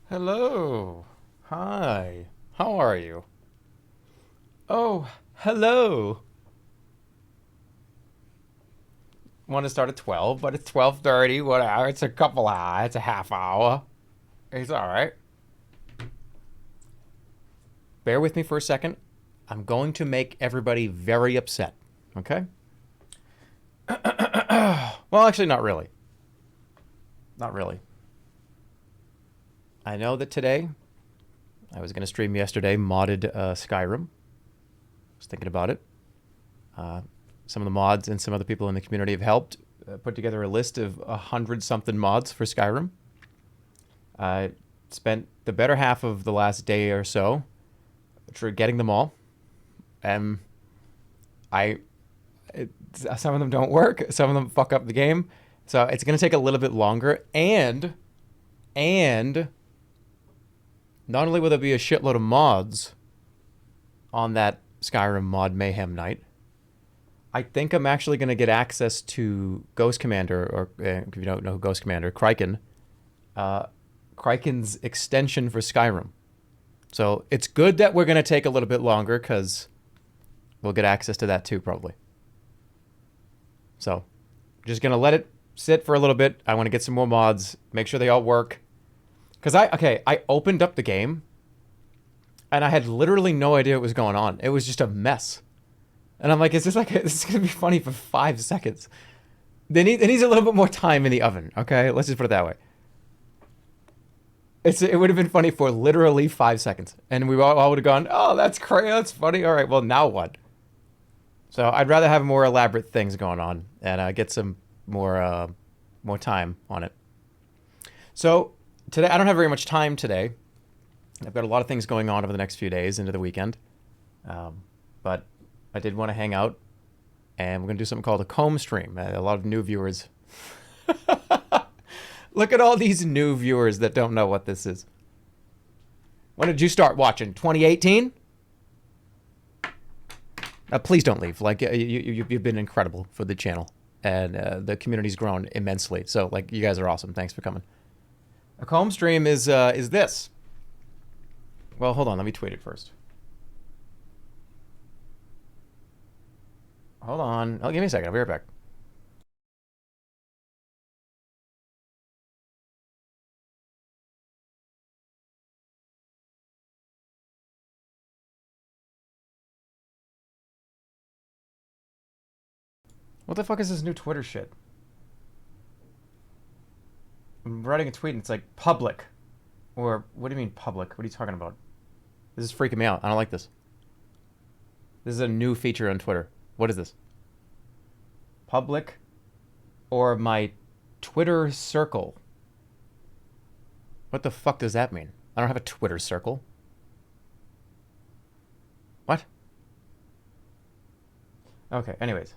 Hello. Hi. How are you? Oh, hello. Want to start at 12, but it's 12:30, whatever. It's a couple hours. It's a half hour. It's all right. Bear with me for a second. I'm going to make everybody very upset, okay? Well, actually, not really. Not really. I know that today, I was going to stream yesterday, modded Skyrim. I was thinking about it. Uh, some of the mods and some other people in the community have helped put together a list of 100-something mods for Skyrim. I spent the better half of the last day or so getting them all. Um, I some of them don't work. Some of them fuck up the game. So it's going to take a little bit longer. And not only will there be a shitload of mods on that Skyrim mod mayhem night, I think I'm actually going to get access to Ghost Commander, or if you don't know Ghost Commander, Kraken's extension for Skyrim. So it's good that we're going to take a little bit longer because we'll get access to that too, probably. So just going to let it sit for a little bit. I want to get some more mods, make sure they all work. Because I opened up the game and I had literally no idea what was going on. It was just a mess. And I'm like, this is going to be funny for 5 seconds. It needs a little bit more time in the oven, okay? Let's just put it that way. It would have been funny for literally 5 seconds. And we all would have gone, oh, that's crazy, that's funny. All right, well, now what? So I'd rather have more elaborate things going on and get some more time on it. So today, I don't have very much time today. I've got a lot of things going on over the next few days into the weekend. But I did want to hang out, and we're going to do something called a comb stream. A lot of new viewers. Look at all these new viewers that don't know what this is. When did you start watching? 2018? Please don't leave. Like you've been incredible for the channel, and the community's grown immensely. So like you guys are awesome. Thanks for coming. A comb stream is this. Well, hold on. Let me tweet it first. Hold on. Oh, give me a second. I'll be right back. What the fuck is this new Twitter shit? I'm writing a tweet and it's like public. Or what do you mean public? What are you talking about? This is freaking me out. I don't like this. This is a new feature on Twitter. What is this? Public or my Twitter circle? What the fuck does that mean? I don't have a Twitter circle. What? Okay, anyways.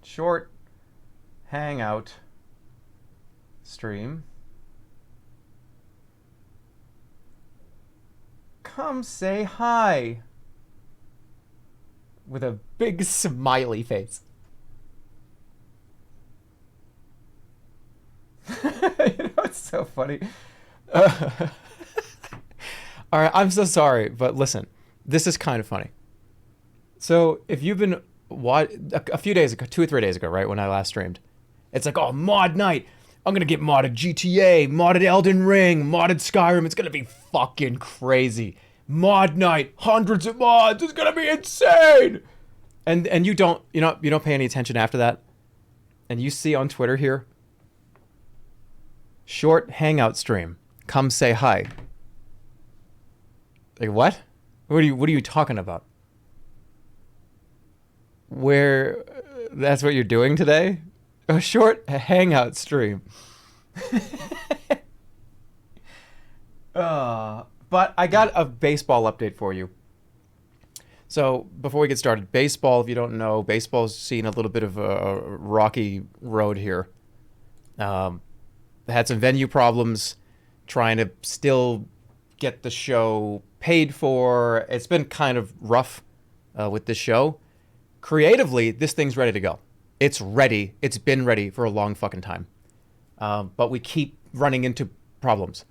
Short hangout stream. Come say hi. With a big smiley face. It's so funny. All right, I'm so sorry, but listen, this is kind of funny. So if you've been a few days ago, 2 or 3 days ago, right when I last streamed, it's like, oh, mod night. I'm gonna get modded GTA, modded Elden Ring, modded Skyrim. It's gonna be fucking crazy. Mod night, hundreds of mods. It's gonna be insane. And you don't pay any attention after that. And you see on Twitter here, short hangout stream. Come say hi. Like what? What are you talking about? Where that's what you're doing today? A short hangout stream. But I got a baseball update for you. So before we get started, baseball, if you don't know, baseball's seen a little bit of a rocky road here. Had some venue problems, trying to still get the show paid for. It's been kind of rough with this show. Creatively, this thing's ready to go. It's ready. It's been ready for a long fucking time. But we keep running into problems.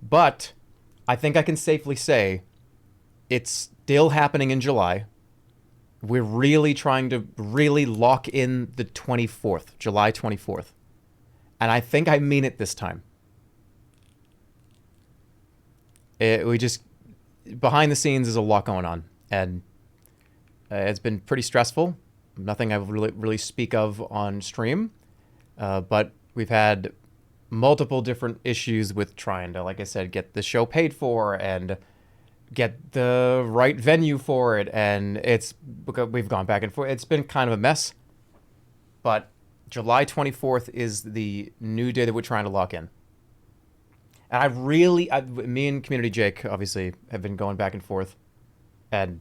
But I think I can safely say it's still happening in July. We're really trying to really lock in the 24th, July 24th. And I think I mean it this time. We just, behind the scenes, there's a lot going on. And it's been pretty stressful. Nothing I will really speak of on stream. But we've had multiple different issues with trying to, like I said, get the show paid for and get the right venue for it. And we've gone back and forth. It's been kind of a mess. But July 24th is the new day that we're trying to lock in. And me and Community Jake, obviously, have been going back and forth. And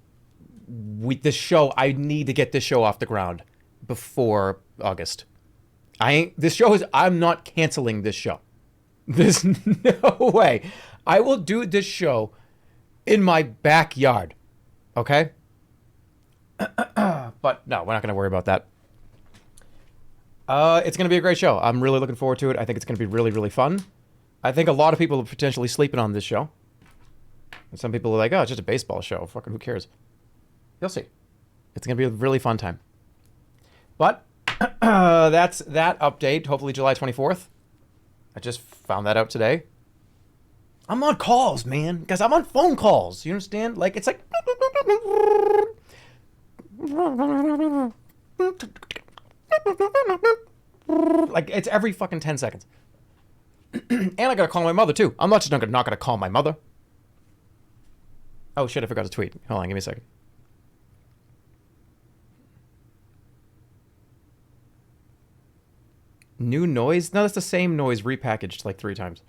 I need to get this show off the ground before August. I'm not canceling this show. There's no way. I will do this show in my backyard. Okay? But no, we're not going to worry about that. It's going to be a great show. I'm really looking forward to it. I think it's going to be really, really fun. I think a lot of people are potentially sleeping on this show. And some people are like, oh, it's just a baseball show. Fucking who cares? You'll see. It's going to be a really fun time. But that's that update. Hopefully July 24th. I just found that out today. I'm on calls, man. Guys, I'm on phone calls. You understand? Like, it's like... like, it's every fucking 10 seconds. And I gotta call my mother, too. I'm not just not gonna call my mother. Oh, shit, I forgot to tweet. Hold on, give me a second. New noise? No, that's the same noise repackaged like 3 times.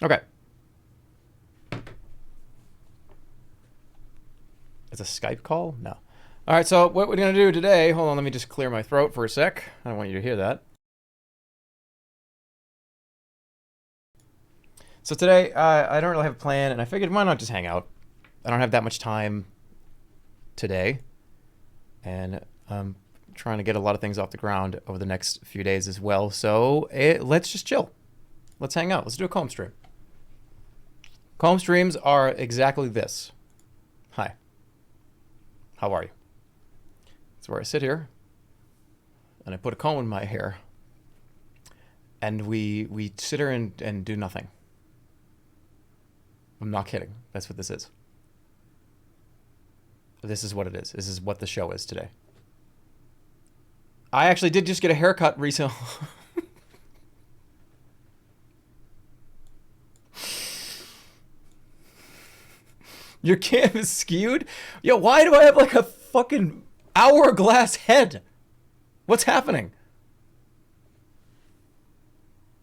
Okay. It's a Skype call? No. All right, so what we're going to do today... Hold on, let me just clear my throat for a sec. I don't want you to hear that. So today, I don't really have a plan, and I figured why not just hang out? I don't have that much time today, and I'm trying to get a lot of things off the ground over the next few days as well. So let's just chill. Let's hang out. Let's do a comb stream. Comb streams are exactly this. Hi. How are you? It's where I sit here, and I put a comb in my hair, and we sit here and do nothing. I'm not kidding. That's what this is. This is what it is. This is what the show is today. I actually did just get a haircut recently. Your cam is skewed? Yo, why do I have like a fucking hourglass head? What's happening?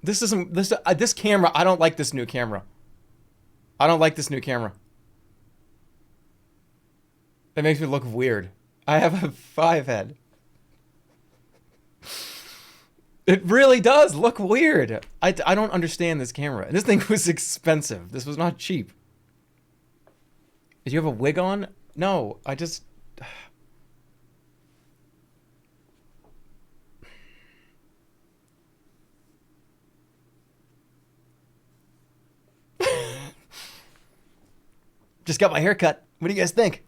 This camera, I don't like this new camera. I don't like this new camera. It makes me look weird. I have a 5 head. It really does look weird. I don't understand this camera. And this thing was expensive. This was not cheap. Did you have a wig on? No, I just... just got my hair cut. What do you guys think?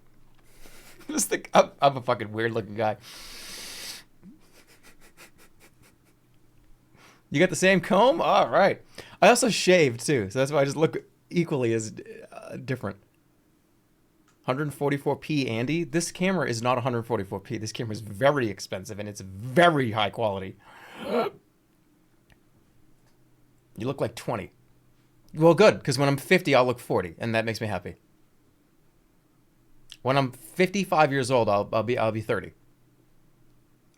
Just think, I'm a fucking weird looking guy. You got the same comb? All right. I also shaved too, so that's why I just look equally as different. 144p, Andy. This camera is not 144p. This camera is very expensive and it's very high quality. You look like 20. Well, good, because when I'm 50, I'll look 40, and that makes me happy. When I'm 55 years old, I'll be 30.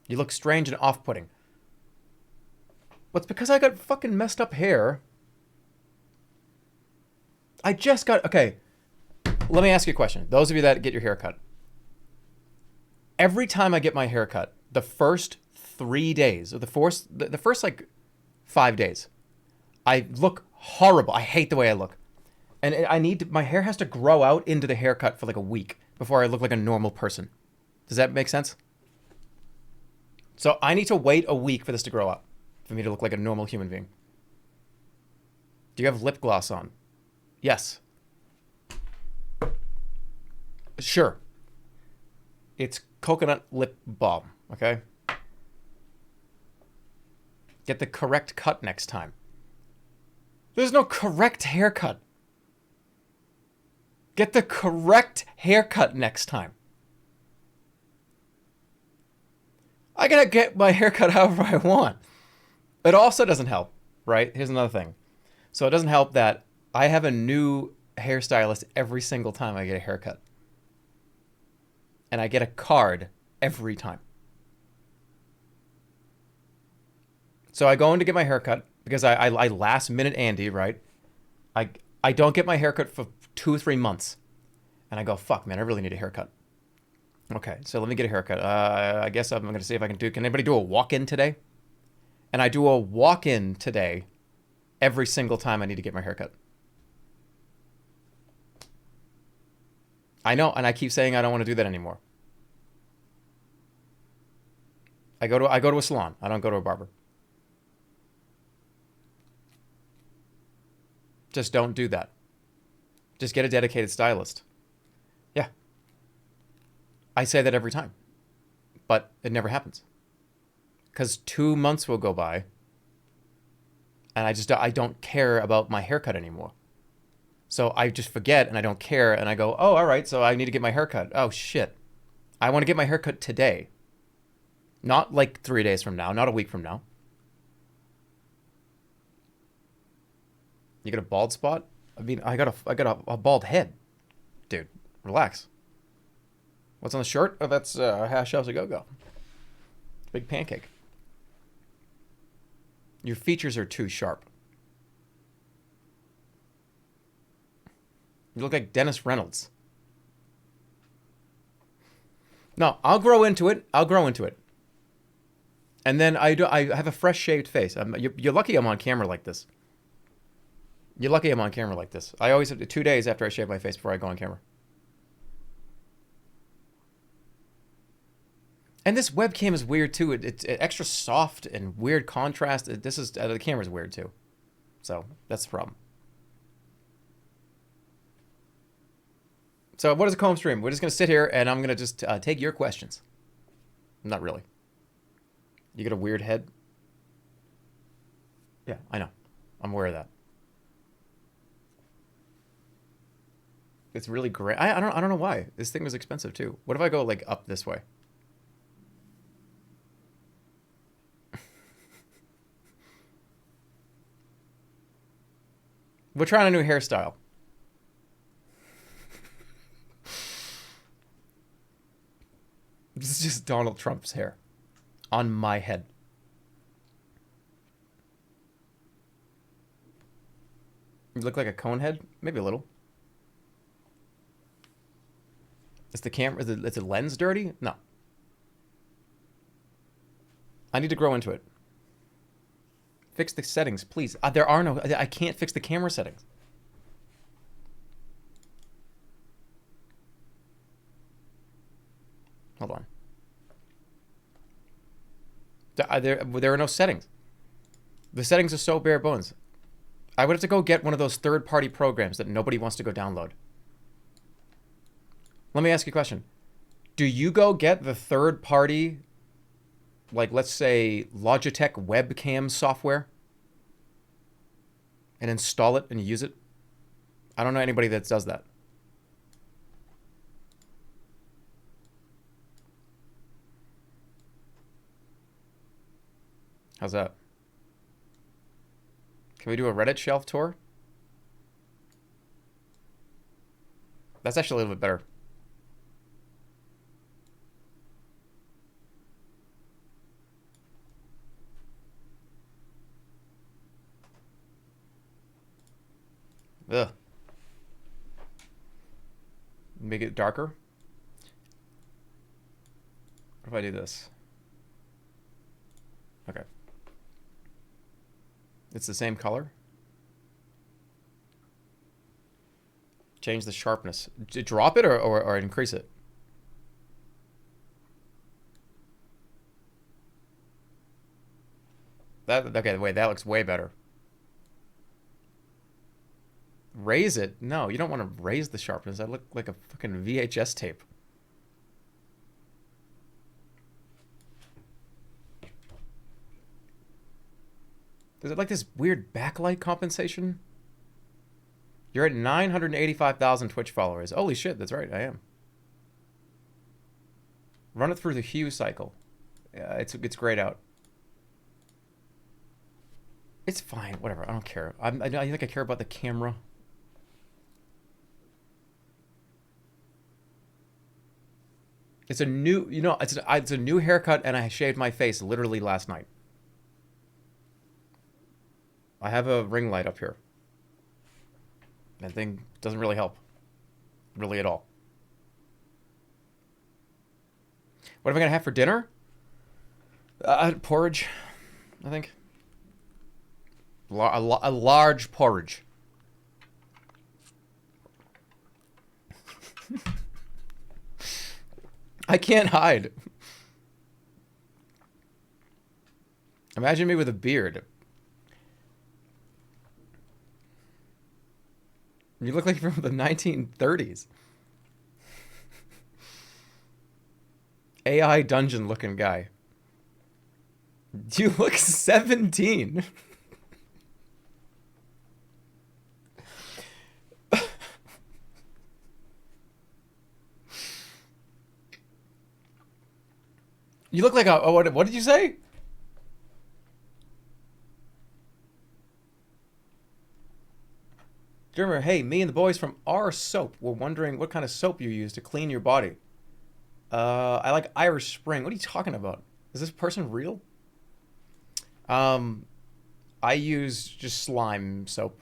You look strange and off-putting. Well, it's because I got fucking messed up hair. I just got... Okay, let me ask you a question. Those of you that get your hair cut. Every time I get my hair cut, the first 3 days, or the first like 5 days, I look horrible. I hate the way I look. And my hair has to grow out into the haircut for like a week before I look like a normal person. Does that make sense? So I need to wait a week for this to grow up, for me to look like a normal human being. Do you have lip gloss on? Yes. Sure. It's coconut lip balm, okay? Get the correct cut next time. There's no correct haircut. Get the correct haircut next time. I gotta get my haircut however I want. It also doesn't help, right? Here's another thing. So it doesn't help that I have a new hairstylist every single time I get a haircut. And I get a card every time. So I go in to get my haircut because I last minute Andy, right? I don't get my haircut for 2 or 3 months. And I go, fuck, man, I really need a haircut. Okay, so let me get a haircut. I guess I'm going to see if I can anybody do a walk-in today? And I do a walk-in today every single time I need to get my haircut. I know, and I keep saying I don't want to do that anymore. I go to a salon. I don't go to a barber. Just don't do that. Just get a dedicated stylist. Yeah. I say that every time. But it never happens. Because 2 months will go by. And I don't care about my haircut anymore. So I just forget and I don't care. And I go, oh, all right, so I need to get my haircut. Oh, shit. I want to get my haircut today. Not like 3 days from now. Not a week from now. You got a bald spot? I mean, I got a bald head. Dude, relax. What's on the shirt? Oh, that's Hash House a Go-Go. Big pancake. Your features are too sharp. You look like Dennis Reynolds. No, I'll grow into it. And then I have a fresh shaved face. You're lucky I'm on camera like this. You're lucky I'm on camera like this. I always have 2 days after I shave my face before I go on camera. And this webcam is weird too. It's extra soft and weird contrast. The camera's weird too. So that's the problem. So what is a comb stream? We're just going to sit here and I'm going to just take your questions. Not really. You got a weird head? Yeah, I know. I'm aware of that. It's really great. I don't know why. This thing was expensive too. What if I go like up this way? We're trying a new hairstyle. This is just Donald Trump's hair on my head. You look like a cone head? Maybe a little. Is the camera, is the lens dirty? No. I need to grow into it. Fix the settings, please. There are no, I can't fix the camera settings. Hold on. There are no settings. The settings are so bare bones. I would have to go get one of those third-party programs that nobody wants to go download. Let me ask you a question. Do you go get the third-party, like let's say Logitech webcam software and install it and use it? I don't know anybody that does that. How's that? Can we do a Reddit shelf tour? That's actually a little bit better. Ugh. Make it darker. What if I do this? Okay. It's the same color. Change the sharpness. Drop it or increase it? Okay, wait, that looks way better. Raise it? No, you don't want to raise the sharpness. That looked like a fucking VHS tape. Is it like this weird backlight compensation? You're at 985,000 Twitch followers. Holy shit, that's right, I am. Run it through the hue cycle. Yeah, it's grayed out. It's fine, whatever, I don't care. I think I care about the camera. It's a new, it's a new haircut, and I shaved my face literally last night. I have a ring light up here. That thing doesn't really help. Really at all. What am I going to have for dinner? Porridge, I think. A large porridge. I can't hide. Imagine me with a beard. You look like you're from the 1930s. AI dungeon looking guy. You look 17. You look like a... What did you say? Jerma, hey, me and the boys from our soap were wondering what kind of soap you use to clean your body. I like Irish Spring. What are you talking about? Is this person real? I use just slime soap.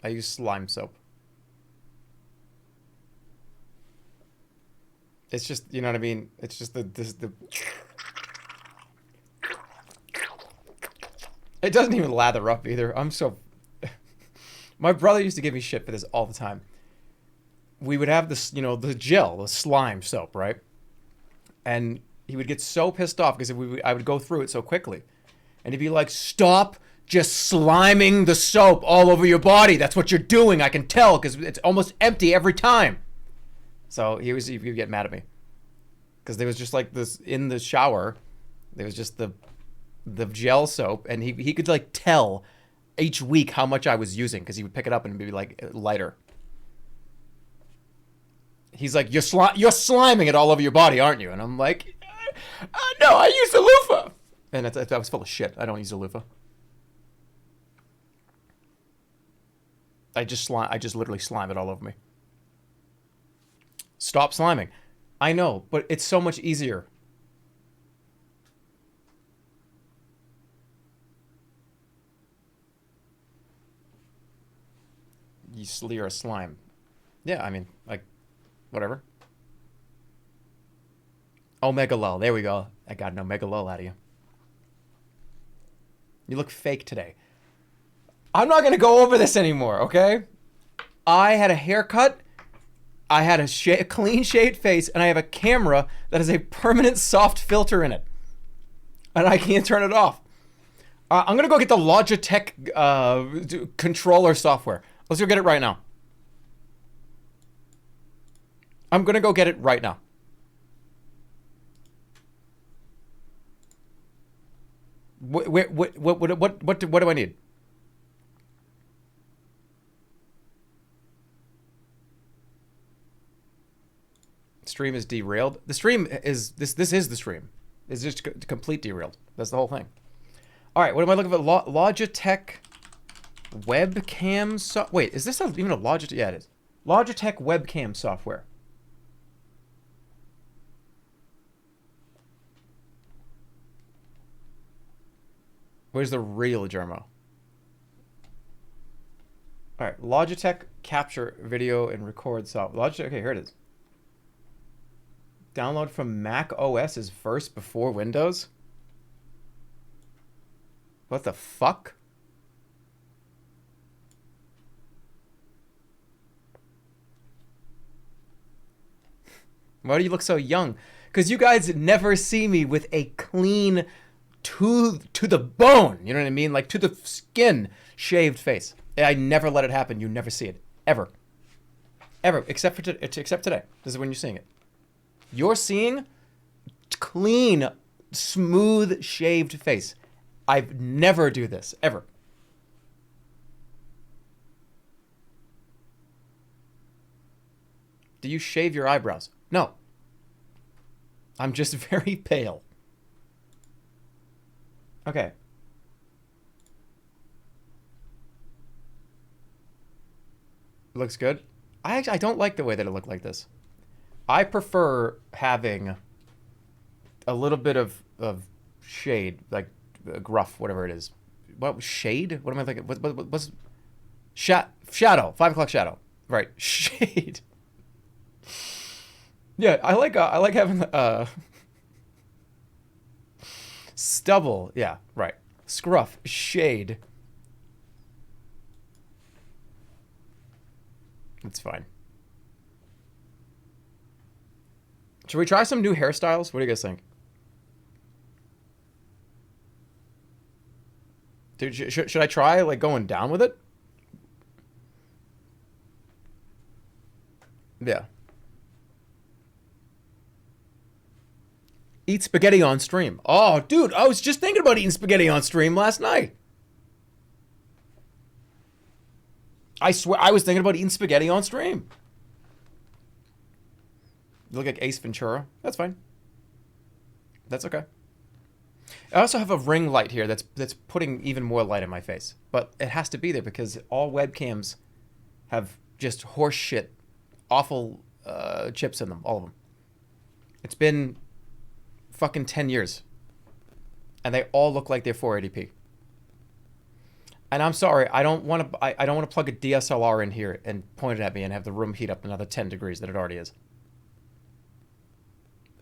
I use slime soap. It's just, you know what I mean? It's just the... It doesn't even lather up either. I'm so... My brother used to give me shit for this all the time. We would have this, the gel, the slime soap, right? And he would get so pissed off because I would go through it so quickly. And he'd be like, stop just sliming the soap all over your body. That's what you're doing. I can tell because it's almost empty every time. So he would get mad at me. Because there was just like this in the shower. There was just the gel soap. And he could like tell each week how much I was using because he would pick it up and be like lighter. He's like, you're sliming it all over your body, aren't you? And I'm like, no, I use a loofah. And that was full of shit. I don't use a loofah. I just literally slime it all over me. Stop sliming. I know, but it's so much easier. You're a slime. Yeah, I mean, like, whatever. Omega lol. There we go. I got an omega lol out of you. You look fake today. I'm not going to go over this anymore, okay? I had a haircut. I had a clean shaved face, and I have a camera that has a permanent soft filter in it. And I can't turn it off. I'm going to go get the Logitech controller software. Let's go get it right now. I'm going to go get it right now. What do I need? Stream is derailed. The stream is this is the stream. It's just complete derailed. That's the whole thing. All right, what am I looking for? Logitech webcam wait, is this even a Logitech? Yeah, it is. Logitech webcam software. Where's the real Jerma? All right, Logitech capture video and record software. Logitech, okay, here it is. Download from Mac OS is first before Windows? What the fuck? Why do you look so young? Because you guys never see me with a clean, to the bone, you know what I mean? Like to the skin, shaved face. I never let it happen. You never see it. Ever. Ever. Except today. This is when you're seeing it. You're seeing clean, smooth, shaved face. I never do this. Ever. Do you shave your eyebrows? No. I'm just very pale. Okay. It looks good. I don't like the way that it looked like this. I prefer having a little bit of shade, like gruff, whatever it is. What shade? What am I thinking? What's shadow? 5 o'clock shadow. Right. Shade. Yeah, I like having stubble. Yeah, right. Scruff, shade. It's fine. Should we try some new hairstyles? What do you guys think? Dude, should I try like going down with it? Yeah. Eat spaghetti on stream. Oh, dude, I was just thinking about eating spaghetti on stream last night. I swear, I was thinking about eating spaghetti on stream. You look like Ace Ventura. That's fine. That's okay. I also have a ring light here that's putting even more light in my face. But it has to be there because all webcams have just horse shit, awful chips in them, all of them. It's been fucking 10 years. And they all look like they're 480p. And I'm sorry, I don't want to plug a DSLR in here and point it at me and have the room heat up another 10 degrees that it already is.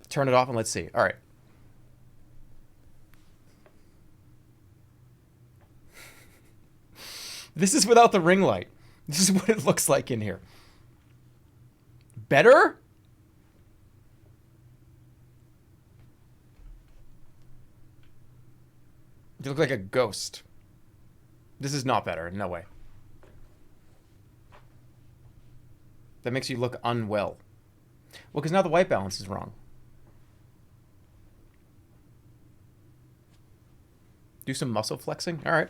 Turn it off and let's see. All right. This is without the ring light. This is what it looks like in here. Better? You look like a ghost. This is not better. No way. That makes you look unwell. Well, because now the white balance is wrong. Do some muscle flexing? All right.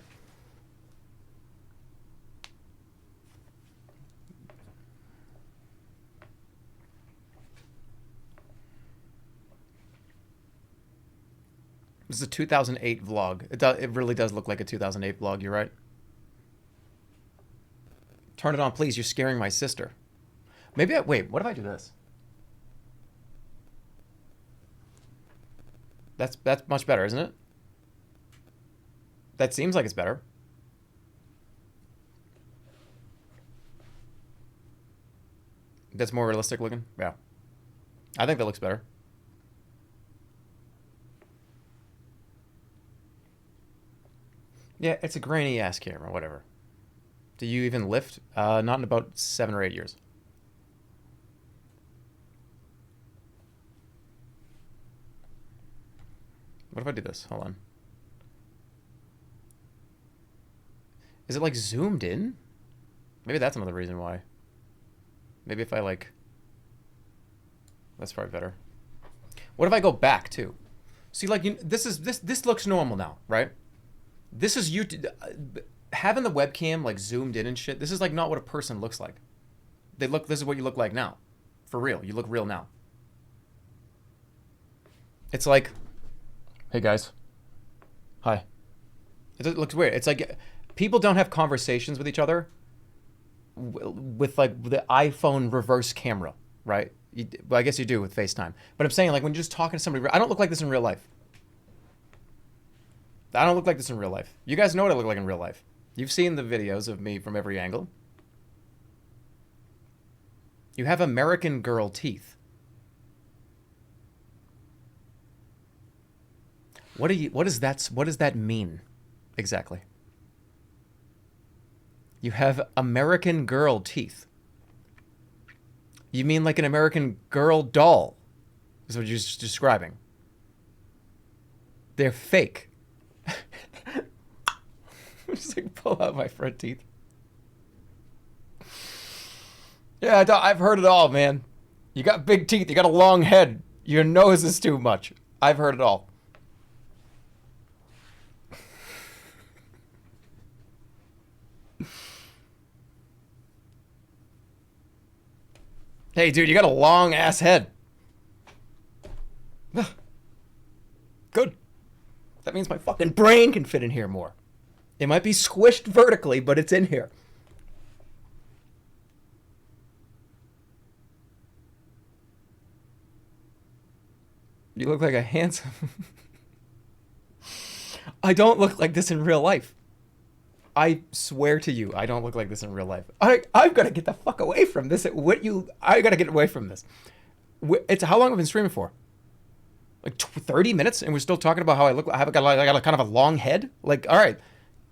This is a 2008 vlog. It really does look like a 2008 vlog. You're right. Turn it on, please. You're scaring my sister. Maybe wait, what if I do this? That's much better, isn't it? That seems like it's better. That's more realistic looking? Yeah. I think that looks better. Yeah, it's a grainy ass camera, whatever. Do you even lift? Not in about 7 or 8 years. What if I do this? Hold on. Is it like zoomed in? Maybe that's another reason why. Maybe if I like... That's probably better. What if I go back too? See, like, this looks normal now, right? This is you having the webcam like zoomed in and shit. This is like not what a person looks like. This is what you look like now. For real. You look real now. It's like, hey guys. Hi. It looks weird. It's like people don't have conversations with each other with like the iPhone reverse camera, right? Well, I guess you do with FaceTime. But I'm saying like when you're just talking to somebody, I don't look like this in real life. I don't look like this in real life. You guys know what I look like in real life. You've seen the videos of me from every angle. You have American Girl teeth. What does that mean exactly? You have American Girl teeth. You mean like an American Girl doll, is what you're just describing. They're fake. I'm just like pull out my front teeth. Yeah, I've heard it all, man. You got big teeth. You got a long head. Your nose is too much. I've heard it all. Hey, dude, you got a long ass head. Good. That means my fucking brain can fit in here more. It might be squished vertically, but it's in here. You look like a handsome... I don't look like this in real life. I swear to you, I don't look like this in real life. I've got to get the fuck away from this. I got to get away from this. It's how long have I been streaming for? Like 30 minutes, and we're still talking about how I look. I got a kind of a long head. Like, all right,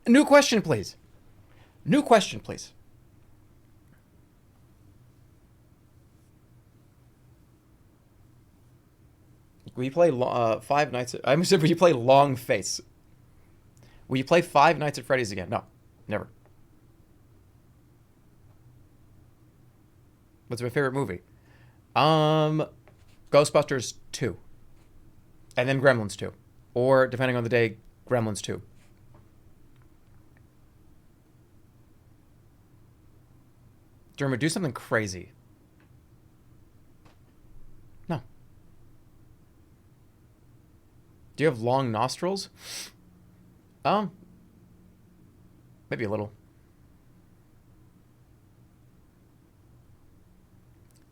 new question, please. New question, please. Will you play Five Nights? I'm saying, will you play Long Face? Will you play Five Nights at Freddy's again? No, never. What's my favorite movie? Ghostbusters 2. And then Gremlins 2. Or, depending on the day, Gremlins 2. Jerma, do something crazy. No. Do you have long nostrils? Maybe a little.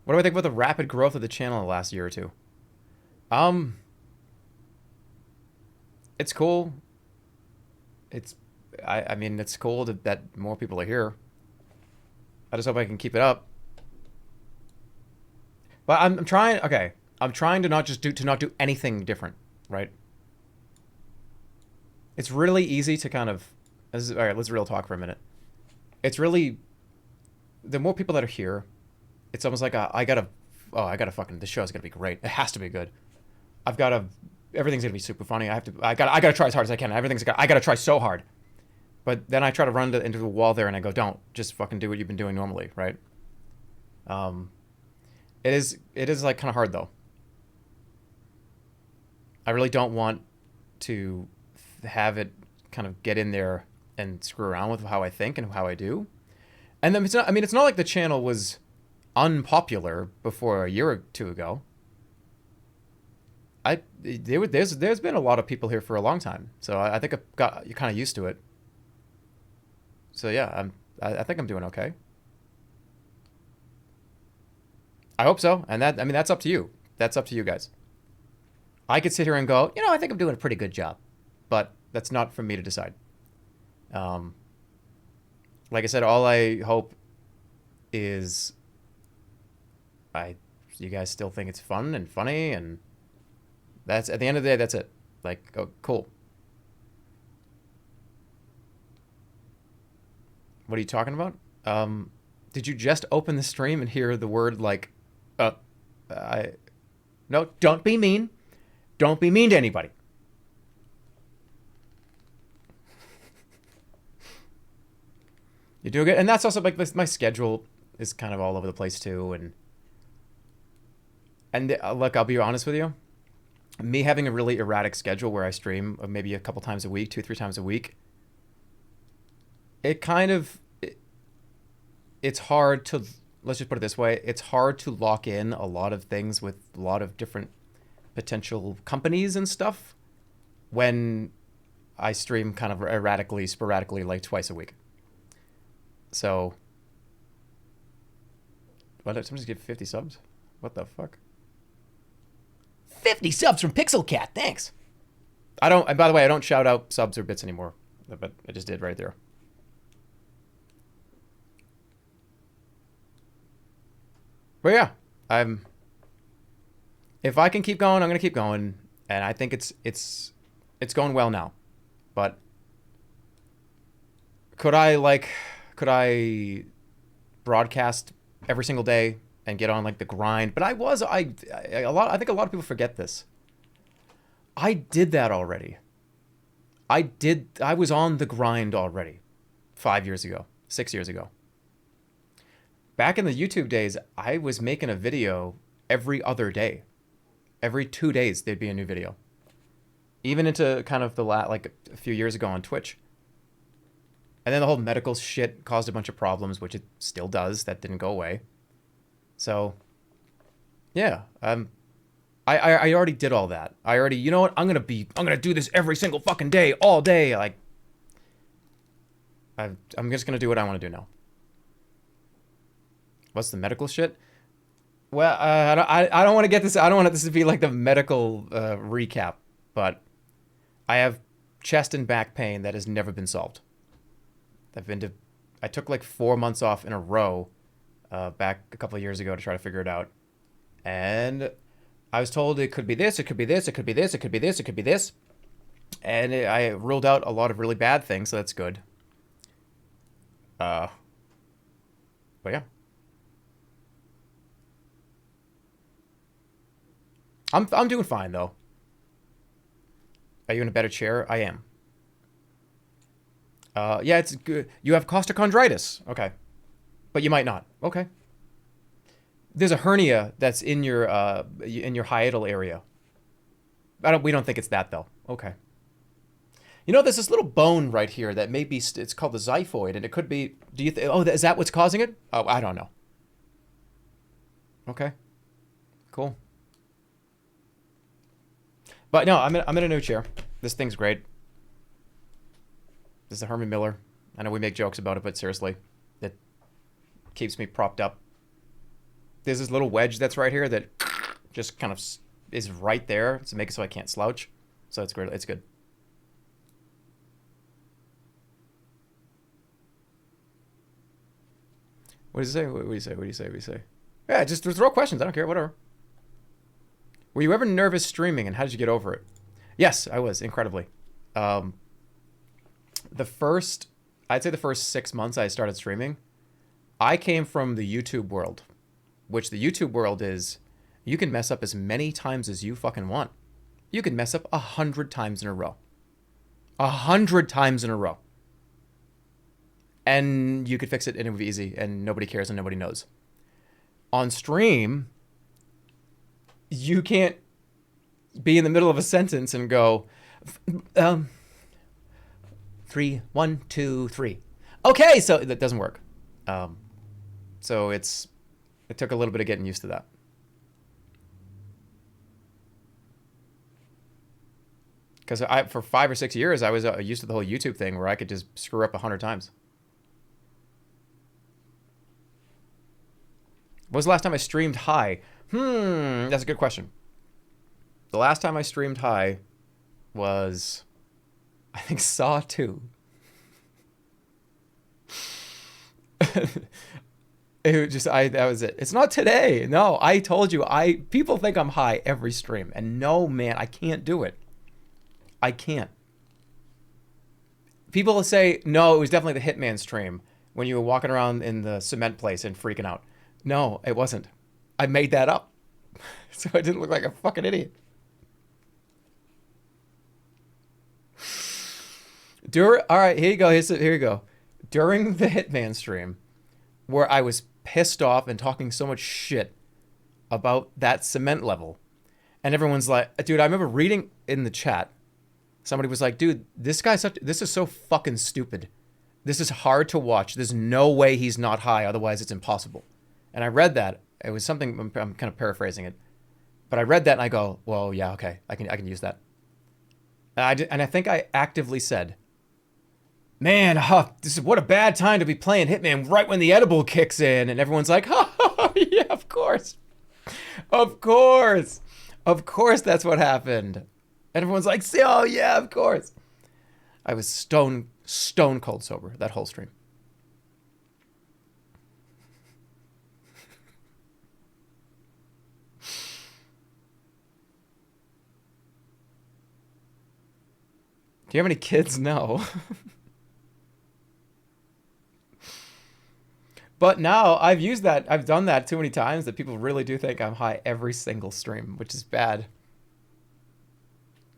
What do I think about the rapid growth of the channel in the last year or two? It's cool. I mean, it's cool that more people are here. I just hope I can keep it up. But I'm trying. Okay, I'm trying to not do anything different, right? It's really easy to kind of. All right, let's real talk for a minute. It's really the more people that are here, it's almost like I gotta fucking, this show's gonna be great. It has to be good. Everything's gonna be super funny. I gotta try as hard as I can. I gotta try so hard. But then I try to run into the wall there and I go, don't, just fucking do what you've been doing normally, right? It is like kind of hard though. I really don't want to have it kind of get in there and screw around with how I think and how I do. And then it's not like the channel was unpopular before a year or two ago. There's been a lot of people here for a long time, so I think I've got kind of used to it. So yeah, I think I'm doing okay. I hope so, and that's up to you. That's up to you guys. I could sit here and go, I think I'm doing a pretty good job, but that's not for me to decide. Like I said, all I hope is you guys still think it's fun and funny, and that's at the end of the day, that's it. Like, oh, cool. What are you talking about? Did you just open the stream and hear the word like, no, don't be mean. Don't be mean to anybody. You do good. And that's also like my schedule is kind of all over the place too. And look, I'll be honest with you. Me having a really erratic schedule where I stream maybe a couple times a week, 2-3 times a week, it's hard to, let's just put it this way, it's hard to lock in a lot of things with a lot of different potential companies and stuff when I stream kind of erratically, sporadically, like twice a week. So, what did somebody just give 50 subs? What the fuck? 50 subs from Pixel Cat, thanks. And by the way, I don't shout out subs or bits anymore, but I just did right there. But yeah, if I can keep going, I'm gonna keep going, and I think it's going well now. But could I broadcast every single day and get on like the grind. But I think a lot of people forget this. I did that already. I was on the grind already 5 years ago, 6 years ago. Back in the YouTube days, I was making a video every other day. Every 2 days, there'd be a new video. Even into kind of like a few years ago on Twitch. And then the whole medical shit caused a bunch of problems, which it still does. That didn't go away. So, yeah, I already did all that. You know what? I'm gonna do this every single fucking day, all day. Like, I'm just gonna do what I want to do now. What's the medical shit? Well, I don't want to get this. I don't want this to be like the medical recap, but I have chest and back pain that has never been solved. I took like 4 months off in a row back a couple of years ago to try to figure it out. And I was told it could be this, it could be this, it could be this, it could be this, it could be this. And I ruled out a lot of really bad things, so that's good. But yeah. I'm doing fine, though. Are you in a better chair? I am. Yeah, it's good. You have costochondritis. Okay. But you might not. Okay. There's a hernia that's in your hiatal area. We don't think it's that, though. Okay. You know, there's this little bone right here that may be, it's called the xiphoid, and it could be, is that what's causing it? Oh, I don't know. Okay. Cool. But no, I'm in a new chair. This thing's great. This is a Herman Miller. I know we make jokes about it, but seriously, it keeps me propped up. There's this little wedge that's right here that just kind of is right there to make it so I can't slouch. So it's great. It's good. What does it say? What do you say? What do you say? What do you say? Yeah, just throw questions. I don't care. Whatever. Were you ever nervous streaming, and how did you get over it? Yes, I was, incredibly. I'd say the first 6 months I started streaming, I came from the YouTube world, which the YouTube world is, you can mess up as many times as you fucking want. You can mess up 100 times in a row. 100 times in a row. And you could fix it and it would be easy and nobody cares and nobody knows. On stream, you can't be in the middle of a sentence and go, 3, 1, 2, 3. Okay, so that doesn't work. So it took a little bit of getting used to that. Because for 5 or 6 years, I was used to the whole YouTube thing where I could just screw up 100 times. When was the last time I streamed high? That's a good question. The last time I streamed high was, I think, Saw 2. That was it. It's not today. No, I told you, people think I'm high every stream. And no, man, I can't do it. I can't. People say, no, it was definitely the Hitman stream when you were walking around in the cement place and freaking out. No, it wasn't. I made that up. So I didn't look like a fucking idiot. All right, here you go. Here you go. During the Hitman stream, where I was pissed off and talking so much shit about that cement level, and everyone's like, dude, I remember reading in the chat, somebody was like, dude, this is so fucking stupid. This is hard to watch. There's no way he's not high, otherwise it's impossible. And I read that. It was something, I'm kind of paraphrasing it, but I read that and I go, well, yeah, okay, I can use that. And I think I actively said, man, what a bad time to be playing Hitman right when the edible kicks in. And everyone's like, oh, yeah, of course. Of course. Of course that's what happened. And everyone's like, oh, yeah, of course. I was stone cold sober that whole stream. Do you have any kids? No. But now I've used that. I've done that too many times that people really do think I'm high every single stream, which is bad.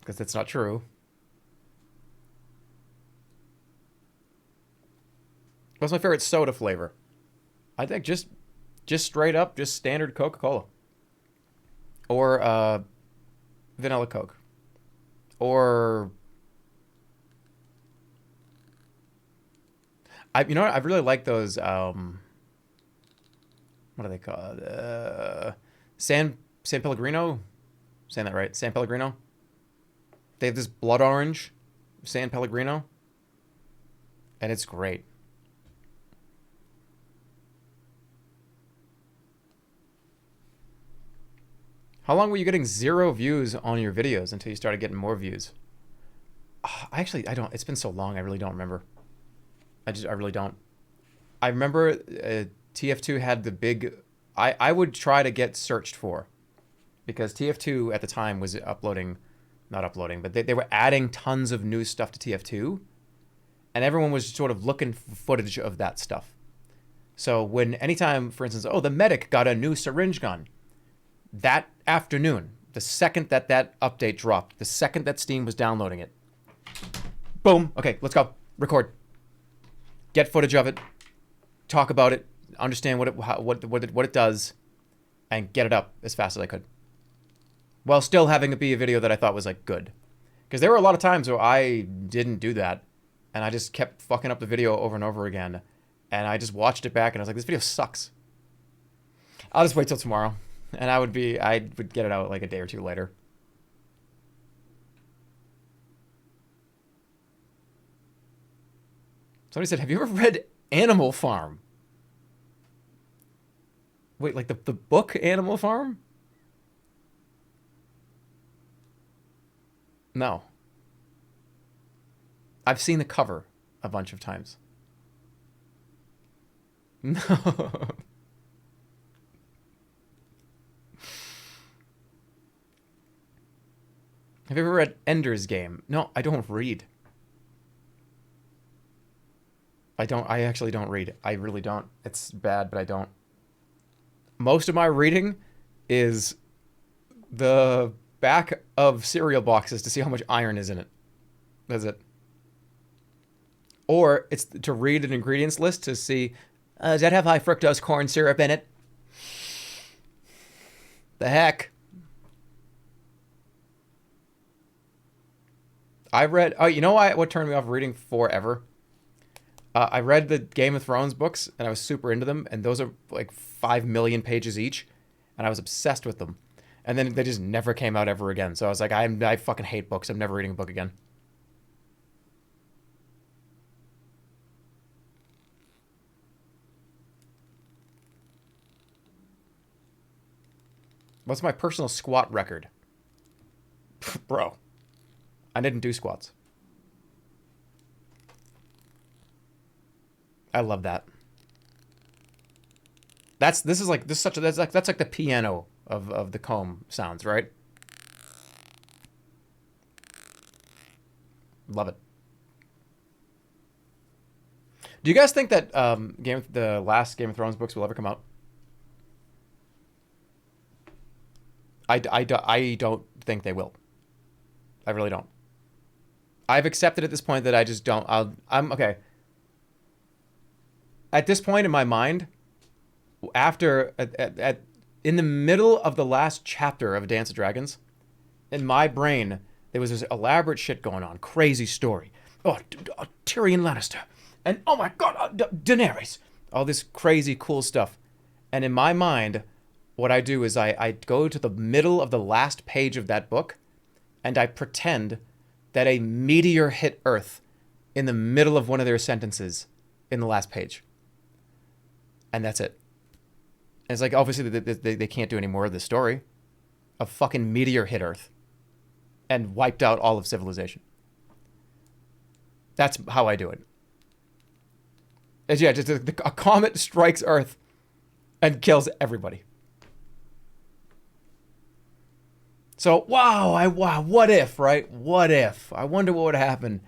Because that's not true. What's my favorite soda flavor? I think just straight up, just standard Coca-Cola. Or vanilla Coke. Or you know what? I really like those what are they called? San Pellegrino? Saying that right? San Pellegrino? They have this blood orange San Pellegrino. And it's great. How long were you getting 0 views on your videos until you started getting more views? I don't. It's been so long, I really don't remember. I really don't. I remember TF2 had the big... I would try to get searched for. Because TF2 at the time was uploading... Not uploading, but they were adding tons of new stuff to TF2. And everyone was sort of looking for footage of that stuff. So anytime, for instance, the medic got a new syringe gun. That afternoon, the second that update dropped, the second that Steam was downloading it, boom, okay, let's go, record, get footage of it, talk about it, understand what it does, and get it up as fast as I could, while still having it be a video that I thought was like good, because there were a lot of times where I didn't do that, and I just kept fucking up the video over and over again, and I just watched it back and I was like, this video sucks. I'll just wait till tomorrow. And I would get it out like a day or two later. Somebody said, have you ever read Animal Farm? Wait, like the book Animal Farm? No. I've seen the cover a bunch of times. No. Have you ever read Ender's Game? No, I don't read. I actually don't read. I really don't. It's bad, but I don't. Most of my reading is the back of cereal boxes to see how much iron is in it. That's it. Or it's to read an ingredients list to see, does that have high fructose corn syrup in it? The heck? I read... Oh, you know what turned me off reading forever? I read the Game of Thrones books, and I was super into them, and those are like 5 million pages each, and I was obsessed with them. And then they just never came out ever again. So I was like, I fucking hate books. I'm never reading a book again. What's my personal squat record? Bro. I didn't do squats. I love that. That's like the piano of the comb sounds, right? Love it. Do you guys think that the last Game of Thrones books will ever come out? I don't think they will. I really don't. I've accepted at this point that I just don't. I'm okay. At this point in my mind, after in the middle of the last chapter of Dance of Dragons, in my brain there was this elaborate shit going on, crazy story. Tyrion Lannister, and oh my god, Daenerys, all this crazy cool stuff. And in my mind, what I do is I go to the middle of the last page of that book, and I pretend that a meteor hit Earth in the middle of one of their sentences in the last page. And that's it. And it's like, obviously, they can't do any more of this story. A fucking meteor hit Earth and wiped out all of civilization. That's how I do it. Yeah, just a comet strikes Earth and kills everybody. So, wow, what if, right? What if? I wonder what would happen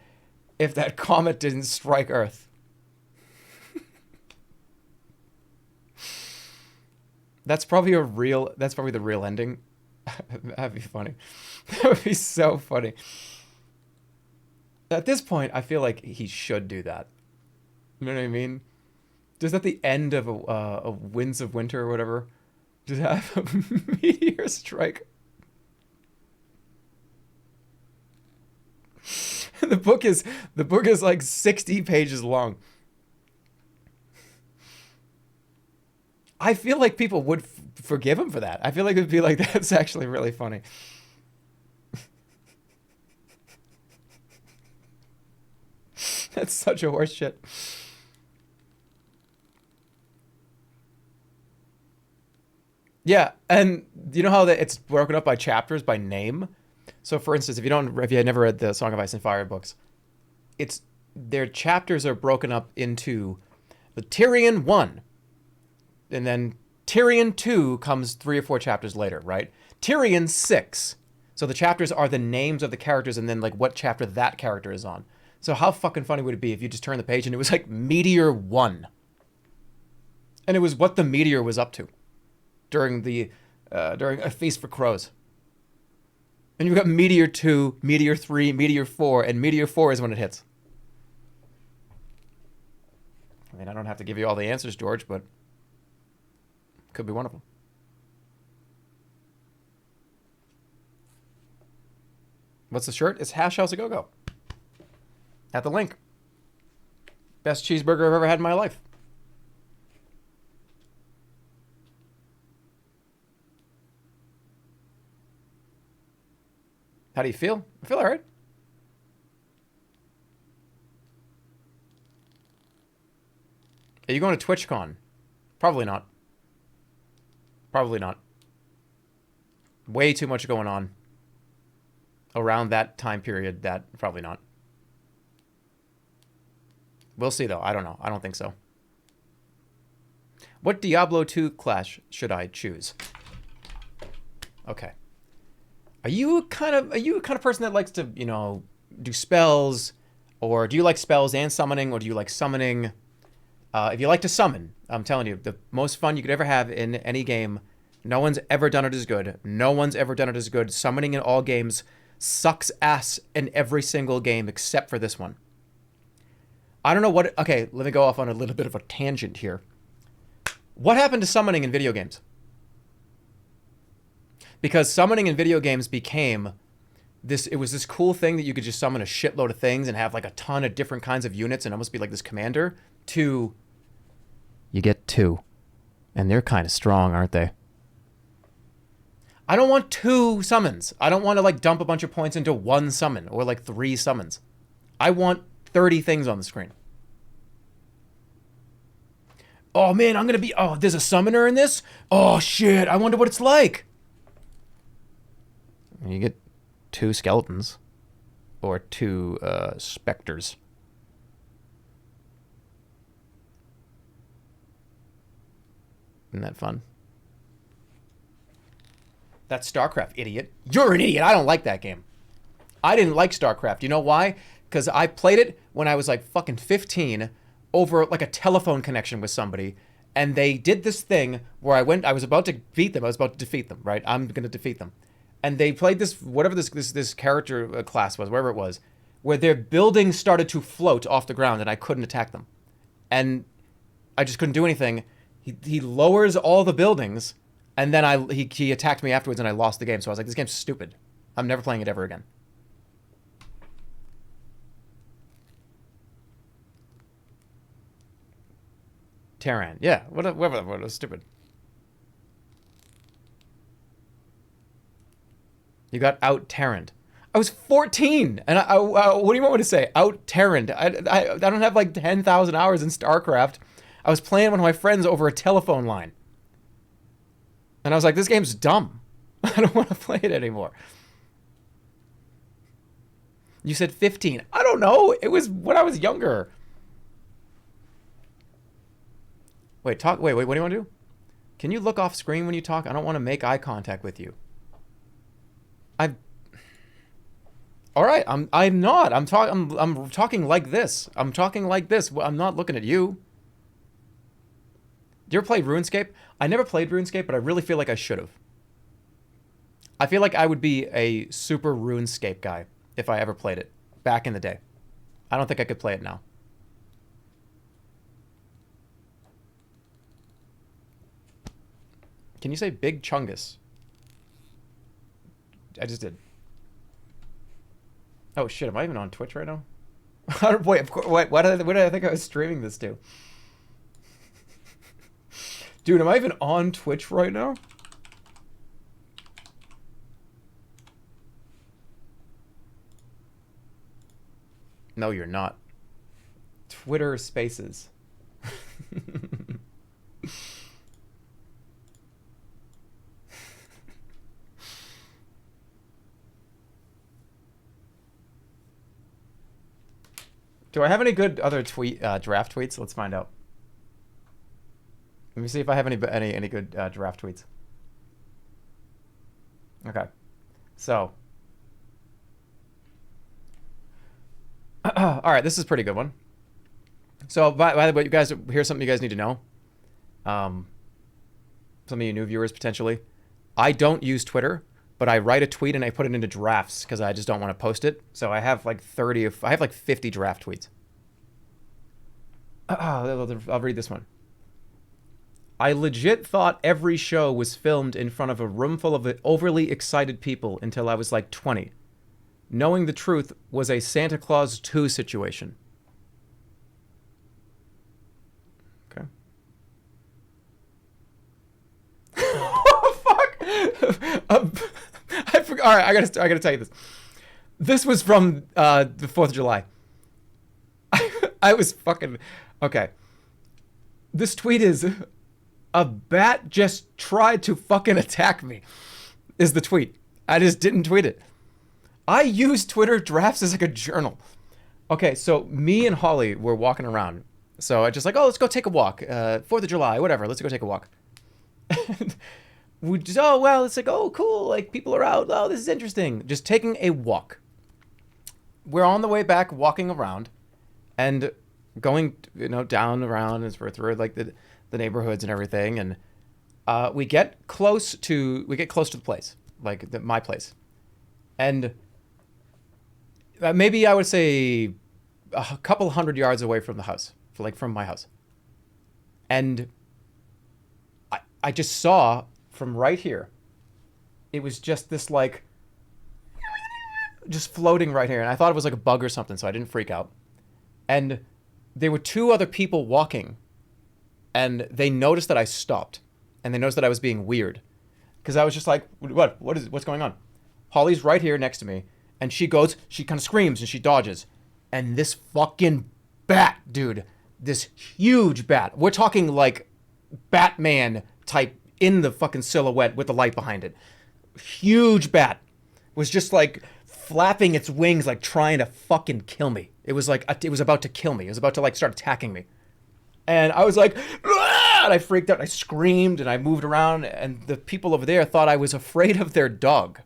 if that comet didn't strike Earth. That's probably a real. That's probably the real ending. That'd be funny. That would be so funny. At this point, I feel like he should do that. You know what I mean? Just at the end of a Winds of Winter or whatever, just have a meteor strike. The book is like 60 pages long. I feel like people would forgive him for that. I feel like it would be like, that's actually really funny. That's such a horse shit. Yeah, and you know how it's broken up by chapters by name. So, for instance, if you had never read the Song of Ice and Fire books, it's their chapters are broken up into the Tyrion 1, and then Tyrion 2 comes 3 or 4 chapters later, right? Tyrion 6. So the chapters are the names of the characters and then like what chapter that character is on. So how fucking funny would it be if you just turned the page and it was like Meteor 1, and it was what the meteor was up to during a feast for crows. And you've got Meteor 2, Meteor 3, Meteor 4, and Meteor 4 is when it hits. I mean, I don't have to give you all the answers, George, but could be one of them. What's the shirt? It's Hash House a Go-Go. At the link. Best cheeseburger I've ever had in my life. How do you feel? I feel all right. Are you going to TwitchCon? Probably not. Probably not. Way too much going on around that time period. That probably not. We'll see, though. I don't know. I don't think so. What Diablo 2 class should I choose? Okay. Are you a kind of person that likes to, do spells, or do you like spells and summoning, or do you like summoning? If you like to summon, I'm telling you, the most fun you could ever have in any game. No one's ever done it as good. No one's ever done it as good. Summoning in all games sucks ass in every single game except for this one. I don't know what... Okay, let me go off on a little bit of a tangent here. What happened to summoning in video games? Because summoning in video games became this... It was this cool thing that you could just summon a shitload of things and have like a ton of different kinds of units and almost be like this commander. To... You get 2. And they're kind of strong, aren't they? I don't want 2 summons. I don't want to like dump a bunch of points into 1 summon or like 3 summons. I want 30 things on the screen. Oh man, I'm gonna be... Oh, there's a summoner in this? Oh shit, I wonder what it's like. You get 2 skeletons. Or 2 specters. Isn't that fun? That's StarCraft, idiot. You're an idiot. I don't like that game. I didn't like StarCraft. You know why? Because I played it when I was like fucking 15 over like a telephone connection with somebody. And they did this thing where I was about to beat them. I was about to defeat them, right? I'm going to defeat them. And they played this, whatever this character class was, wherever it was, where their buildings started to float off the ground and I couldn't attack them. And I just couldn't do anything. He lowers all the buildings, and then he attacked me afterwards, and I lost the game. So I was like, this game's stupid. I'm never playing it ever again. Terran. Yeah, what a stupid. You got out-Terraned. I was 14, and what do you want me to say? Out-Terraned. I don't have like 10,000 hours in StarCraft. I was playing with my friends over a telephone line. And I was like, this game's dumb. I don't want to play it anymore. You said 15. I don't know. It was when I was younger. Wait, what do you want to do? Can you look off screen when you talk? I don't want to make eye contact with you. All right, I'm not. I'm talking like this. I'm talking like this. I'm not looking at you. You ever played RuneScape? I never played RuneScape, but I really feel like I should have. I feel like I would be a super RuneScape guy if I ever played it back in the day. I don't think I could play it now. Can you say Big Chungus? I just did. Oh shit, am I even on Twitch right now? Wait, of course, what did I think I was streaming this to? Dude, am I even on Twitch right now? No, you're not. Twitter Spaces. Do I have any good other draft tweets? Let's find out. Let me see if I have any good draft tweets. Okay, so all right, this is a pretty good one. So by the way, you guys, here's something you guys need to know. Some of you new viewers potentially. I don't use Twitter, but I write a tweet and I put it into drafts because I just don't want to post it. So I have like 50 draft tweets. I'll read this one. I legit thought every show was filmed in front of a room full of overly excited people until I was like 20. Knowing the truth was a Santa Claus 2 situation. Okay. Oh, fuck! I forgot. All right, I gotta tell you this. This was from the 4th of July. I was fucking... Okay. This tweet is... A bat just tried to fucking attack me, is the tweet. I just didn't tweet it. I use Twitter drafts as like a journal. Okay, so me and Holly were walking around. So I just like, oh, let's go take a walk. 4th of July, whatever. Let's go take a walk. And we just, oh, well, it's like, oh, cool. Like, people are out. Oh, this is interesting. Just taking a walk. We're on the way back, walking around and going, down around as we're through like the neighborhoods and everything, and we get close to the place, like my place, and maybe I would say a couple 100 yards away from the house, from my house, and I just saw from right here, it was just this like just floating right here, and I thought it was like a bug or something, so I didn't freak out, and there were 2 other people walking. And they noticed that I stopped, and they noticed that I was being weird, because I was just like, what's going on? Holly's right here next to me, and she kind of screams and she dodges, and this fucking bat, dude, this huge bat, we're talking like Batman type in the fucking silhouette with the light behind it, huge bat, was just like flapping its wings, like trying to fucking kill me. It was like, it was about to kill me. It was about to like start attacking me. And I was like, ah! And I freaked out. And I screamed and I moved around. And the people over there thought I was afraid of their dog.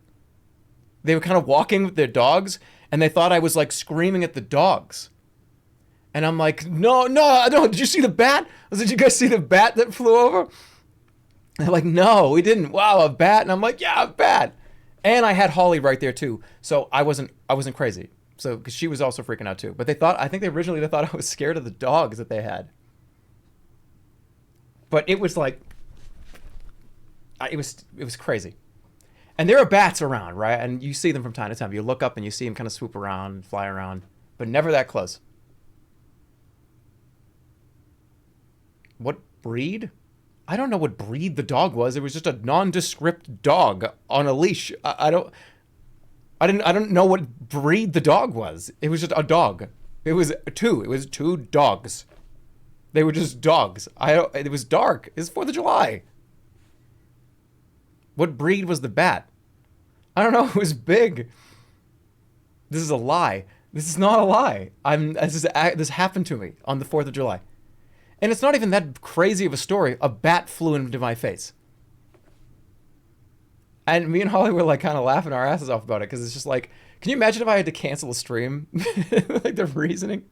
They were kind of walking with their dogs, and they thought I was like screaming at the dogs. And I'm like, no. Did you see the bat? Did you guys see the bat that flew over? And they're like, no, we didn't. Wow, a bat. And I'm like, yeah, a bat. And I had Holly right there too. So I wasn't crazy. So, because she was also freaking out too. But I think originally thought I was scared of the dogs that they had. But it was like, it was crazy. And there are bats around, right? And you see them from time to time. You look up and you see them kind of swoop around and fly around, but never that close. What breed? I don't know what breed the dog was. It was just a nondescript dog on a leash. I don't know what breed the dog was. It was just a dog. It was 2 dogs. They were just dogs. It was dark. It was 4th of July. What breed was the bat? I don't know. It was big. This is a lie. This is not a lie. This happened to me on the 4th of July. And it's not even that crazy of a story. A bat flew into my face. And me and Holly were like kind of laughing our asses off about it, because it's just like, can you imagine if I had to cancel a stream? Like the reasoning.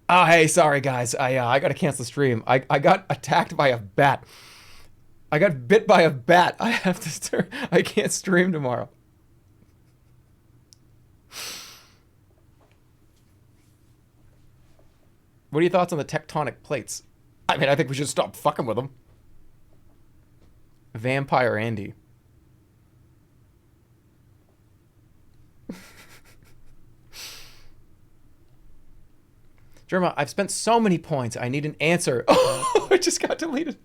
Oh, hey, sorry guys. I gotta cancel the stream. I got attacked by a bat. I got bit by a bat. I have to. I can't stream tomorrow. What are your thoughts on the tectonic plates? I mean, I think we should stop fucking with them. Vampire Andy. Jerma, I've spent so many points. I need an answer. Oh, it just got deleted.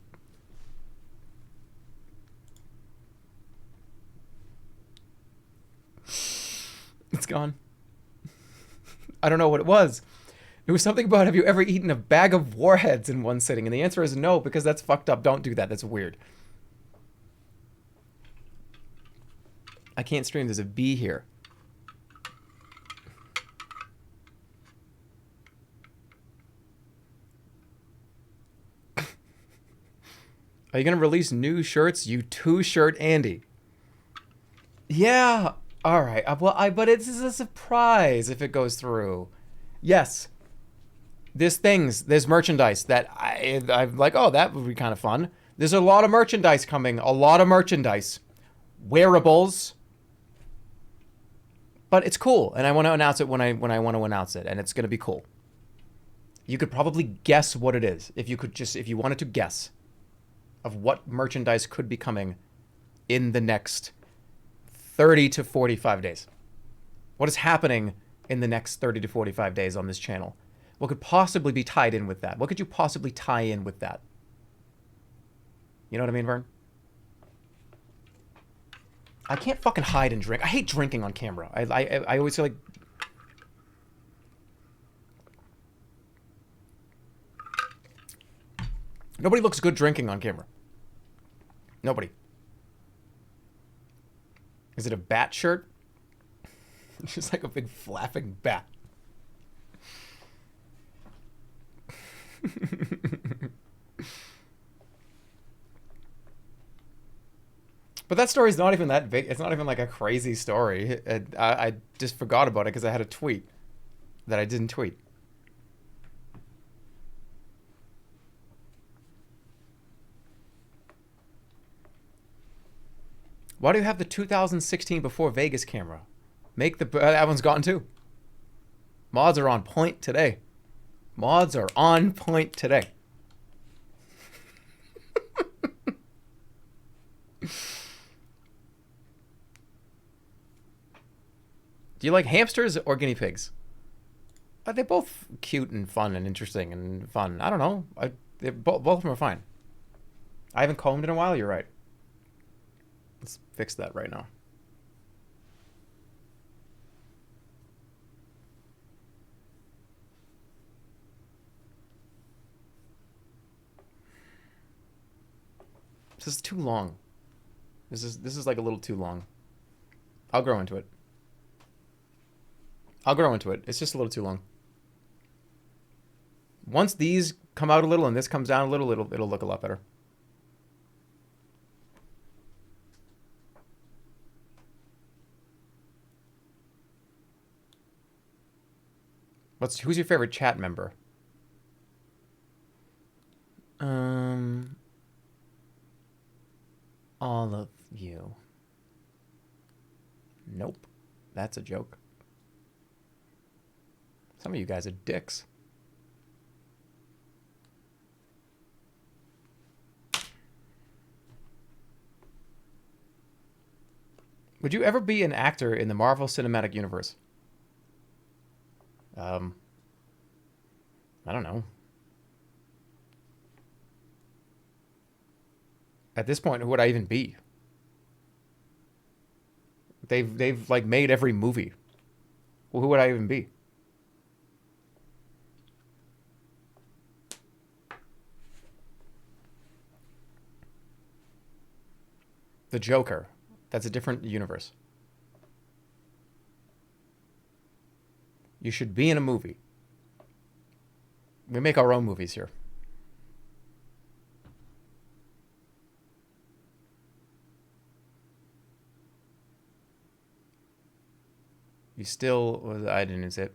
It's gone. I don't know what it was. It was something about, have you ever eaten a bag of warheads in one sitting? And the answer is no, because that's fucked up. Don't do that. That's weird. I can't stream. There's a bee here. Are you going to release new shirts? You two-shirt Andy. Yeah. All right. But it's a surprise if it goes through. Yes. There's merchandise that I'm like, oh, that would be kind of fun. There's a lot of merchandise coming. A lot of merchandise. Wearables. But it's cool. And I want to announce it when I want to announce it. And it's going to be cool. You could probably guess what it is. If you wanted to guess of what merchandise could be coming in the next 30 to 45 days. What is happening in the next 30 to 45 days on this channel? What could possibly be tied in with that? What could you possibly tie in with that? You know what I mean, Vern? I can't fucking hide and drink. I hate drinking on camera. I always feel like... Nobody looks good drinking on camera. Nobody. Is it a bat shirt? It's just like a big flapping bat. But that story's not even that big. It's not even like a crazy story. I just forgot about it because I had a tweet that I didn't tweet. Why do you have the 2016 before Vegas camera? Make the... that one's gone too. Mods are on point today. Mods are on point today. Do you like hamsters or guinea pigs? They're both cute and fun and interesting and fun. I don't know. Both of them are fine. I haven't combed in a while. You're right. Let's fix that right now. This is too long. This is like a little too long. I'll grow into it. I'll grow into it. It's just a little too long. Once these come out a little and this comes down a little, it'll look a lot better. Who's your favorite chat member? All of you. Nope. That's a joke. Some of you guys are dicks. Would you ever be an actor in the Marvel Cinematic Universe? I don't know. At this point, who would I even be? They've like made every movie. Well, who would I even be? The Joker. That's a different universe. You should be in a movie. We make our own movies here. You still... I didn't say it.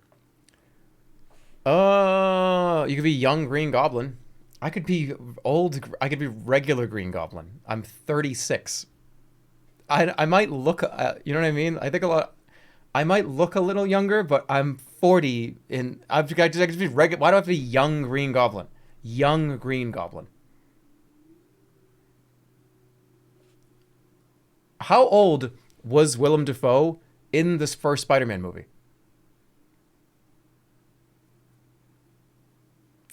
You could be young Green Goblin. I could be old. I could be regular Green Goblin. I'm 36. I might look. You know what I mean? I think a lot. I might look a little younger, but I'm 40. I just be regular. Why do I have to be young Green Goblin? Young Green Goblin. How old was Willem Dafoe in this first Spider-Man movie?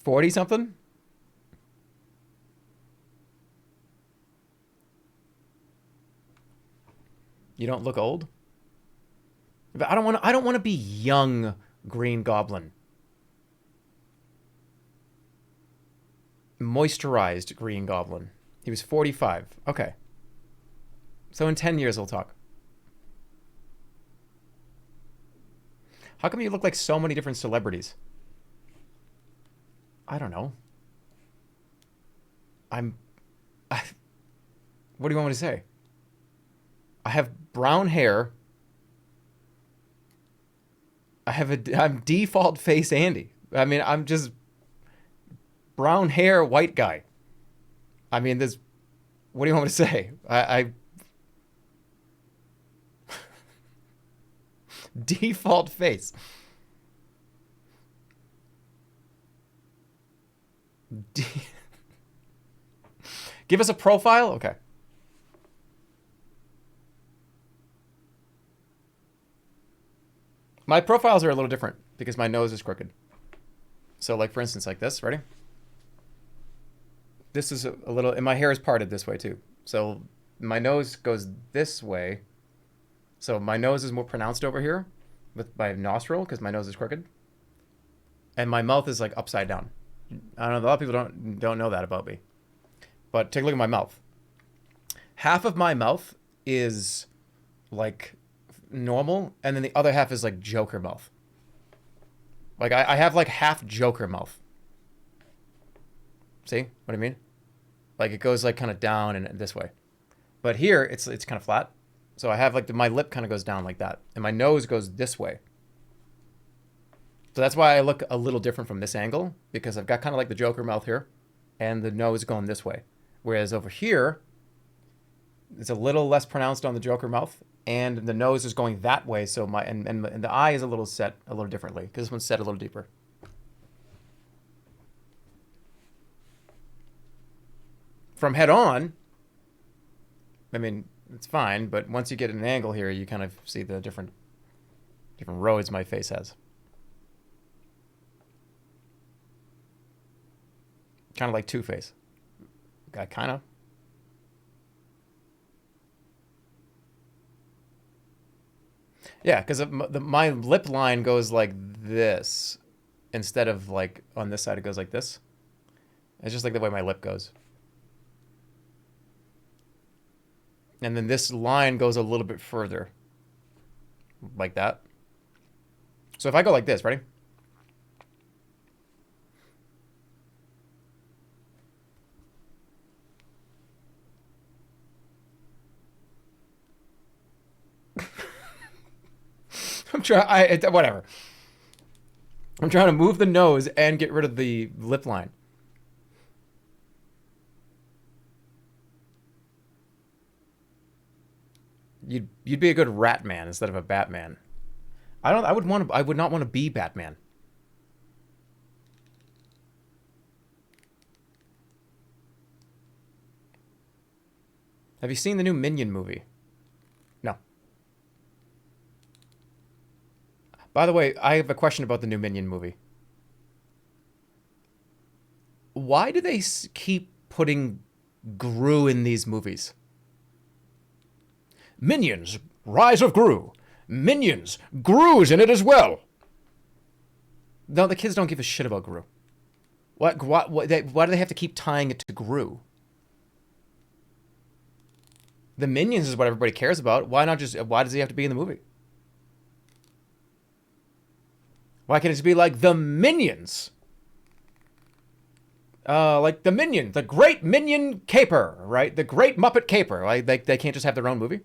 40 something? You don't look old? But I don't want to be young Green Goblin. Moisturized Green Goblin. He was 45. Okay. So in 10 years we'll talk. How come you look like so many different celebrities? I don't know. What do you want me to say? I have brown hair. I'm default face Andy. I mean, I'm just brown hair white guy. I mean, this. What do you want me to say? I default face. Give us a profile? Okay. My profiles are a little different because my nose is crooked. So like for instance, like this, ready? This is a little, and my hair is parted this way too. So my nose goes this way. So my nose is more pronounced over here with my nostril because my nose is crooked. And my mouth is like upside down. I don't know, a lot of people don't know that about me. But take a look at my mouth. Half of my mouth is like normal, and then the other half is like Joker mouth. Like I have like half Joker mouth. See what I mean? Like it goes like kind of down and this way. But here it's kind of flat. So I have like my lip kind of goes down like that, and my nose goes this way. So that's why I look a little different from this angle, because I've got kind of like the Joker mouth here, and the nose going this way. Whereas over here, it's a little less pronounced on the Joker mouth, and the nose is going that way. So and the eye is a little set a little differently because this one's set a little deeper. From head on, I mean, it's fine, but once you get an angle here, you kind of see the different roads my face has. Kind of like Two-Face. Kind of. Yeah, because my lip line goes like this instead of like on this side it goes like this. It's just like the way my lip goes. And then this line goes a little bit further. Like that. So if I go like this, ready? Whatever. I'm trying to move the nose and get rid of the lip line. You'd be a good rat man instead of a Batman. I would not want to be Batman. Have you seen the new Minion movie? No. By the way, I have a question about the new Minion movie. Why do they keep putting Gru in these movies? Minions, Rise of Gru. Minions, Gru's in it as well. No, the kids don't give a shit about Gru. Why do they have to keep tying it to Gru? The Minions is what everybody cares about. Why does he have to be in the movie? Why can't it just be like the Minions? Like the Minion, the Great Minion Caper, right? The Great Muppet Caper. Like they can't just have their own movie.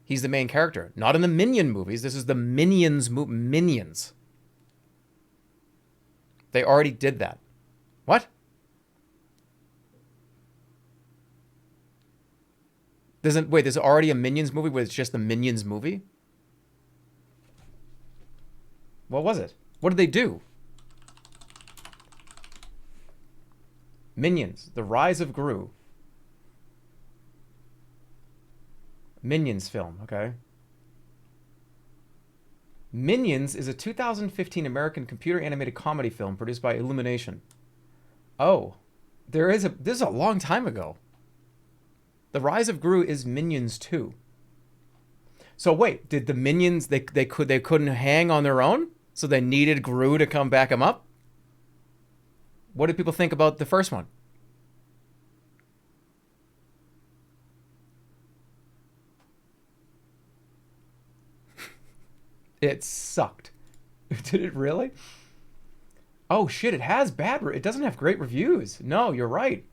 He's the main character. Not in the Minion movies. This is the Minions. Minions. They already did that. What? There's already a Minions movie where it's just the Minions movie? What was it? What did they do? Minions, The Rise of Gru. Minions film, okay. Minions is a 2015 American computer animated comedy film produced by Illumination. Oh, this is a long time ago. The Rise of Gru is Minions 2. So wait, did the Minions they couldn't hang on their own? So they needed Gru to come back them up? What did people think about the first one? It sucked. Did it really? Oh shit, it has it doesn't have great reviews. No, you're right.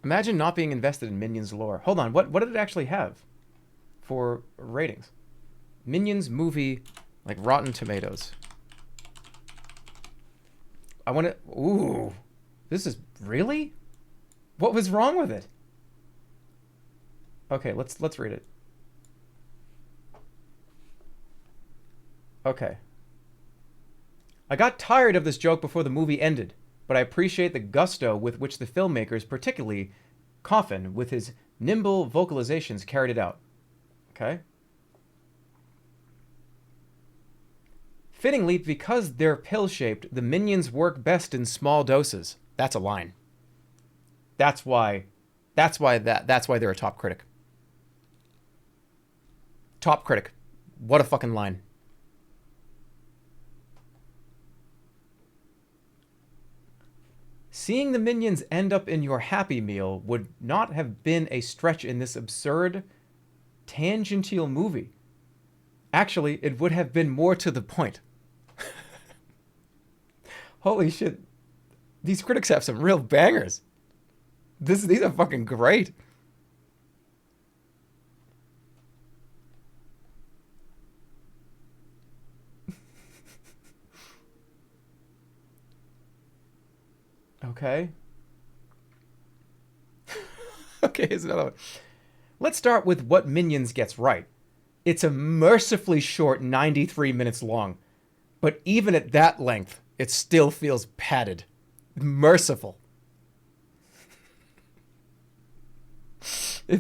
Imagine not being invested in Minions lore. Hold on, what did it actually have for ratings? Minions movie, like Rotten Tomatoes. I want to. Ooh, this is really. What was wrong with it? Okay, let's read it. Okay. I got tired of this joke before the movie ended, but I appreciate the gusto with which the filmmakers, particularly Coffin, with his nimble vocalizations, carried it out. Okay. Fittingly, because they're pill-shaped, the Minions work best in small doses. That's a line. That's why they're a top critic. Top critic. What a fucking line. Seeing the Minions end up in your Happy Meal would not have been a stretch in this absurd, tangential movie. Actually, it would have been more to the point. Holy shit. These critics have some real bangers. These are fucking great. Okay. Okay, here's another one. Let's start with what Minions gets right. It's a mercifully short 93 minutes long. But even at that length, it still feels padded. Merciful. I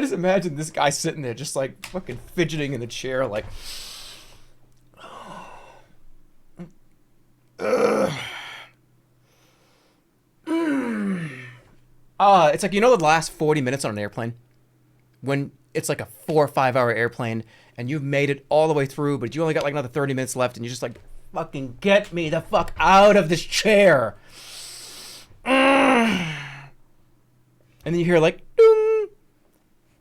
just imagine this guy sitting there just like fucking fidgeting in the chair like... It's like, you know the last 40 minutes on an airplane? When it's like a 4 or 5 hour airplane and you've made it all the way through, but you only got like another 30 minutes left and you're just like, fucking get me the fuck out of this chair. And then you hear like, ding.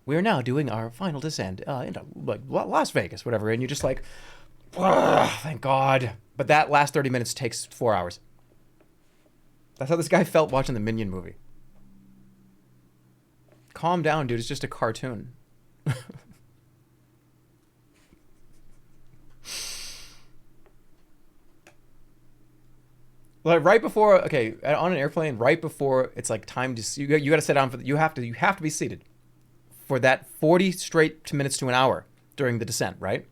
We are now doing our final descent into like Las Vegas, whatever. And you're just like, thank God. But that last 30 minutes takes 4 hours. That's how this guy felt watching the Minion movie. Calm down, dude. It's just a cartoon. Like right before, okay, on an airplane, right before it's like time to, you got to sit down for, you have to be seated for that 40 straight minutes to an hour during the descent, right?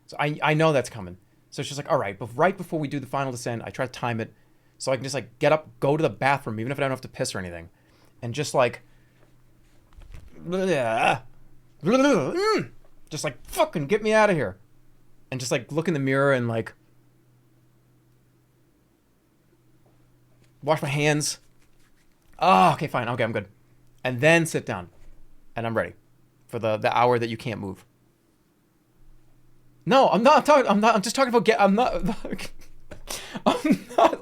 So I know that's coming. So it's just like, all right, but right before we do the final descent, I try to time it so I can just like get up, go to the bathroom, even if I don't have to piss or anything, and just like, just like fucking get me out of here, and just like look in the mirror and like wash my hands. Oh, okay, fine, okay, I'm good, and then sit down, and I'm ready for the hour that you can't move. No, I'm just talking about I'm not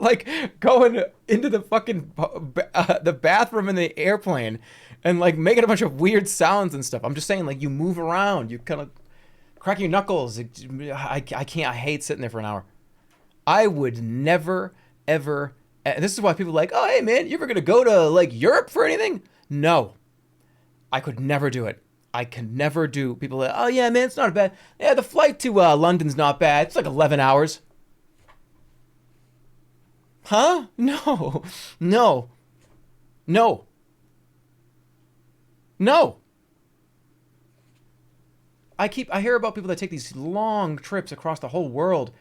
like going into the fucking the bathroom in the airplane and like making a bunch of weird sounds and stuff. I'm just saying, like, you move around, you kind of crack your knuckles. I can't. I hate sitting there for an hour. I would never ever. And this is why people are like, oh hey man, you ever gonna go to like Europe for anything? No, I could never do it. I can never do. People are, oh yeah, man, it's not bad. Yeah, the flight to London's not bad. It's like 11 hours. Huh? No. No. No. No. I hear about people that take these long trips across the whole world.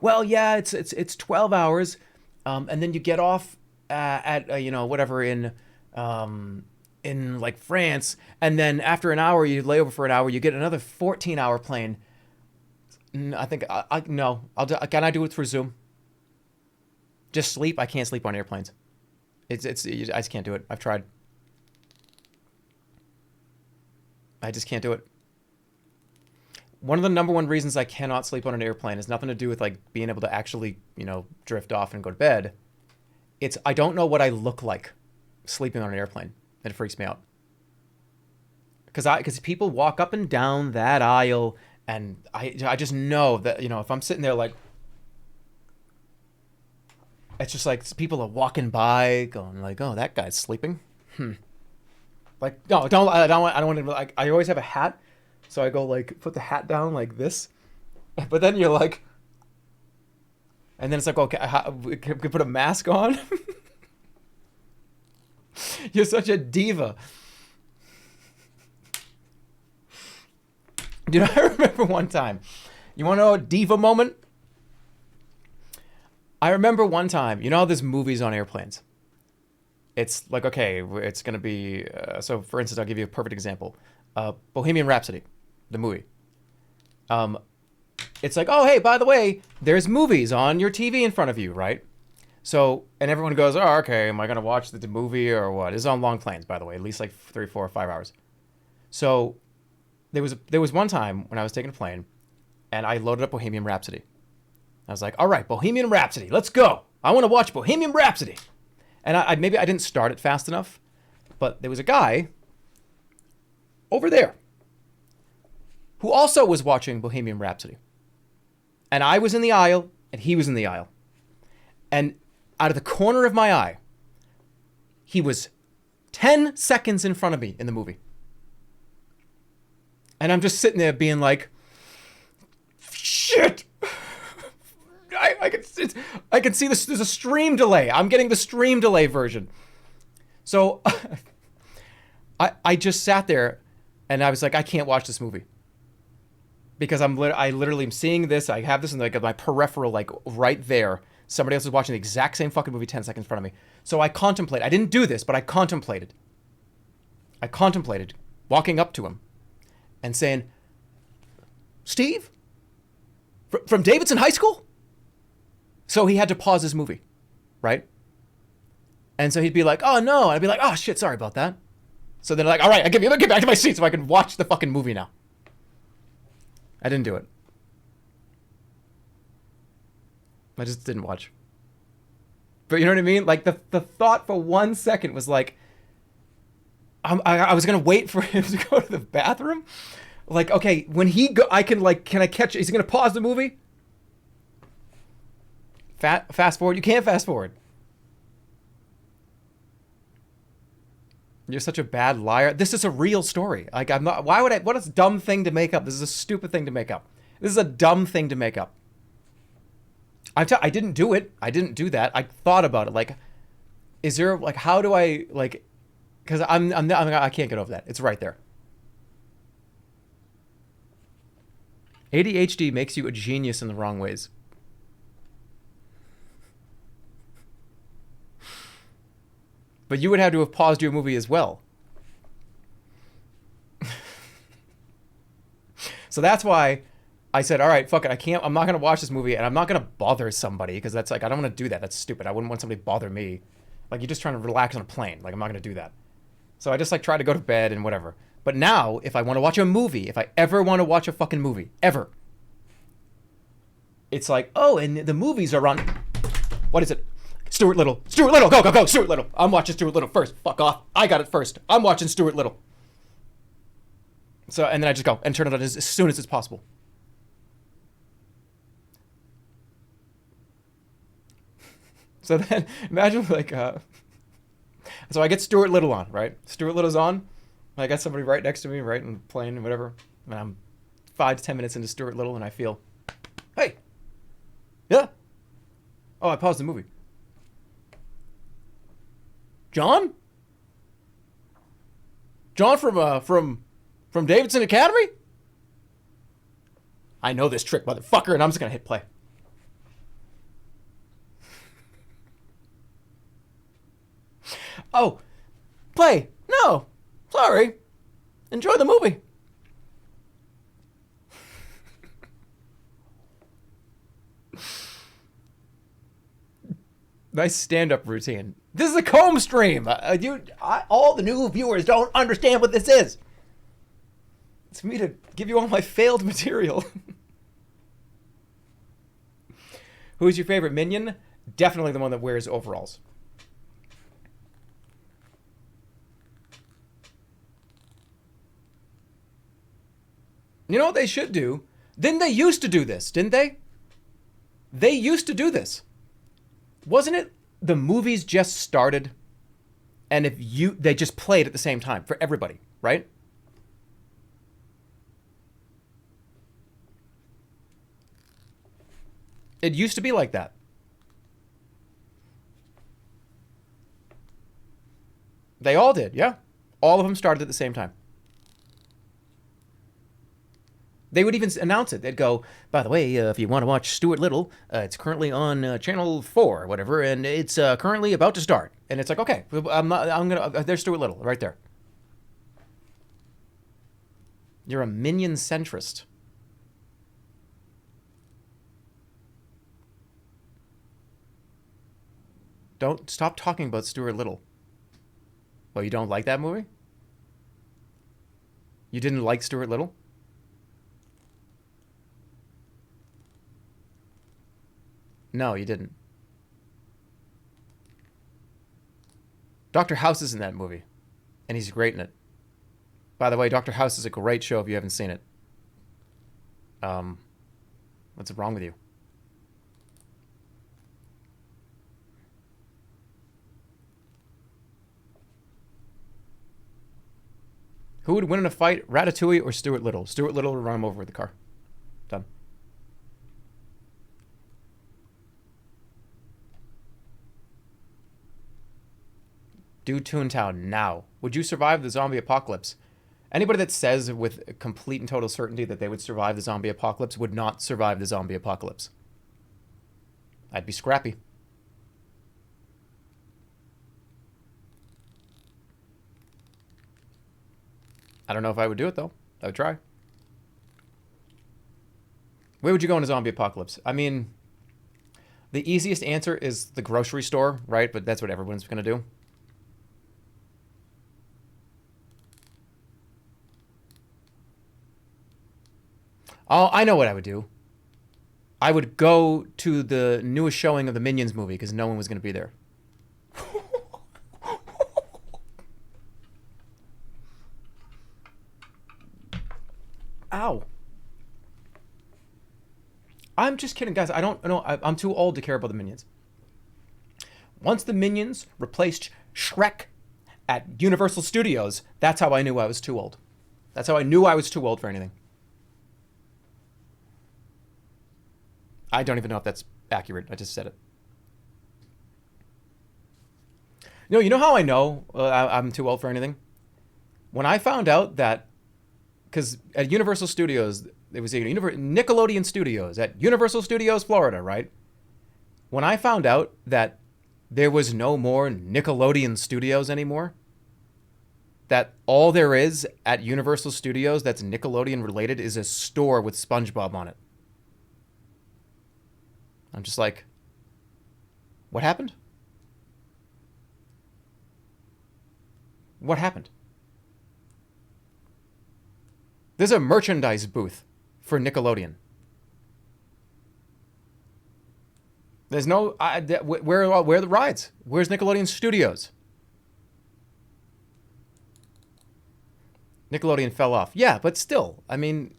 Well, yeah, it's 12 hours, and then you get off at whatever in like France, and then after an hour you lay over for an hour, you get another 14-hour plane. I think no, can I do it through Zoom? Just sleep? I can't sleep on airplanes. I just can't do it. I've tried. I just can't do it. One of the number one reasons I cannot sleep on an airplane has nothing to do with like being able to actually, drift off and go to bed. It's I don't know what I look like sleeping on an airplane. It freaks me out. Because people walk up and down that aisle, and I just know that, if I'm sitting there like, it's just like people are walking by going like, oh, that guy's sleeping. Like, no, I don't want to, like, I always have a hat. So I go like, put the hat down like this. But then you're like, and then it's like, okay, we can put a mask on. You're such a diva. Dude, I remember one time. You want to know a diva moment? I remember one time, how there's movies on airplanes. It's like, okay, it's going to be, so for instance, I'll give you a perfect example. Bohemian Rhapsody, the movie. It's like, oh, hey, by the way, there's movies on your TV in front of you, right? So, and everyone goes, oh, okay, am I going to watch the movie or what? It's on long planes, by the way, at least like 3, 4, 5 hours. So there was one time when I was taking a plane and I loaded up Bohemian Rhapsody. I was like, all right, Bohemian Rhapsody, let's go. I want to watch Bohemian Rhapsody. And I maybe I didn't start it fast enough, but there was a guy over there who also was watching Bohemian Rhapsody. And I was in the aisle and he was in the aisle. And out of the corner of my eye, he was 10 seconds in front of me in the movie. And I'm just sitting there being like, shit. I can see this. There's a stream delay. I'm getting the stream delay version. So I just sat there and I was like, I can't watch this movie. Because I literally am seeing this. I have this in like my peripheral, like right there. Somebody else is watching the exact same fucking movie 10 seconds in front of me. So I contemplate. I didn't do this, but I contemplated. Walking up to him and saying, Steve? From Davidson High School? So he had to pause his movie, right? And so he'd be like, oh no. And I'd be like, oh shit, sorry about that. So they're like, all right, get back to my seat so I can watch the fucking movie now. I didn't do it. I just didn't watch. But you know what I mean? Like the thought for 1 second was like, I was going to wait for him to go to the bathroom. Like, okay, when he go, can I catch it? Is he going to pause the movie? Fast forward? You can't fast forward. You're such a bad liar. This is a real story. Like, I'm not, what is a dumb thing to make up? This is a stupid thing to make up. This is a dumb thing to make up. I didn't do it. I didn't do that. I thought about it. Like, is there, like, how do I, like, because I can't get over that. It's right there. ADHD makes you a genius in the wrong ways. But you would have to have paused your movie as well. So that's why I said, all right, fuck it. I'm not going to watch this movie and I'm not going to bother somebody because that's like, I don't want to do that. That's stupid. I wouldn't want somebody to bother me. Like, you're just trying to relax on a plane. Like, I'm not going to do that. So I just like try to go to bed and whatever. But now, if I want to watch a movie, if I ever want to watch a fucking movie, ever, it's like, oh, and the movies are on, what is it? Stuart Little, go, Stuart Little. I'm watching Stuart Little first. Fuck off. I got it first. I'm watching Stuart Little. So, and then I just go and turn it on as soon as it's possible. So then, imagine like, So I get Stuart Little on, right? Stuart Little's on. I got somebody right next to me, right, and playing and whatever. And I'm 5 to 10 minutes into Stuart Little, and I feel, hey, yeah. Oh, I paused the movie. John? John from Davidson Academy? I know this trick, motherfucker, and I'm just gonna hit play. Oh, play. No, sorry. Enjoy the movie. Nice stand-up routine. This is a comb stream. All the new viewers don't understand what this is. It's me to give you all my failed material. Who's your favorite minion? Definitely the one that wears overalls. You know what they should do? Didn't they used to do this, didn't they? They used to do this. Wasn't it the movies just started and they just played at the same time for everybody, right? It used to be like that. They all did, yeah. All of them started at the same time. They would even announce it. They'd go, by the way, if you want to watch Stuart Little, it's currently on channel 4 or whatever, and it's currently about to start. And it's like, okay, there's Stuart Little right there. You're a minion centrist. Don't stop talking about Stuart Little. Well, you don't like that movie? You didn't like Stuart Little? No, you didn't. Dr. House is in that movie, and he's great in it. By the way, Dr. House is a great show if you haven't seen it. What's wrong with you? Who would win in a fight, Ratatouille or Stuart Little? Stuart Little would run him over with the car. Done. Do Toontown now. Would you survive the zombie apocalypse? Anybody that says with complete and total certainty that they would survive the zombie apocalypse would not survive the zombie apocalypse. I'd be scrappy. I don't know if I would do it, though. I would try. Where would you go in a zombie apocalypse? I mean, the easiest answer is the grocery store, right? But that's what everyone's going to do. Oh, I know what I would do. I would go to the newest showing of the Minions movie because no one was going to be there. Ow. I'm just kidding, guys. I don't know. I'm too old to care about the Minions. Once the Minions replaced Shrek at Universal Studios, that's how I knew I was too old. That's how I knew I was too old for anything. I don't even know if that's accurate. I just said it. You know how I know I'm too old for anything? When I found out that, because at Universal Studios, it was Nickelodeon Studios at Universal Studios, Florida, right? When I found out that there was no more Nickelodeon Studios anymore, that all there is at Universal Studios that's Nickelodeon related is a store with SpongeBob on it. I'm just like, what happened? What happened? There's a merchandise booth for Nickelodeon. There's no, where are the rides? Where's Nickelodeon Studios? Nickelodeon fell off. Yeah, but still, I mean,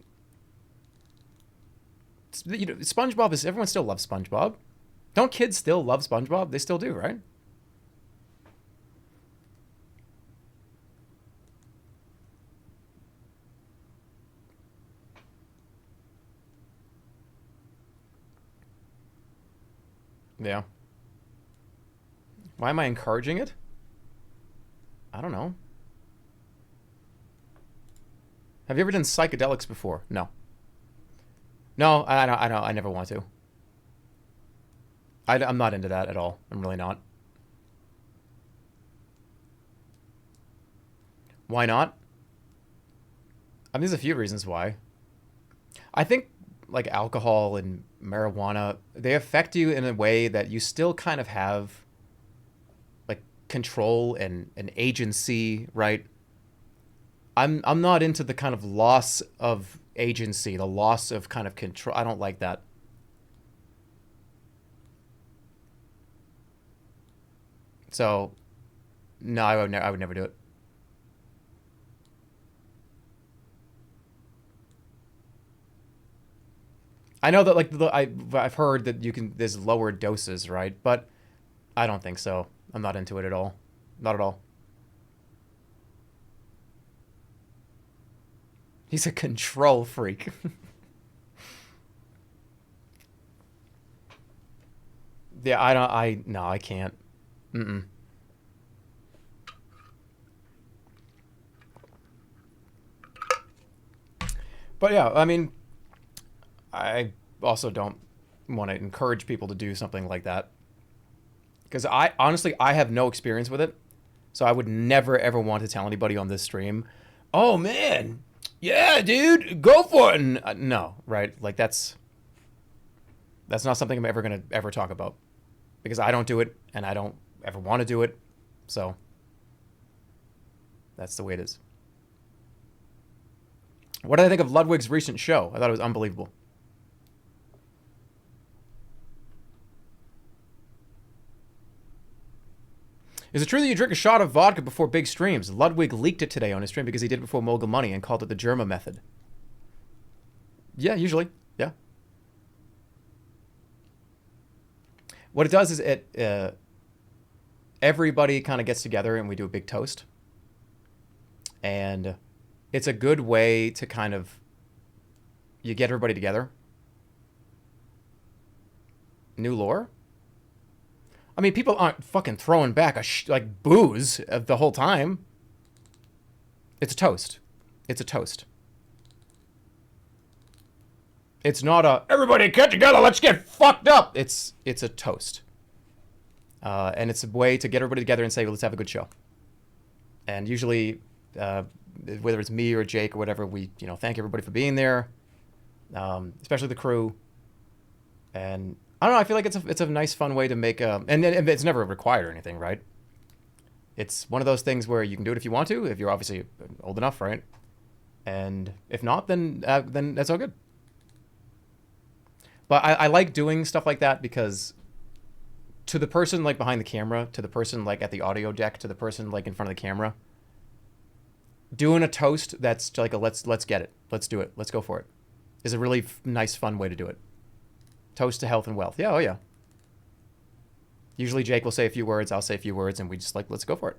you know, SpongeBob is, everyone still loves SpongeBob. Don't kids still love SpongeBob? They still do, right? Yeah. Why am I encouraging it? I don't know. Have you ever done psychedelics before? No. No, I don't. I never want to. I'm not into that at all. I'm really not. Why not? I mean, there's a few reasons why. I think like alcohol and marijuana, they affect you in a way that you still kind of have like control and an agency, right? I'm not into the kind of loss of agency, the loss of kind of control. I don't like that. So no, I would never do it. I know that like I've heard that you can there's lower doses, right? But I don't think so. I'm not into it at all. Not at all. He's a control freak. Yeah, I don't. I no, I can't. Mm-mm. But yeah, I mean, I also don't want to encourage people to do something like that because I honestly I have no experience with it, so I would never ever want to tell anybody on this stream. Oh man, yeah, dude, go for it. And, no, right? Like that's not something I'm ever gonna ever talk about because I don't do it and I don't ever want to do it. So that's the way it is. What did I think of Ludwig's recent show? I thought it was unbelievable. Is it true that you drink a shot of vodka before big streams? Ludwig leaked it today on his stream because he did it before Mogul Money and called it the Jerma method. Yeah, usually. Yeah. What it does is it everybody kind of gets together and we do a big toast, and it's a good way to kind of you get everybody together. New lore. I mean, people aren't fucking throwing back like booze the whole time. It's a toast. It's a toast. It's not a everybody get together, let's get fucked up. It's a toast, and it's a way to get everybody together and say, well, let's have a good show. And usually, uh, whether it's me or Jake or whatever, we thank everybody for being there, especially the crew. And I don't know. I feel like it's a nice, fun way to make and it's never required or anything, right? It's one of those things where you can do it if you want to, if you're obviously old enough, right? And if not, then that's all good. But I like doing stuff like that because to the person like behind the camera, to the person like at the audio deck, to the person like in front of the camera, doing a toast that's like a let's get it, let's do it, let's go for it, is a really nice, fun way to do it. Toast to health and wealth. Yeah, oh yeah. Usually Jake will say a few words, I'll say a few words, and we just like, let's go for it.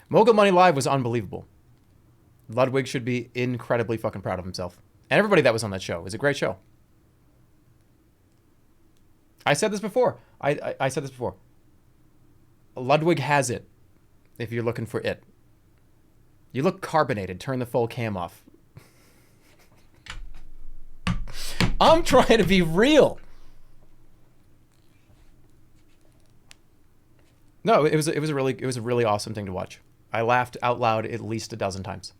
Mogul Money Live was unbelievable. Ludwig should be incredibly fucking proud of himself. And everybody that was on that show. It was a great show. I said this before. I said this before. Ludwig has it if you're looking for it. You look carbonated. Turn the full cam off. I'm trying to be real. No, it was a really awesome thing to watch. I laughed out loud at least a dozen times.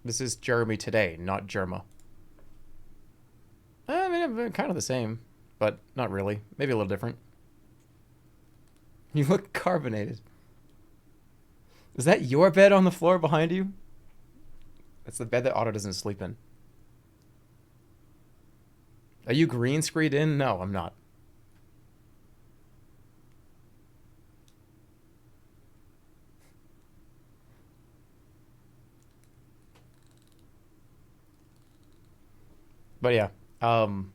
This is Jeremy today, not Jerma. I mean, kind of the same, but not really. Maybe a little different. You look carbonated. Is that your bed on the floor behind you? That's the bed that Otto doesn't sleep in. Are you green screened in? No, I'm not. But yeah, no,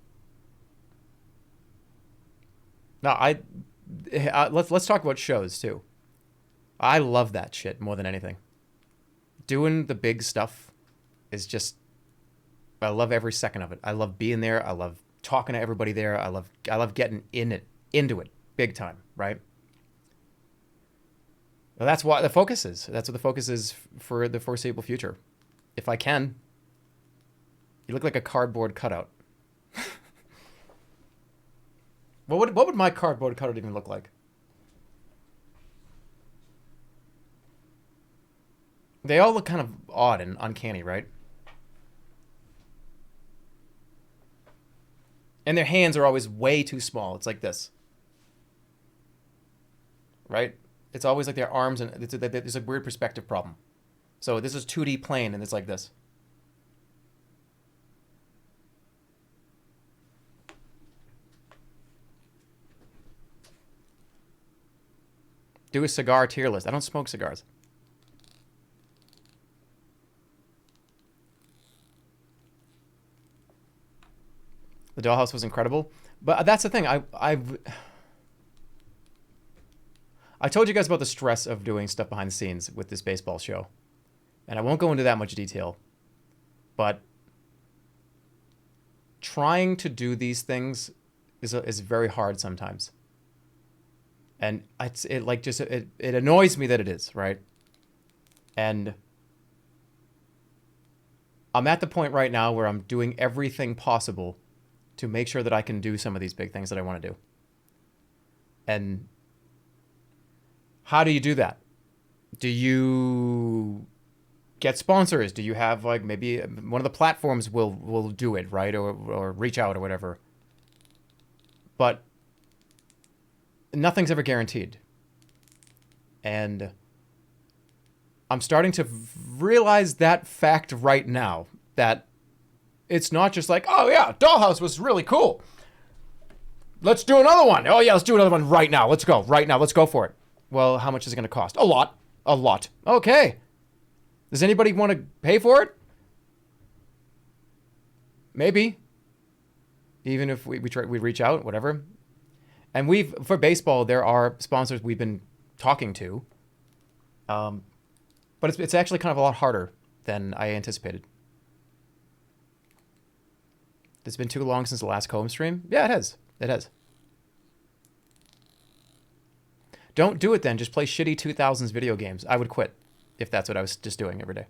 let's talk about shows too. I love that shit more than anything. Doing the big stuff is just, I love every second of it. I love being there. I love talking to everybody there. I love getting into it big time, right? Well, that's what the focus is. That's what the focus is for the foreseeable future. If I can. You look like a cardboard cutout. What would my cardboard cutout even look like? They all look kind of odd and uncanny, right? And their hands are always way too small. It's like this. Right? It's always like their arms, and there's a weird perspective problem. So this is 2D plane, and it's like this. Do a cigar tier list. I don't smoke cigars. The dollhouse was incredible, but that's the thing. I told you guys about the stress of doing stuff behind the scenes with this baseball show, and I won't go into that much detail, but trying to do these things is very hard sometimes, and it annoys me that it is, right? And I'm at the point right now where I'm doing everything possible to make sure that I can do some of these big things that I want to do. And how do you do that? Do you get sponsors? Do you have, like, maybe one of the platforms will do it, right? Or reach out or whatever. But nothing's ever guaranteed. And I'm starting to realize that fact right now, that it's not just like, oh yeah, Dollhouse was really cool, let's do another one. Oh yeah, let's do another one right now. Let's go right now. Let's go for it. Well, how much is it going to cost? A lot. A lot. Okay. Does anybody want to pay for it? Maybe. Even if we reach out, whatever. And for baseball, there are sponsors we've been talking to. But it's actually kind of a lot harder than I anticipated. It's been too long since the last Comb stream? Yeah, it has. It has. Don't do it then. Just play shitty 2000s video games. I would quit if that's what I was just doing every day.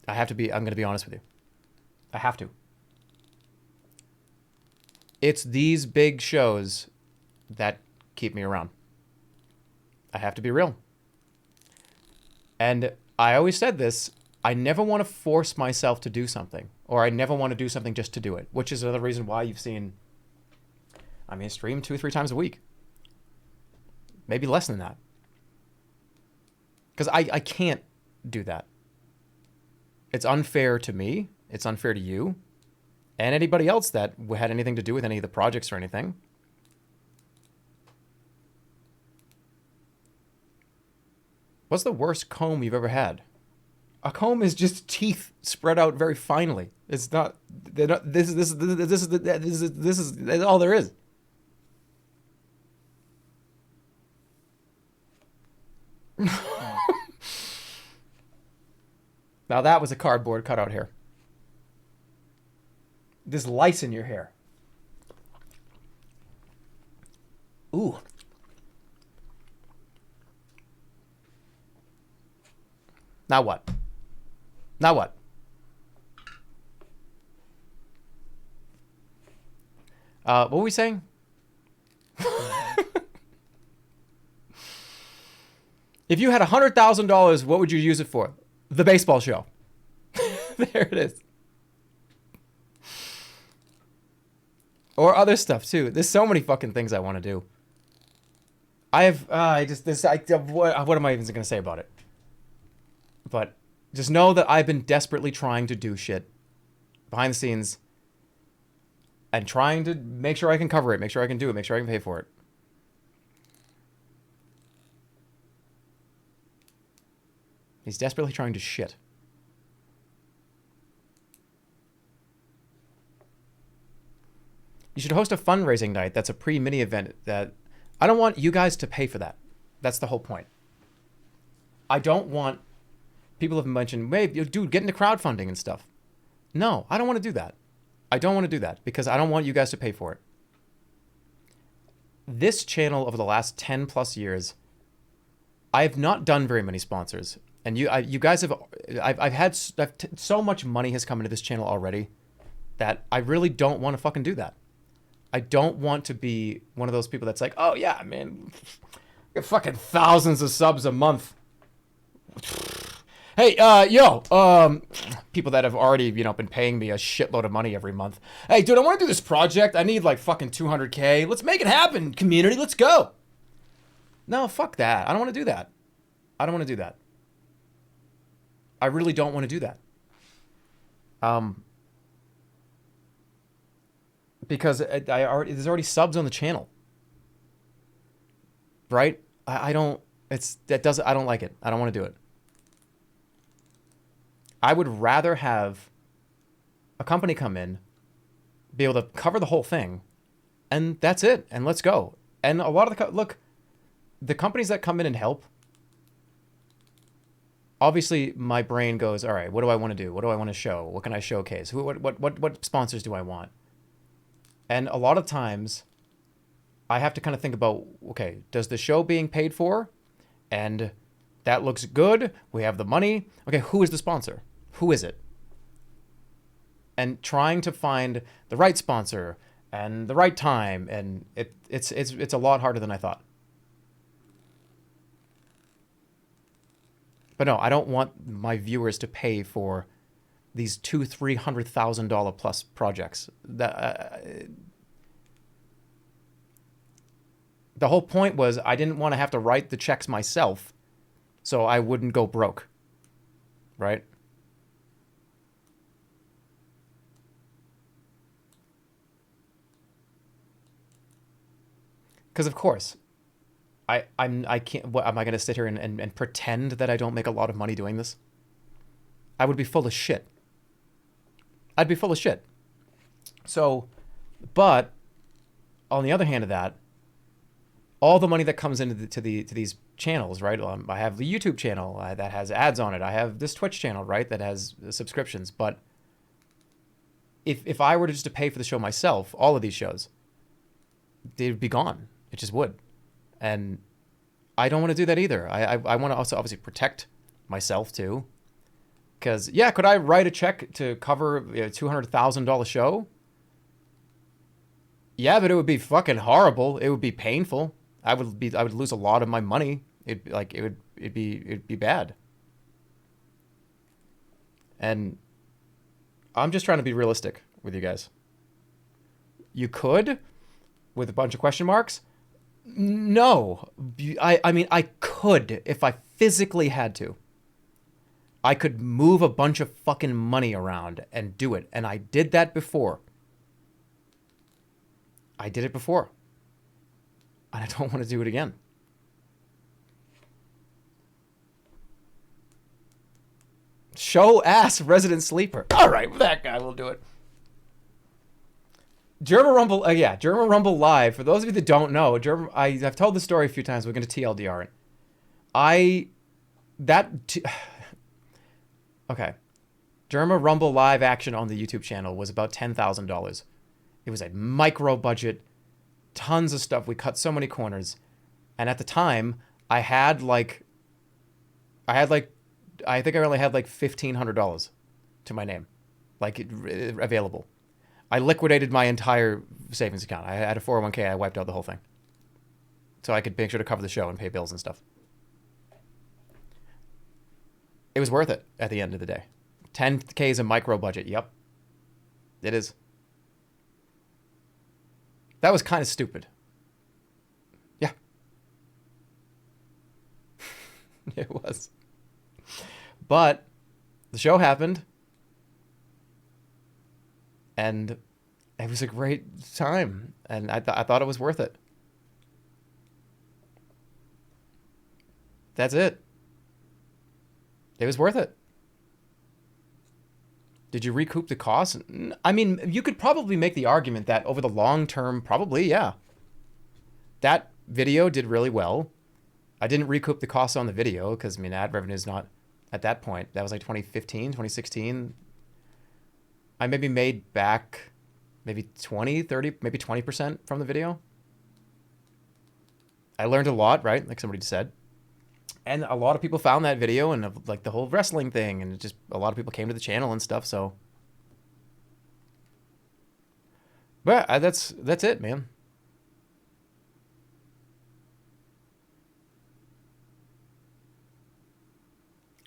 I'm going to be honest with you. I have to. It's these big shows that keep me around. I have to be real. And I always said this, I never want to force myself to do something, or I never want to do something just to do it, which is another reason why you've seen, stream 2-3 times a week. Maybe less than that. Because I can't do that. It's unfair to me. It's unfair to you. And anybody else that had anything to do with any of the projects or anything. What's the worst comb you've ever had? A comb is just teeth spread out very finely. It's not. They're not. This is all there is. Now that was a cardboard cutout hair. There's lice in your hair. Ooh. Now what? Now what? What were we saying? If you had $100,000, what would you use it for? The baseball show. There it is. Or other stuff too. There's so many fucking things I want to do. What am I even going to say about it? But just know that I've been desperately trying to do shit behind the scenes and trying to make sure I can cover it, make sure I can do it, make sure I can pay for it. He's desperately trying to shit. You should host a fundraising night that's a pre-mini event that I don't want you guys to pay for that. That's the whole point. I don't want people have mentioned, hey, dude, get into crowdfunding and stuff. No, I don't want to do that. I don't want to do that because I don't want you guys to pay for it. This channel over the last 10 plus years, I have not done very many sponsors. And you guys have, so much money has come into this channel already that I really don't want to fucking do that. I don't want to be one of those people that's like, oh yeah, man, get fucking thousands of subs a month. Hey, people that have already, been paying me a shitload of money every month. Hey, dude, I want to do this project. I need like fucking 200K. Let's make it happen, community. Let's go. No, fuck that. I don't want to do that. I don't want to do that. I really don't want to do that. Because there's already subs on the channel. Right? I don't like it. I don't want to do it. I would rather have a company come in, be able to cover the whole thing, and that's it, and let's go. And a lot of the companies that come in and help, obviously my brain goes, all right, what do I want to do? What do I want to show? What can I showcase? What sponsors do I want? And a lot of times I have to kind of think about, okay, does the show being paid for? And that looks good. We have the money. Okay, who is the sponsor? Who is it? And trying to find the right sponsor and the right time, and it's a lot harder than I thought. But no, I don't want my viewers to pay for these $200,000-$300,000 plus projects. The whole point was I didn't want to have to write the checks myself, so I wouldn't go broke, right? Because of course, I can't. What am I going to sit here and pretend that I don't make a lot of money doing this? I would be full of shit. I'd be full of shit. So, but on the other hand of that, all the money that comes into to these channels, right? I have the YouTube channel that has ads on it. I have this Twitch channel, right, that has subscriptions. But if I were to just to pay for the show myself, all of these shows, they'd be gone. It just would. And I don't want to do that either. I want to also obviously protect myself too. Because, yeah, could I write a check to cover a $200,000 show? Yeah, but it would be fucking horrible. It would be painful. I would lose a lot of my money. It'd be bad. And I'm just trying to be realistic with you guys. You could, with a bunch of question marks. No, I mean, I could if I physically had to. I could move a bunch of fucking money around and do it. And I did that before. I did it before. And I don't want to do it again. Show ass resident sleeper. All right, that guy will do it. Jerma Rumble, Jerma Rumble Live. For those of you that don't know, I've told the story a few times. We're going to TLDR it. Okay. Jerma Rumble Live action on the YouTube channel was about $10,000. It was a micro budget, tons of stuff. We cut so many corners. And at the time, I think I only had like $1,500 to my name, available. I liquidated my entire savings account. I had a 401k. I wiped out the whole thing. So I could make sure to cover the show and pay bills and stuff. It was worth it at the end of the day. 10K is a micro budget. Yep. It is. That was kind of stupid. Yeah. It was. But the show happened. And it was a great time. And I thought it was worth it. That's it. It was worth it. Did you recoup the cost? I mean, you could probably make the argument that over the long term, probably, yeah. That video did really well. I didn't recoup the costs on the video because, I mean, ad revenue is not at that point. That was like 2015, 2016. I maybe made back maybe 20, 30, maybe 20% from the video. I learned a lot, right? Like somebody said. And a lot of people found that video and like the whole wrestling thing, and just a lot of people came to the channel and stuff. So, but that's it, man.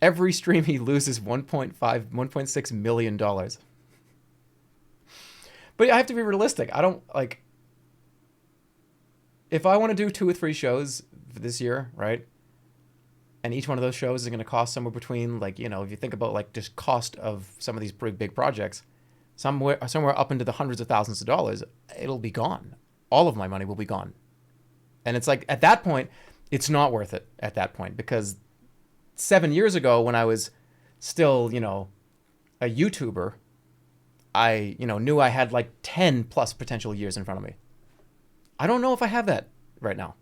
Every stream he loses $1.6 million. But I have to be realistic. I don't like. If I want to do 2 or 3 shows this year, right? And each one of those shows is going to cost somewhere between, like, you know, if you think about like just cost of some of these big projects, somewhere up into the hundreds of thousands of dollars, it'll be gone. All of my money will be gone. And it's like, at that point, it's not worth it at that point, because 7 years ago when I was still, you know, a YouTuber, I, you know, knew I had like 10 plus potential years in front of me. I don't know if I have that right now.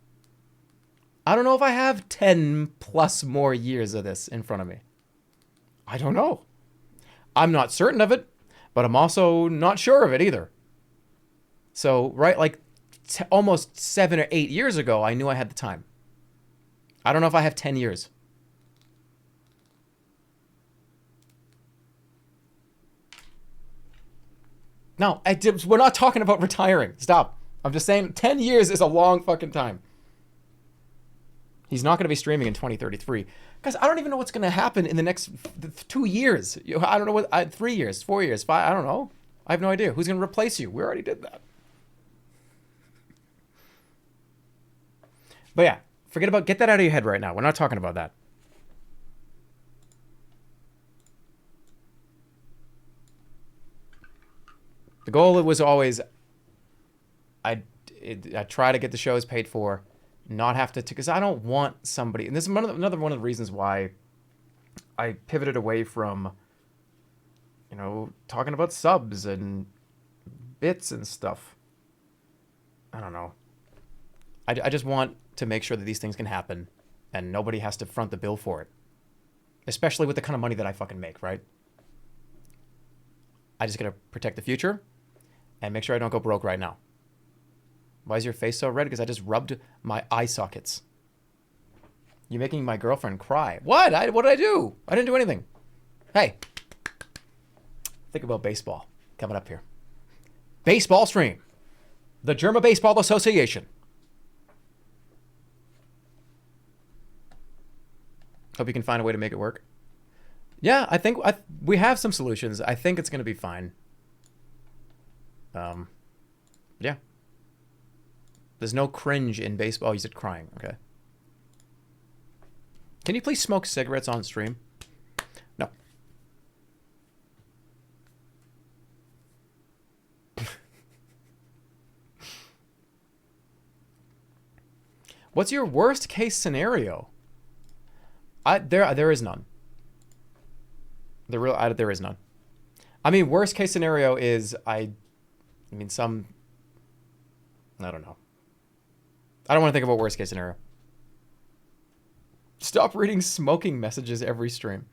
I don't know if I have 10 plus more years of this in front of me. I don't know. I'm not certain of it, but I'm also not sure of it either. So, right, like almost 7 or 8 years ago, I knew I had the time. I don't know if I have 10 years. No, we're not talking about retiring. Stop. I'm just saying 10 years is a long fucking time. He's not going to be streaming in 2033. Guys, I don't even know what's going to happen in the next 2 years. I don't know what, 3 years, 4 years, 5, I don't know. I have no idea. Who's going to replace you? We already did that. But yeah, get that out of your head right now. We're not talking about that. The goal was always, I try to get the shows paid for, not have to, because I don't want somebody, and this is another one of the reasons why I pivoted away from, you know, talking about subs and bits and stuff. I don't know. I just want to make sure that these things can happen and nobody has to front the bill for it. Especially with the kind of money that I fucking make, right? I just gotta protect the future and make sure I don't go broke right now. Why is your face so red? Because I just rubbed my eye sockets. You're making my girlfriend cry. What? What did I do? I didn't do anything. Hey. Think about baseball coming up here. Baseball stream. The Jerma Baseball Association. Hope you can find a way to make it work. Yeah, I think we have some solutions. I think it's going to be fine. Yeah. There's no cringe in baseball. Oh, you said crying. Okay. Can you please smoke cigarettes on stream? No. What's your worst case scenario? There is none. There is none. I mean, worst case scenario is I don't know. I don't want to think about worst case scenario. Stop reading smoking messages every stream.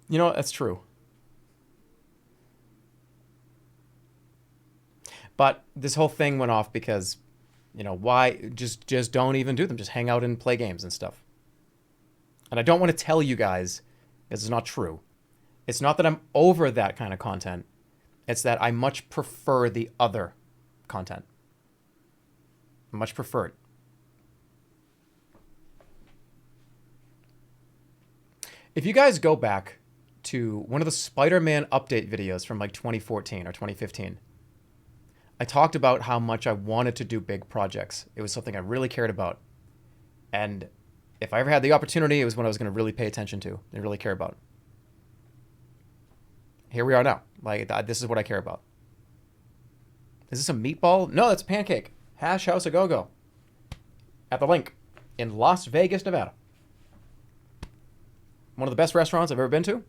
You know, that's true. But this whole thing went off because, you know, why just don't even do them. Just hang out and play games and stuff. And I don't want to tell you guys, because it's not true. It's not that I'm over that kind of content. It's that I much prefer the other content. I much prefer it. If you guys go back to one of the Spider-Man update videos from like 2014 or 2015, I talked about how much I wanted to do big projects. It was something I really cared about. And if I ever had the opportunity, it was when I was going to really pay attention to and really care about. Here we are now. Like, this is what I care about. Is this a meatball? No, that's a pancake. Hash House A Go-Go. At the link in Las Vegas, Nevada. One of the best restaurants I've ever been to.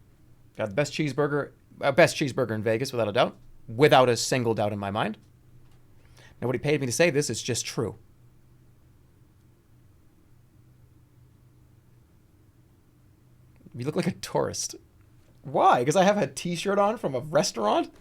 Got the best cheeseburger in Vegas, without a doubt. Without a single doubt in my mind. Nobody paid me to say this. It's just true. You look like a tourist. Why? Because I have a t-shirt on from a restaurant?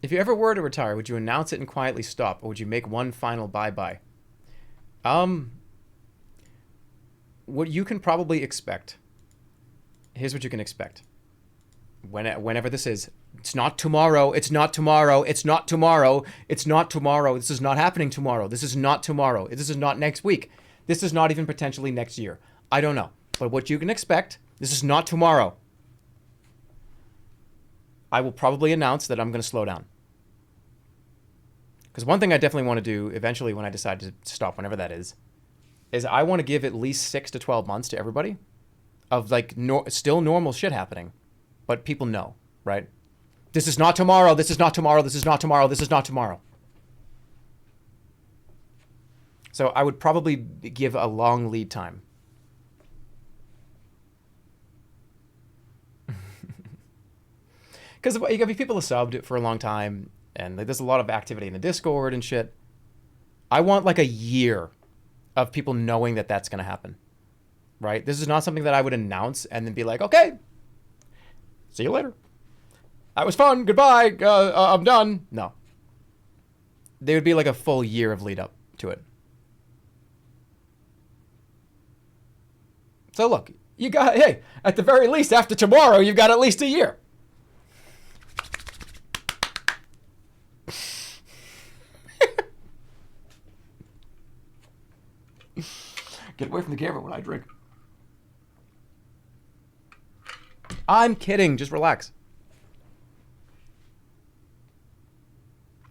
If you ever were to retire, would you announce it and quietly stop, or would you make one final bye-bye? What you can probably expect. Here's what you can expect. Whenever this is, it's not tomorrow, it's not tomorrow, it's not tomorrow, it's not tomorrow, this is not happening tomorrow, this is not tomorrow, this is not next week, this is not even potentially next year. I don't know. But what you can expect, this is not tomorrow. I will probably announce that I'm going to slow down. Because one thing I definitely want to do eventually when I decide to stop, whenever that is I want to give at least 6 to 12 months to everybody of like still normal shit happening. But people know, right? This is not tomorrow, this is not tomorrow, this is not tomorrow, this is not tomorrow. So I would probably give a long lead time. Because you got people have subbed for a long time, and there's a lot of activity in the Discord and shit. I want like a year of people knowing that that's going to happen, right? This is not something that I would announce and then be like, okay, see you later. That was fun. Goodbye. I'm done. No. There would be like a full year of lead up to it. So look, you got, hey, at the very least, after tomorrow, you've got at least a year. Get away from the camera when I drink. I'm kidding. Just relax.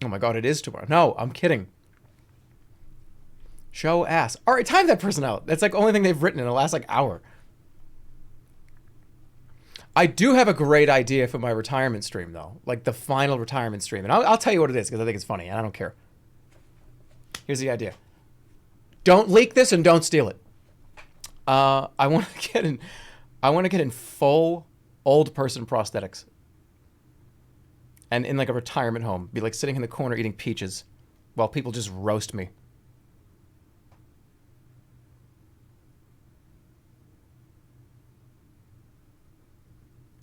Oh my god, it is tomorrow. No, I'm kidding. Show ass. All right, time that person out. That's like the only thing they've written in the last like hour. I do have a great idea for my retirement stream though. Like the final retirement stream. And I'll tell you what it is because I think it's funny and I don't care. Here's the idea. Don't leak this and don't steal it. I want to get in full old person prosthetics. And in like a retirement home, be like sitting in the corner eating peaches while people just roast me.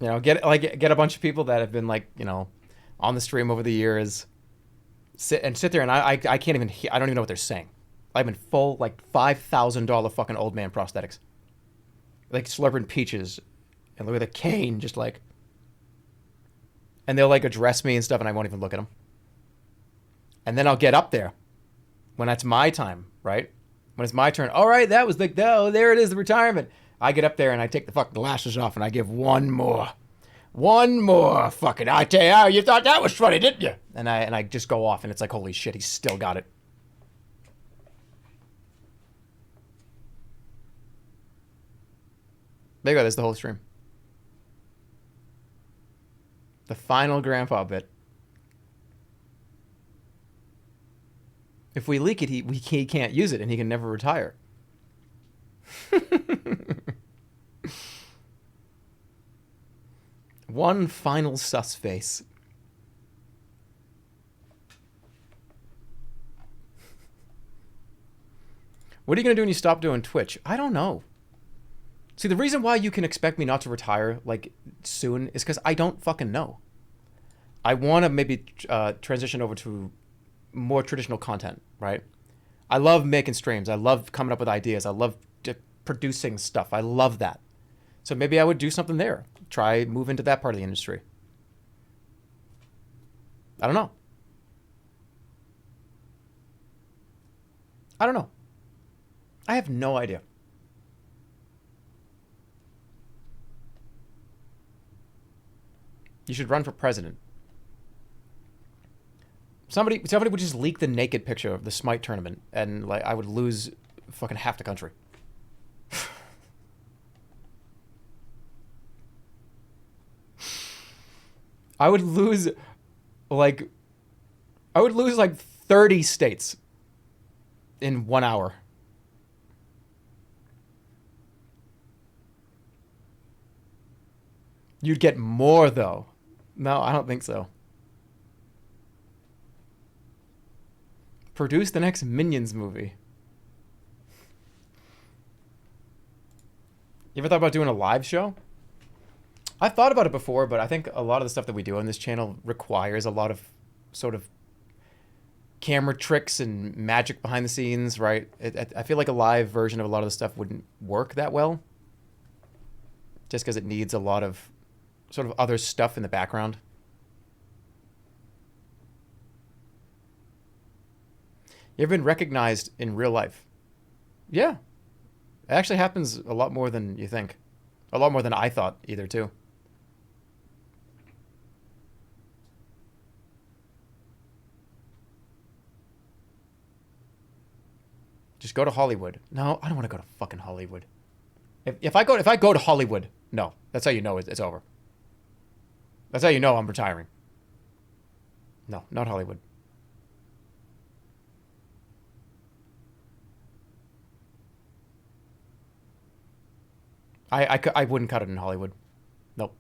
You know, get a bunch of people that have been like, you know, on the stream over the years, sit there and I can't even hear, I don't even know what they're saying. I'm in full like $5,000 fucking old man prosthetics, like slurping peaches, and with a cane, just like, and they'll like address me and stuff, and I won't even look at them. And then I'll get up there when it's my time, right? When it's my turn. All right, that was like, oh, there it is, the retirement. I get up there and I take the fucking lashes off and I give one more fucking. I tell you, you thought that was funny, didn't you? And I just go off, and it's like, holy shit, he's still got it. There you go, there's the whole stream. The final grandpa bit. If we leak it, he can't use it, and he can never retire. One final sus face. What are you going to do when you stop doing Twitch? I don't know. See, the reason why you can expect me not to retire, like, soon is because I don't fucking know. I want to maybe transition over to more traditional content, right? I love making streams. I love coming up with ideas. I love producing stuff. I love that. So maybe I would do something there. Try move into that part of the industry. I don't know. I don't know. I have no idea. You should run for president. Somebody would just leak the naked picture of the Smite tournament, and like I would lose fucking half the country. I would lose like I would lose like 30 states in 1 hour. You'd get more though. No, I don't think so. Produce the next Minions movie. You ever thought about doing a live show? I've thought about it before, but I think a lot of the stuff that we do on this channel requires a lot of sort of camera tricks and magic behind the scenes, right? I feel like a live version of a lot of the stuff wouldn't work that well, just because it needs a lot of sort of other stuff in the background. You ever been recognized in real life? Yeah. It actually happens a lot more than you think. A lot more than I thought either, too. Just go to Hollywood. No, I don't want to go to fucking Hollywood. If I go to Hollywood, no. That's how you know it's over. That's how you know I'm retiring. No, not Hollywood. I wouldn't cut it in Hollywood. Nope.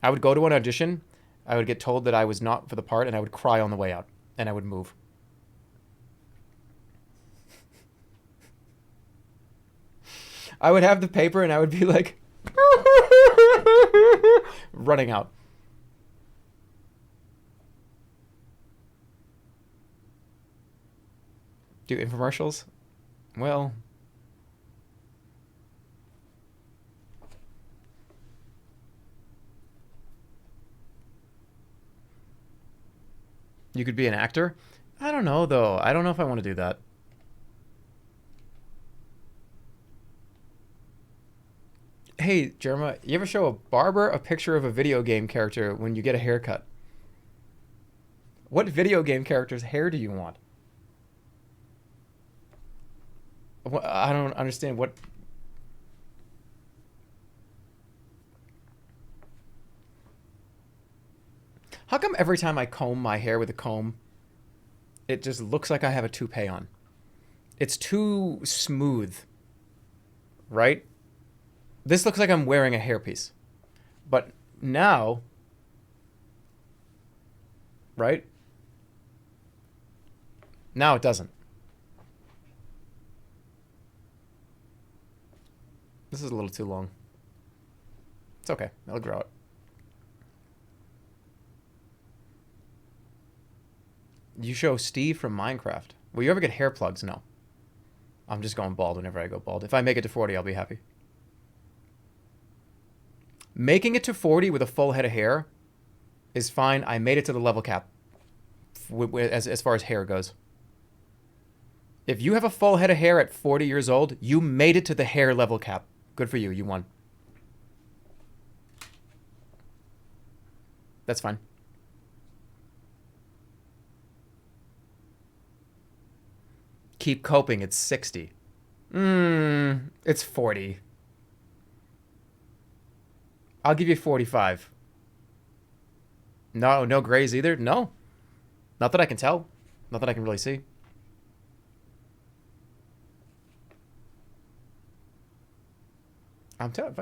I would go to an audition. I would get told that I was not for the part, and I would cry on the way out, and I would move. I would have the paper, and I would be like, running out. Do infomercials? Well, you could be an actor. I don't know, though. I don't know if I want to do that. Hey, Jerma, you ever show a barber a picture of a video game character when you get a haircut? What video game character's hair do you want? I don't understand what. How come every time I comb my hair with a comb, it just looks like I have a toupee on? It's too smooth, right? This looks like I'm wearing a hairpiece. But now, right? Now it doesn't. This is a little too long. It's okay. I'll grow it. You show Steve from Minecraft. Will you ever get hair plugs? No. I'm just going bald whenever I go bald. If I make it to 40, I'll be happy. Making it to 40 with a full head of hair is fine. I made it to the level cap as far as hair goes. If you have a full head of hair at 40 years old, you made it to the hair level cap. Good for you. You won. That's fine. Keep coping. It's 60. It's 40. I'll give you 45. No, no grays either? No. Not that I can tell. Not that I can really see. I'm telling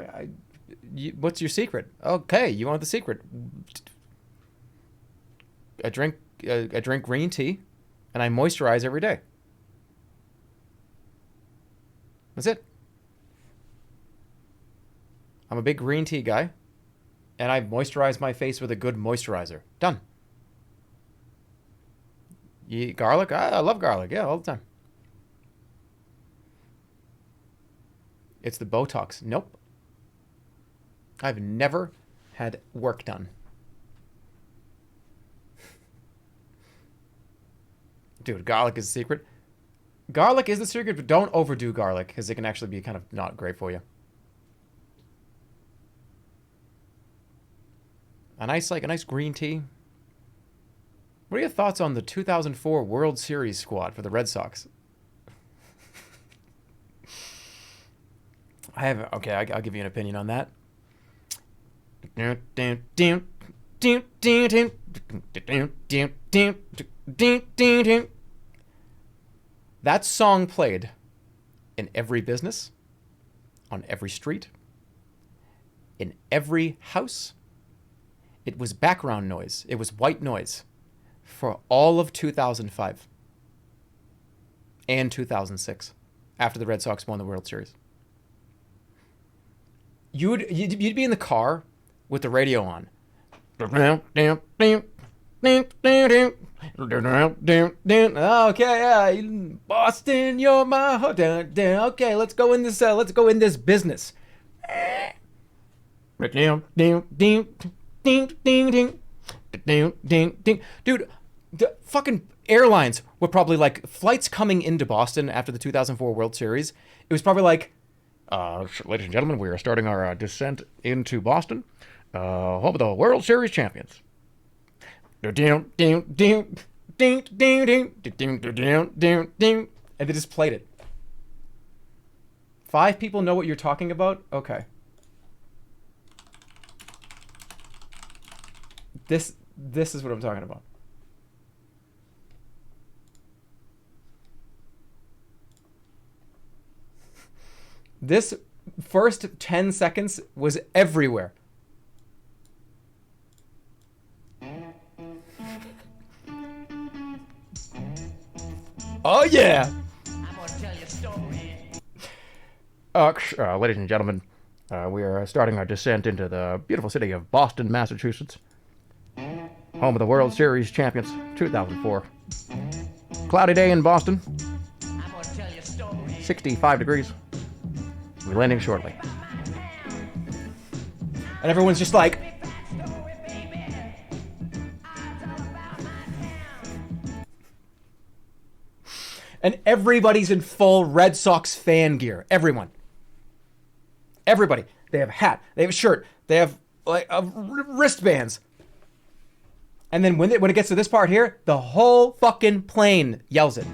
you, what's your secret? Okay, you want the secret. I drink green tea and I moisturize every day. That's it. I'm a big green tea guy, and I moisturize my face with a good moisturizer. Done. You eat garlic? I love garlic. Yeah, all the time. It's the Botox. Nope. I've never had work done. Dude, garlic is the secret. Garlic is the secret, but don't overdo garlic, because it can actually be kind of not great for you. A nice green tea. What are your thoughts on the 2004 World Series squad for the Red Sox? I'll give you an opinion on that. That song played in every business, on every street, in every house. It was background noise. It was white noise for all of 2005 and 2006 after the Red Sox won the World Series. You'd be in the car with the radio on. Okay, yeah, Boston, you're my heart. Okay, let's go in this business. Dude, the fucking airlines were probably like flights coming into Boston after the 2004 World Series. It was probably like, ladies and gentlemen, we are starting our descent into Boston, home of the World Series champions. And they just played it. 5 people know what you're talking about? Okay. This is what I'm talking about. This first 10 seconds was everywhere. Oh yeah. I'm gonna tell you a story. Ladies and gentlemen, we are starting our descent into the beautiful city of Boston, Massachusetts, home of the World Series champions, 2004. Cloudy day in Boston. I'm gonna tell you a story. 65 degrees. We're landing shortly. And everyone's just like, and everybody's in full Red Sox fan gear. Everybody. They have a hat. They have a shirt. They have like wristbands. And then when it gets to this part here, the whole fucking plane yells it.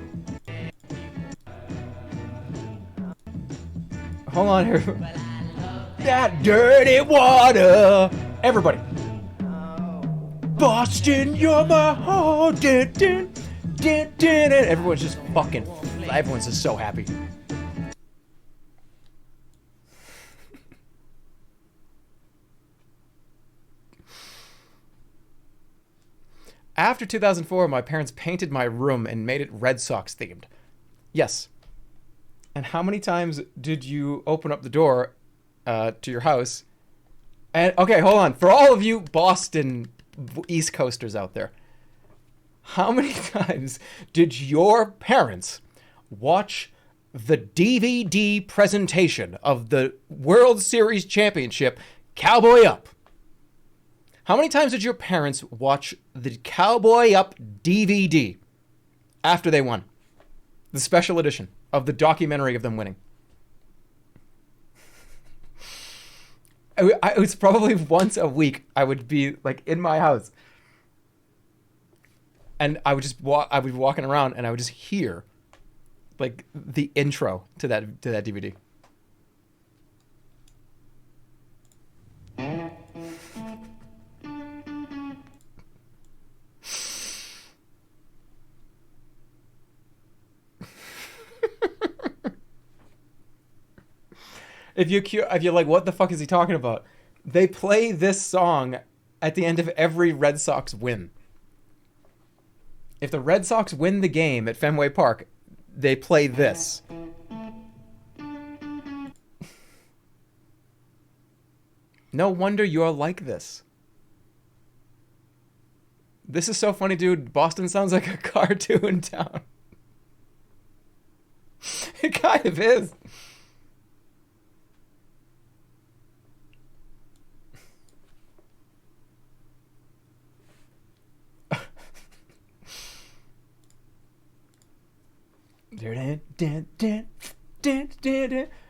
Hold on here. That dirty water. Everybody. Boston, you're my heart. Everyone's just fucking. Everyone's just so happy. After 2004, my parents painted my room and made it Red Sox themed. Yes. And how many times did you open up the door to your house? And okay, hold on. For all of you Boston East Coasters out there, how many times did your parents watch the DVD presentation of the World Series Championship, Cowboy Up? How many times did your parents watch the Cowboy Up DVD after they won? The special edition of the documentary of them winning. It was probably once a week I would be like in my house. And I would just I would be walking around and I would just hear like the intro to that DVD. If you're like, what the fuck is he talking about? They play this song at the end of every Red Sox win. If the Red Sox win the game at Fenway Park, they play this. No wonder you're like this. This is so funny, dude. Boston sounds like a cartoon town. It kind of is.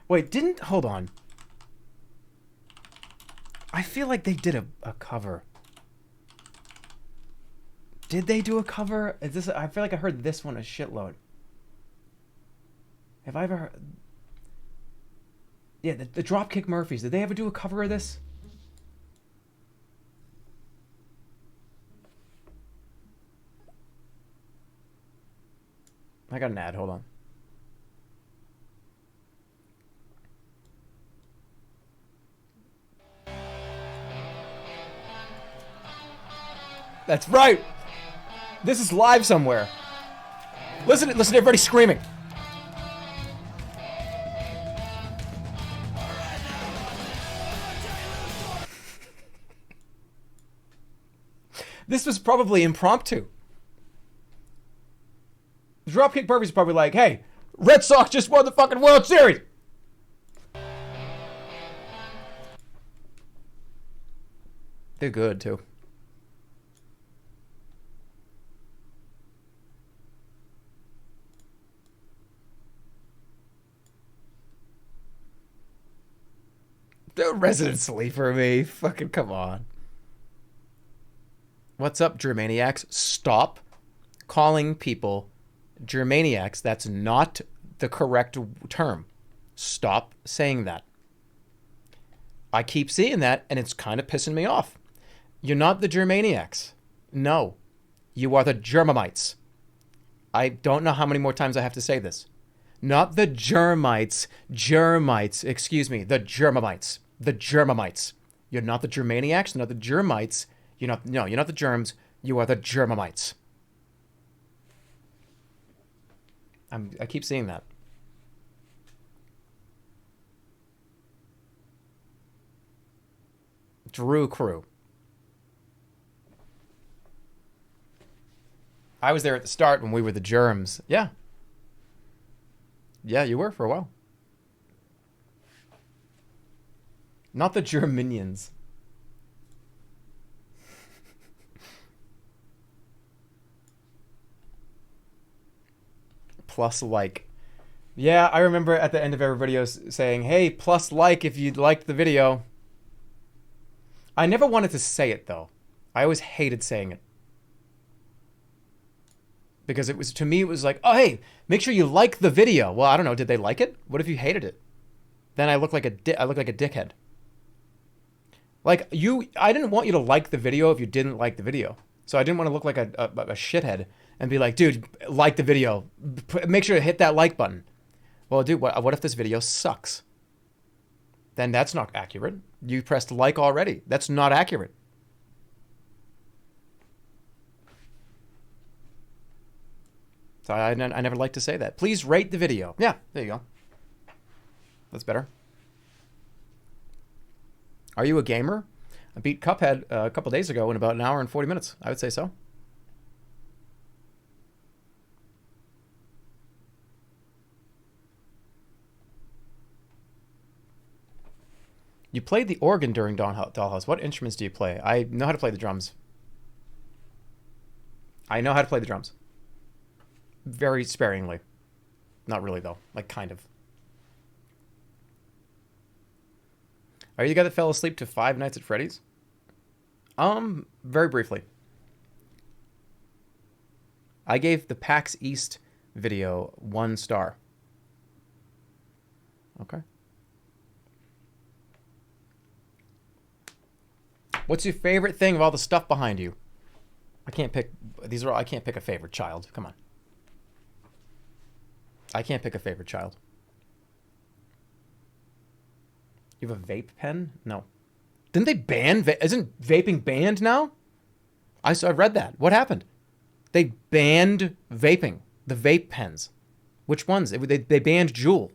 Wait, hold on. I feel like they did a cover. Did they do a cover? I feel like I heard this one a shitload. Have I ever heard? Yeah, the Dropkick Murphys. Did they ever do a cover of this? I got an ad. Hold on. That's right. This is live somewhere. Listen to everybody screaming. This was probably impromptu. Dropkick Murphy's probably like, hey, Red Sox just won the fucking World Series. They're good, too. The resident sleeper me. Fucking come on. What's up, Germaniacs? Stop calling people Germaniacs. That's not the correct term. Stop saying that. I keep seeing that, and it's kind of pissing me off. You're not the Germaniacs. No. You are the Germamites. I don't know how many more times I have to say this. Not the Germites. Germites. Excuse me. The Germamites. The Germamites. You're not the Germaniacs. You're not the Germites. You're not the Germs. You are the Germamites. I keep seeing that. Drew Crew. I was there at the start when we were the Germs. Yeah. Yeah, you were for a while. Not the Germinians. Plus like. Yeah, I remember at the end of every video saying, hey, plus like if you liked the video. I never wanted to say it, though. I always hated saying it. Because it was, to me, it was like, oh, hey, make sure you like the video. Well, I don't know. Did they like it? What if you hated it? Then I look like a dickhead. Like, I didn't want you to like the video if you didn't like the video. So I didn't want to look like a shithead and be like, dude, like the video. Make sure to hit that like button. Well, dude, what if this video sucks? Then that's not accurate. You pressed like already. That's not accurate. So I never like to say that. Please rate the video. Yeah, there you go. That's better. Are you a gamer? I beat Cuphead a couple days ago in about an hour and 40 minutes. I would say so. You played the organ during Dollhouse. What instruments do you play? I know how to play the drums. Very sparingly. Not really, though. Like, kind of. Are you the guy that fell asleep to Five Nights at Freddy's? Very briefly. I gave the PAX East video 1 star. Okay. What's your favorite thing of all the stuff behind you? I can't pick a favorite child. Come on. I can't pick a favorite child. You have a vape pen? No. Didn't they ban? Isn't vaping banned now? I read that. What happened? They banned vaping. The vape pens. Which ones? They banned Juul.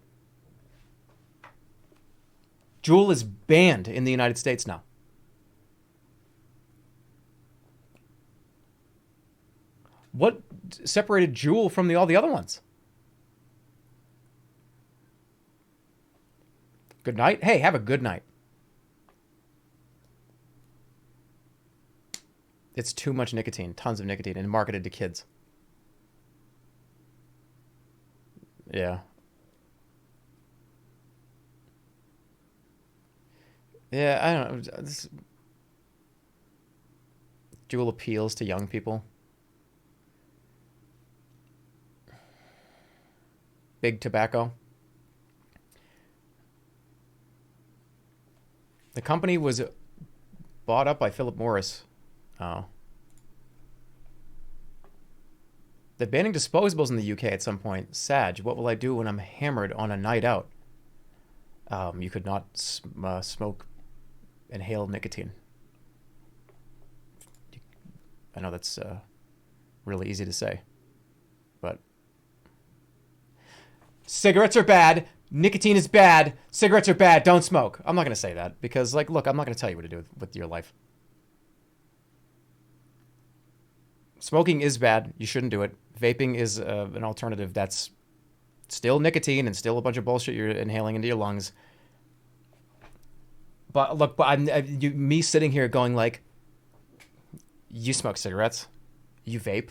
Juul is banned in the United States now. What separated Juul from all the other ones? Good night? Hey, have a good night. It's too much nicotine. Tons of nicotine and marketed to kids. Yeah. Yeah, I don't know. Juul appeals to young people. Big tobacco. The company was bought up by Philip Morris. Oh. They're banning disposables in the UK at some point. Sag, what will I do when I'm hammered on a night out? You could not smoke, inhale nicotine. I know that's really easy to say, but cigarettes are bad. Nicotine is bad. Cigarettes are bad. Don't smoke. I'm not going to say that because, like, look, I'm not going to tell you what to do with your life. Smoking is bad. You shouldn't do it. Vaping is an alternative that's still nicotine and still a bunch of bullshit you're inhaling into your lungs. But look, me sitting here going like, you smoke cigarettes, you vape,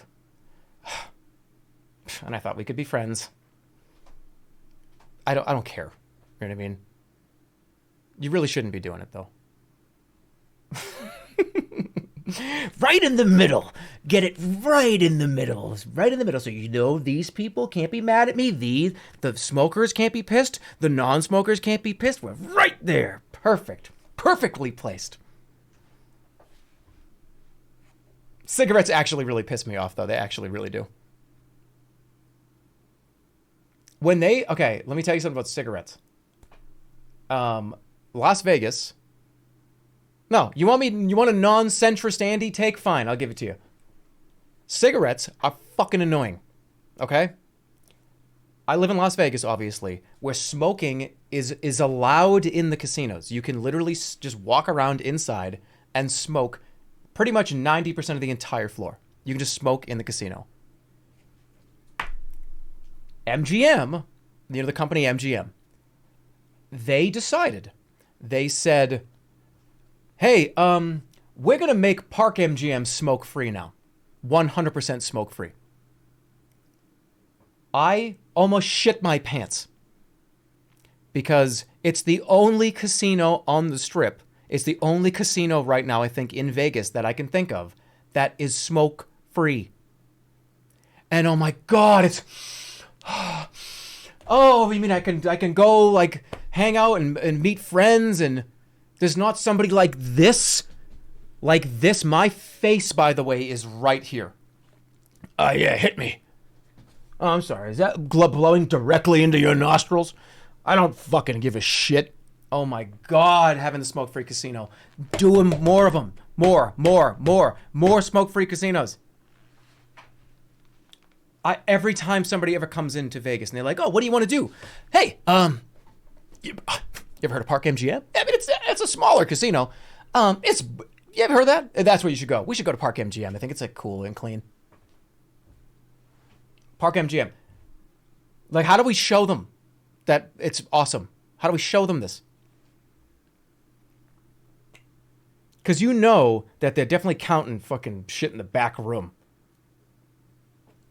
and I thought we could be friends. I don't care. You know what I mean? You really shouldn't be doing it though. Right in the middle. Get it right in the middle. Right in the middle. So you know these people can't be mad at me. The smokers can't be pissed. The non-smokers can't be pissed. We're right there. Perfect. Perfectly placed. Cigarettes actually really piss me off, though. They actually really do. Okay, let me tell you something about cigarettes. Las Vegas. No, you want a non-centrist Andy take? Fine, I'll give it to you. Cigarettes are fucking annoying. Okay? I live in Las Vegas, obviously, where smoking is allowed in the casinos. You can literally just walk around inside and smoke pretty much 90% of the entire floor. You can just smoke in the casino. MGM, you know the company MGM, they decided, they said, hey, we're going to make Park MGM smoke-free now. 100% smoke-free. I almost shit my pants because it's the only casino on the Strip. It's the only casino right now, I think, in Vegas that I can think of that is smoke-free. And oh my God, it's... Oh, you mean I can go, like, hang out and meet friends and there's not somebody like this? Like this? My face, by the way, is right here. Yeah, hit me. Oh, I'm sorry. Is that blowing directly into your nostrils? I don't fucking give a shit. Oh my God, having the smoke-free casino. Doing more of them. More smoke-free casinos. Every time somebody ever comes into Vegas and they're like, oh, what do you want to do? Hey, you ever heard of Park MGM? I mean, it's a smaller casino. You ever heard of that? That's where you should go. We should go to Park MGM. I think it's like cool and clean. Park MGM. Like, how do we show them that it's awesome? How do we show them this? Because you know that they're definitely counting fucking shit in the back room.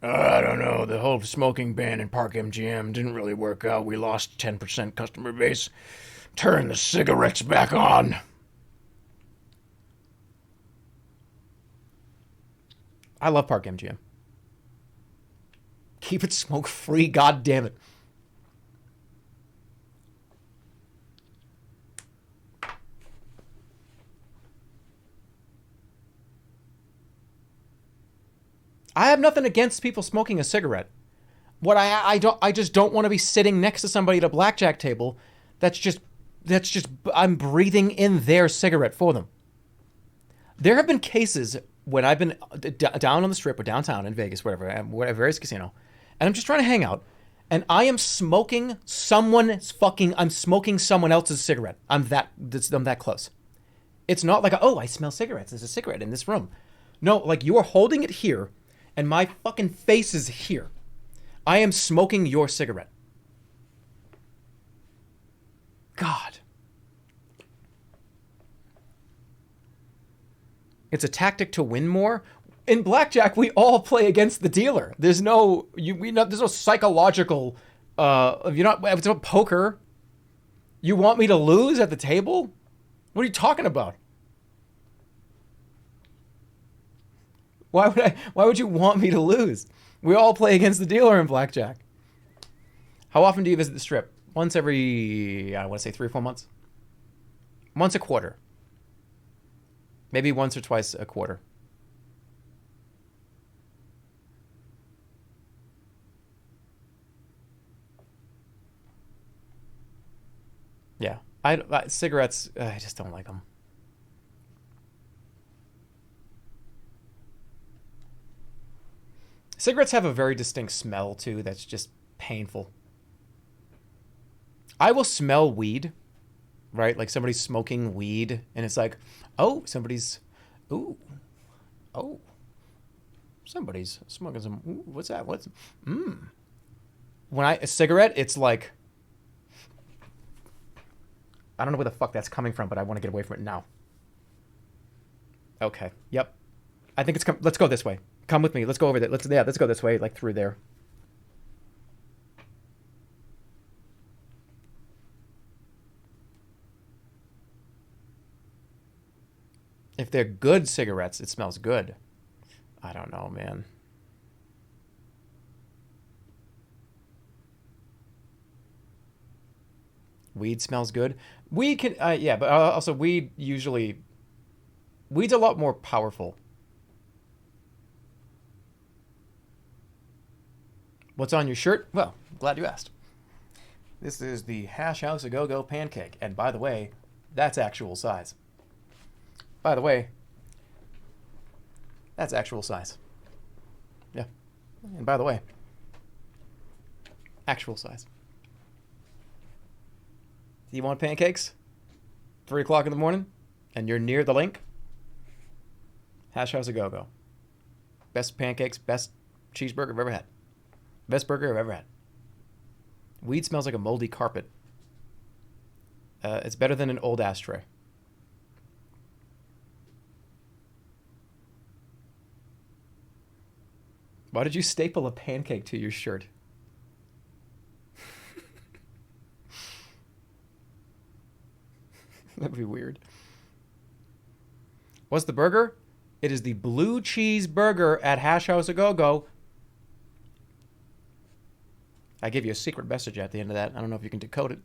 I don't know. The whole smoking ban in Park MGM didn't really work out. We lost 10% customer base. Turn the cigarettes back on. I love Park MGM. Keep it smoke-free, God damn it. I have nothing against people smoking a cigarette. What I just don't want to be sitting next to somebody at a blackjack table that's just I'm breathing in their cigarette for them. There have been cases when I've been down on the Strip or downtown in Vegas, wherever, various casino, and I'm just trying to hang out, and I am smoking someone else's cigarette. I'm that close. It's not like, I smell cigarettes. There's a cigarette in this room. No, like you are holding it here, and my fucking face is here. I am smoking your cigarette. God. It's a tactic to win more. In blackjack, we all play against the dealer. There's no psychological. It's not poker. You want me to lose at the table? What are you talking about? Why would you want me to lose? We all play against the dealer in blackjack. How often do you visit the Strip? Once every, I want to say 3 or 4 months. Once a quarter. Maybe once or twice a quarter. Cigarettes, I just don't like them. Cigarettes have a very distinct smell too. That's just painful. I will smell weed, right? Like somebody's smoking weed, and it's like, oh, somebody's, ooh, oh, somebody's smoking some. Ooh, what's that? What's when a cigarette, it's like I don't know where the fuck that's coming from, but I want to get away from it now. Okay. Yep. I think it's let's go this way. Come with me. Let's go over there. Let's go this way, like through there. If they're good cigarettes, it smells good. I don't know, man. Weed smells good. Weed can, yeah, but also weed's a lot more powerful. What's on your shirt? Well, glad you asked. This is the Hash House A Go Go pancake, and by the way, that's actual size. By the way, that's actual size. Yeah, and by the way, actual size. Do you want pancakes? 3 o'clock in the morning, and you're near the link? Hash House A Go Go. Best pancakes, best cheeseburger I've ever had. Best burger I've ever had. Weed smells like a moldy carpet. It's better than an old ashtray. Why did you staple a pancake to your shirt? That would be weird. What's the burger? It is the blue cheese burger at Hash House A Go Go. I give you a secret message at the end of that. I don't know if you can decode it.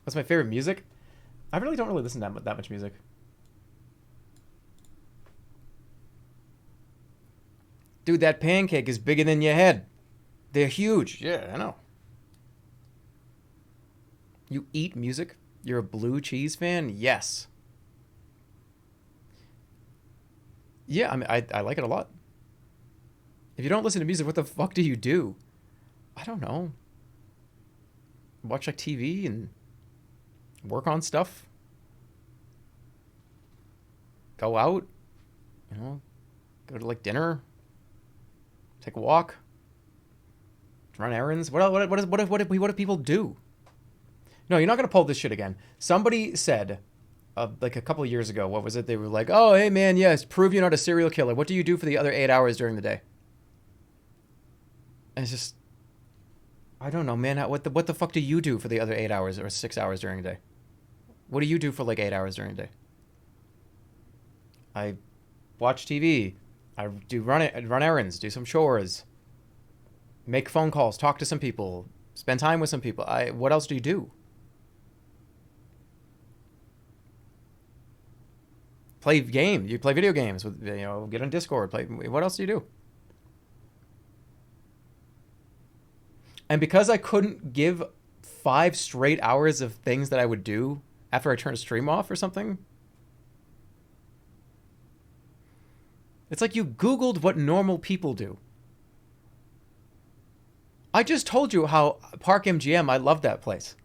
What's my favorite music? I really don't listen to that much music. Dude, that pancake is bigger than your head. They're huge. Yeah, I know. You eat music? You're a blue cheese fan? Yes. Yeah, I mean, I like it a lot. If you don't listen to music, what the fuck do you do? I don't know. Watch like TV and work on stuff. Go out. You know, go to like dinner. Take a walk. Run errands. What do people do? No, you're not going to pull this shit again. Somebody said, like a couple of years ago, what was it? They were like, oh, hey, man, yes, prove you're not a serial killer. What do you do for the other 8 hours during the day? And it's just, I don't know, man. What the fuck do you do for the other 8 hours or 6 hours during the day? What do you do for like 8 hours during the day? I watch TV. I do run errands, do some chores, make phone calls, talk to some people, spend time with some people. What else do you do? Play games. You play video games with, get on Discord. Play. What else do you do? And because I couldn't give 5 straight hours of things that I would do after I turned a stream off or something, it's like you Googled what normal people do. I just told you how Park MGM, I love that place.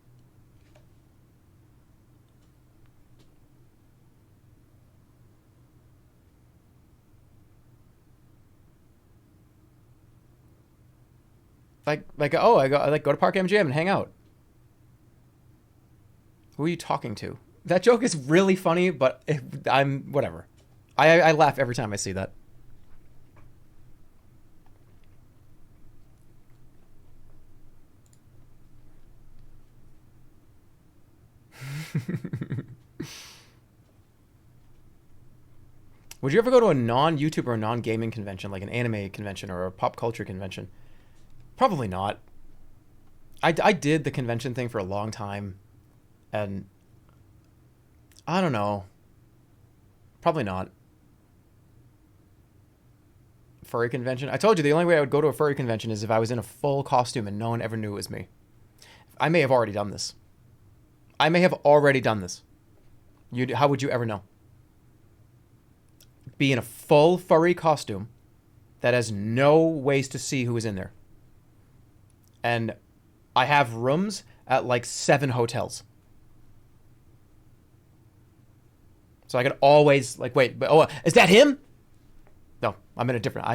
I go to Park MGM and hang out. Who are you talking to? That joke is really funny, but I'm whatever. I laugh every time I see that. Would you ever go to a non-YouTube or a non-gaming convention, like an anime convention or a pop culture convention? Probably not. I did the convention thing for a long time, and I don't know. Probably not. furry convention. I told you the only way I would go to a furry convention is if I was in a full costume and no one ever knew it was me. I may have already done this. How would you ever know? Be in a full furry costume that has no ways to see who is in there. And I have rooms at like 7 hotels. So I could always like, wait, but oh, is that him? No, I'm in a different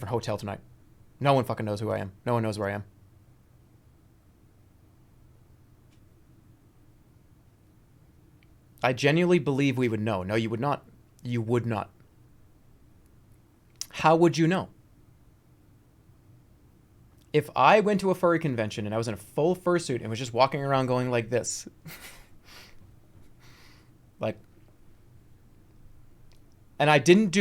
hotel tonight. No one fucking knows who I am. No one knows where I am. I genuinely believe we would know. No, you would not. You would not. How would you know? If I went to a furry convention and I was in a full fursuit and was just walking around going like this, like, and I didn't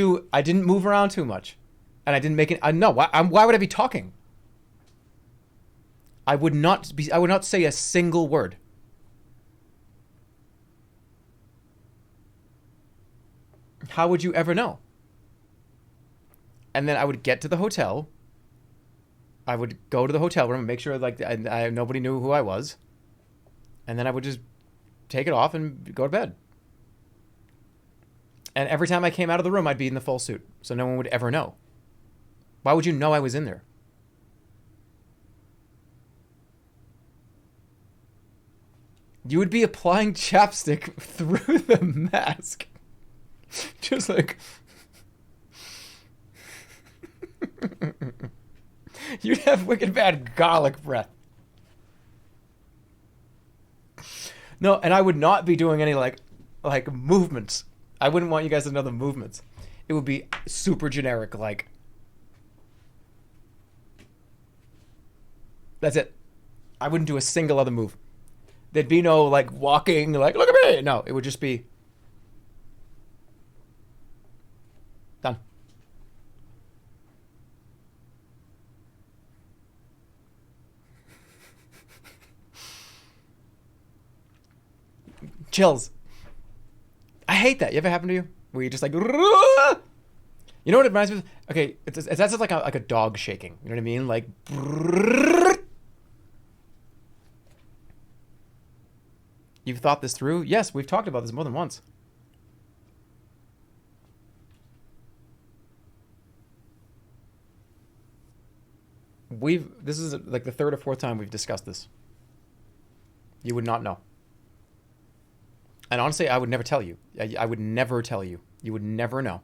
move around too much, and I didn't make it. No, why would I be talking? I would not say a single word. How would you ever know? And then I would get to the hotel. I would go to the hotel room and make sure like nobody knew who I was. And then I would just take it off and go to bed. And every time I came out of the room, I'd be in the full suit. So no one would ever know. Why would you know I was in there? You would be applying chapstick through the mask. Just like... You'd have wicked bad garlic breath. No, and I would not be doing any like movements. I wouldn't want you guys to know the movements. It would be super generic, like... That's it. I wouldn't do a single other move. There'd be no, like, walking, like, look at me! No, it would just be... Done. Chills. I hate that. You ever happen to you? Where you just like... You know what it reminds me of? Okay, that's like a dog shaking. You know what I mean? Like... You've thought this through? Yes, we've talked about this more than once. This is like the 3rd or 4th time we've discussed this. You would not know. And honestly, I would never tell you. I would never tell you. You would never know.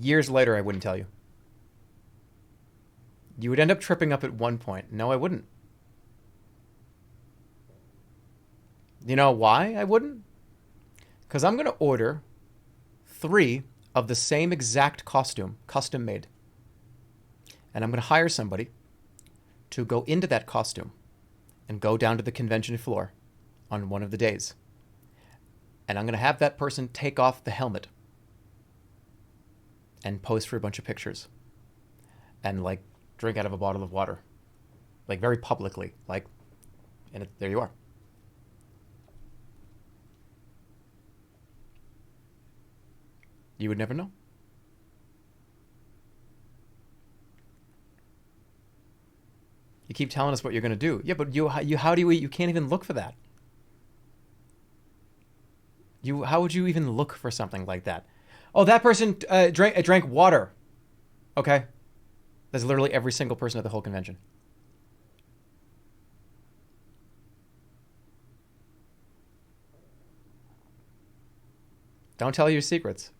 Years later, I wouldn't tell you. You would end up tripping up at one point. No, I wouldn't. You know why I wouldn't? Because I'm going to order 3 of the same exact costume, custom made. And I'm going to hire somebody to go into that costume and go down to the convention floor on one of the days. And I'm going to have that person take off the helmet and pose for a bunch of pictures and like drink out of a bottle of water, like very publicly, like, and there you are. You would never know. You keep telling us what you're going to do. Yeah, but how do you can't even look for that. How would you even look for something like that? Oh, that person drank water. Okay. That's literally every single person at the whole convention. Don't tell your secrets.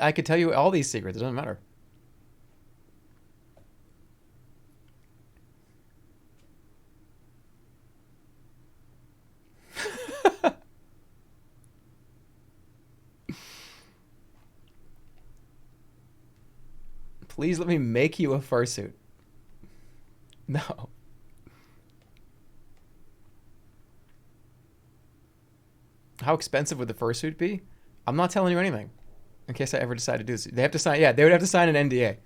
I could tell you all these secrets. It doesn't matter. Please let me make you a fursuit. No. How expensive would the fursuit be? I'm not telling you anything. In case I ever decide to do this. They have to sign, yeah, they would have to sign an NDA.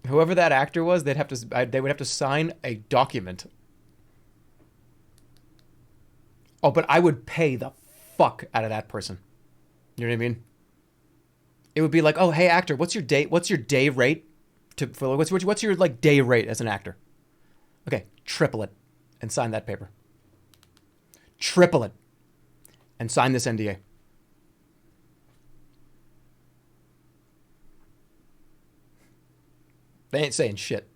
Whoever that actor was, they would have to sign a document. Oh, but I would pay the fuck out of that person. You know what I mean? It would be like, oh, hey, actor, what's your day rate what's your like day rate as an actor? Okay, triple it and sign that paper. Triple it and sign this NDA. They ain't saying shit.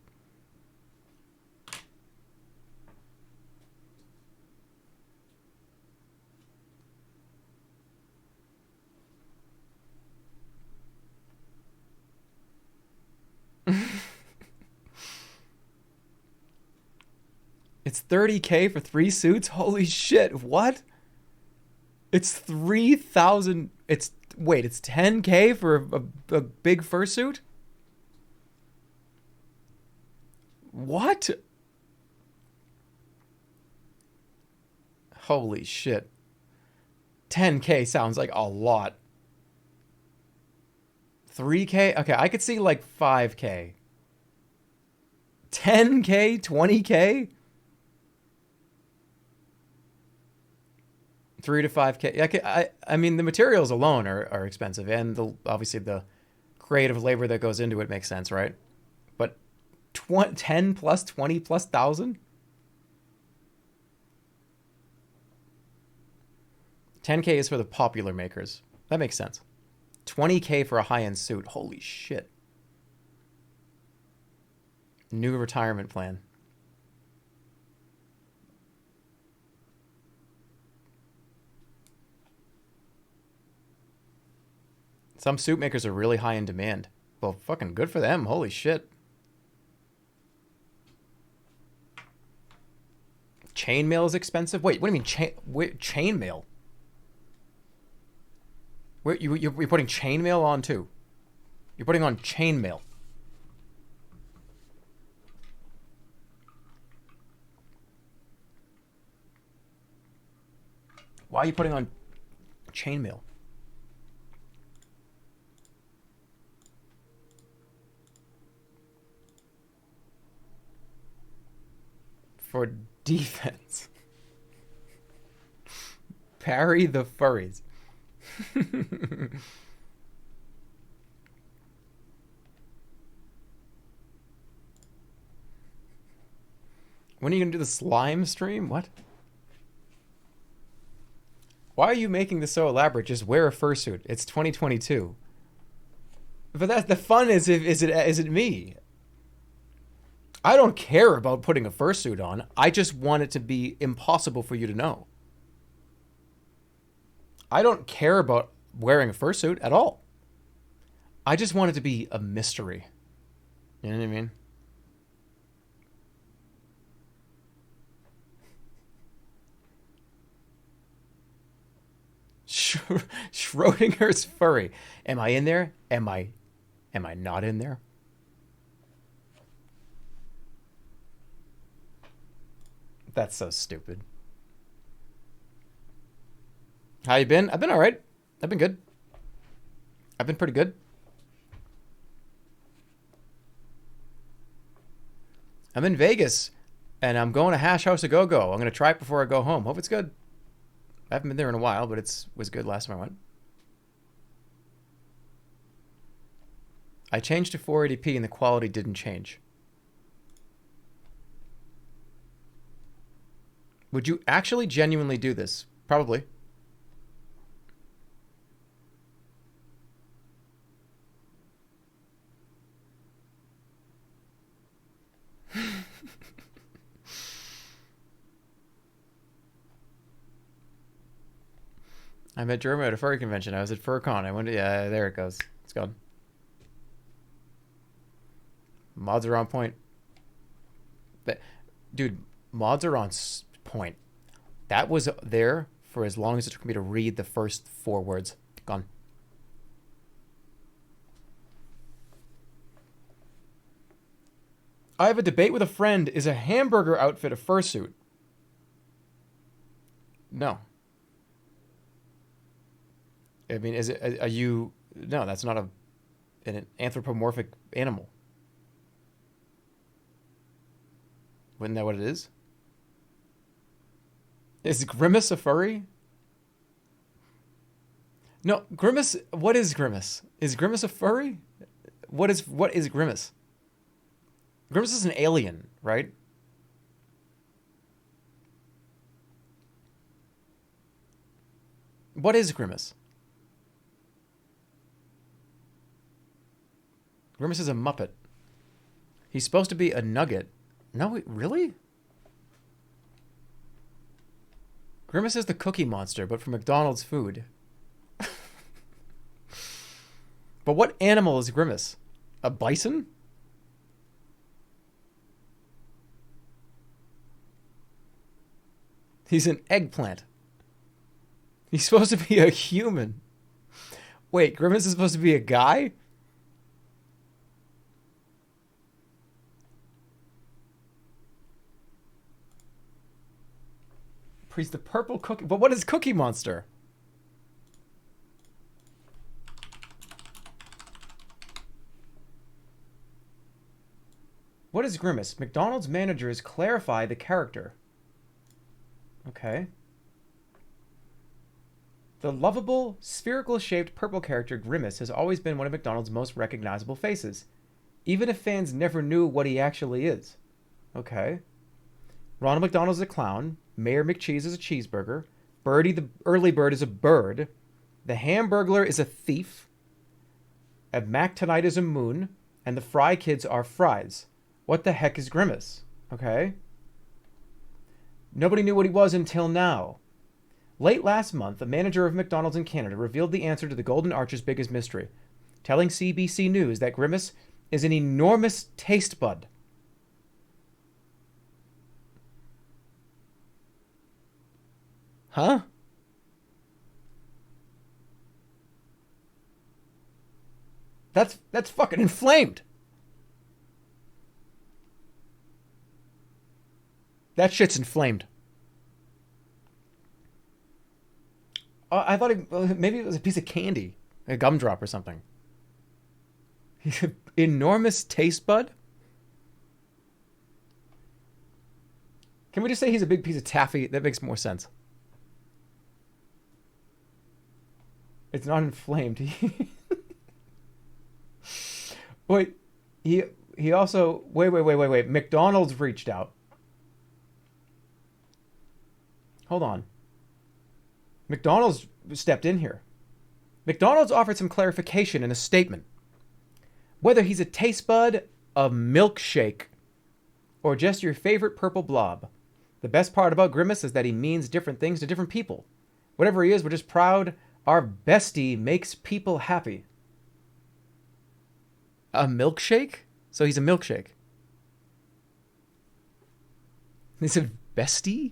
It's $30K for 3 suits? Holy shit, what? It's 3,000. It's $10K for a big fursuit? What? Holy shit. 10K sounds like a lot. 3K? Okay, I could see like 5K. 10K? 20K? 3 to 5K. I mean, the materials alone are expensive, and obviously the creative labor that goes into it makes sense, right? But 10 plus 20 plus thousand? 10K is for the popular makers. That makes sense. 20K for a high-end suit. Holy shit. New retirement plan. Some suit makers are really high in demand. Well, fucking good for them. Holy shit. Chainmail is expensive? Wait, what do you mean chainmail? You're putting chainmail on too? You're putting on chainmail. Why are you putting on chainmail? For defense. Parry the furries. When are you gonna do the slime stream? What? Why are you making this so elaborate? Just wear a fursuit. It's 2022. But that's the fun. Is it me? I don't care about putting a fursuit on. I just want it to be impossible for you to know. I don't care about wearing a fursuit at all. I just want it to be a mystery. You know what I mean? Schrodinger's furry. Am I in there? Am I not in there? That's so stupid. How you been? I've been all right. I've been good. I've been pretty good. I'm in Vegas, and I'm going to Hash House a Go-Go. I'm going to try it before I go home. Hope it's good. I haven't been there in a while, but it was good last time I went. I changed to 480p, and the quality didn't change. Would you actually genuinely do this? Probably. I met Jerma at a furry convention. I was at FurCon. I went to, yeah, there it goes. It's gone. Mods are on point. Dude, mods are on point. That was there for as long as it took me to read the first 4 words. Gone. I have a debate with a friend. Is a hamburger outfit a fursuit? No. I mean, is it? Are you? No, that's not an anthropomorphic animal. Isn't that what it is? Is Grimace a furry? No, Grimace. What is Grimace? Is Grimace a furry? What is Grimace? Grimace is an alien, right? What is Grimace? Grimace is a Muppet. He's supposed to be a nugget. No, really? Grimace is the Cookie Monster, but for McDonald's food. But what animal is Grimace? A bison? He's an eggplant. He's supposed to be a human. Wait, Grimace is supposed to be a guy? He's the purple cookie. But what is Cookie Monster? What is Grimace? McDonald's managers clarify the character. Okay. The lovable, spherical-shaped purple character Grimace has always been one of McDonald's most recognizable faces, even if fans never knew what he actually is. Okay. Ronald McDonald is a clown. Mayor McCheese is a cheeseburger. Birdie the early bird is a bird. The Hamburglar is a thief. And Mac Tonight is a moon. And the Fry Kids are fries. What the heck is Grimace? Okay. Nobody knew what he was until now. Late last month, a manager of McDonald's in Canada revealed the answer to the Golden Arch's biggest mystery, telling CBC News that Grimace is an enormous taste bud. Huh? That's fucking inflamed. That shit's inflamed. I thought maybe it was a piece of candy, a gumdrop or something. Enormous taste bud? Can we just say he's a big piece of taffy? That makes more sense. It's not inflamed. Wait, he also wait. McDonald's reached out. Hold on. McDonald's stepped in here. McDonald's offered some clarification in a statement. Whether he's a taste bud, a milkshake, or just your favorite purple blob, the best part about Grimace is that he means different things to different people. Whatever he is, we're just proud our bestie makes people happy. A milkshake? So he's a milkshake. He's a bestie?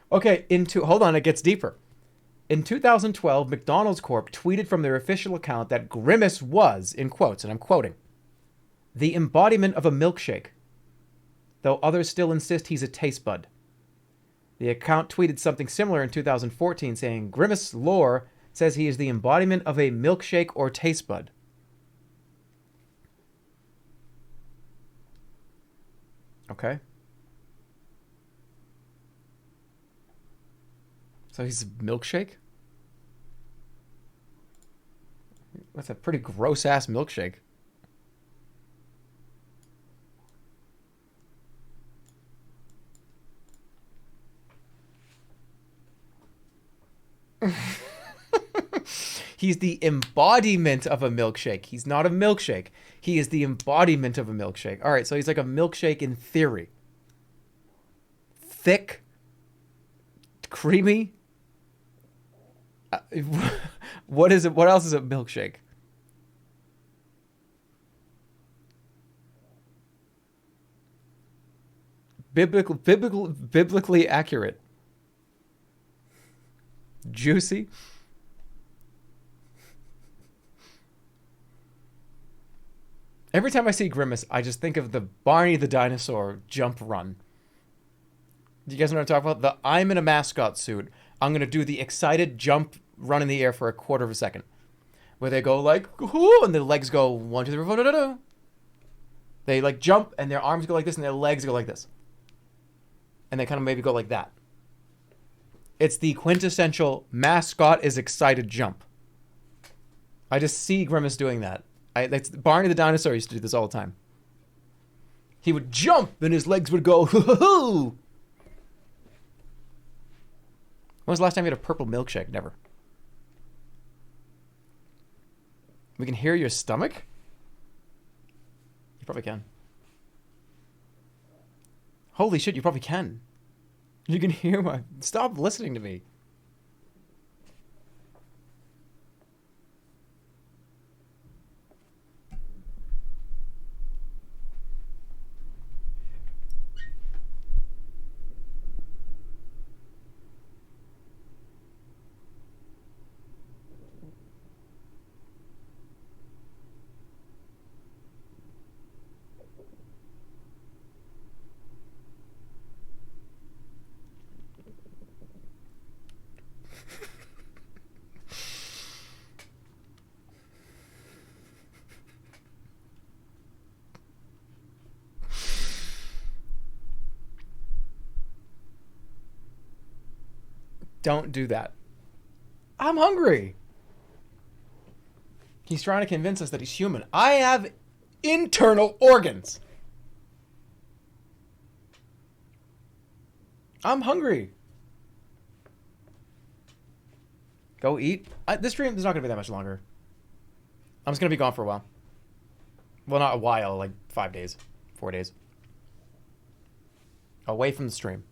Okay, hold on, it gets deeper. In 2012, McDonald's Corp tweeted from their official account that Grimace was, in quotes, and I'm quoting, the embodiment of a milkshake, though others still insist he's a taste bud. The account tweeted something similar in 2014, saying Grimace lore says he is the embodiment of a milkshake or taste bud. Okay. So he's a milkshake? That's a pretty gross-ass milkshake. He's the embodiment of a milkshake. He's not a milkshake. He is the embodiment of a milkshake. All right, so he's like a milkshake in theory. Thick, creamy. What is it? What else is a milkshake? Biblically accurate. Juicy. Every time I see Grimace, I just think of the Barney the Dinosaur jump run. Do you guys know what I'm talking about? The I'm in a mascot suit. I'm going to do the excited jump run in the air for a quarter of a second. Where they go like, whoo, and their legs go 1, 2, 3, 4, da, da, da. They like jump and their arms go like this and their legs go like this. And they kind of maybe go like that. It's the quintessential mascot is excited jump. I just see Grimace doing that. Barney the dinosaur used to do this all the time. He would jump and his legs would go, hoo-hoo-hoo. When was the last time you had a purple milkshake? Never. We can hear your stomach? You probably can. Holy shit, you probably can. You can hear my... Stop listening to me. Don't do that. I'm hungry. He's trying to convince us that he's human. I have internal organs. I'm hungry. Go eat. This stream is not going to be that much longer. I'm just going to be gone for a while. Well, not a while, like 5 days, 4 days. Away from the stream.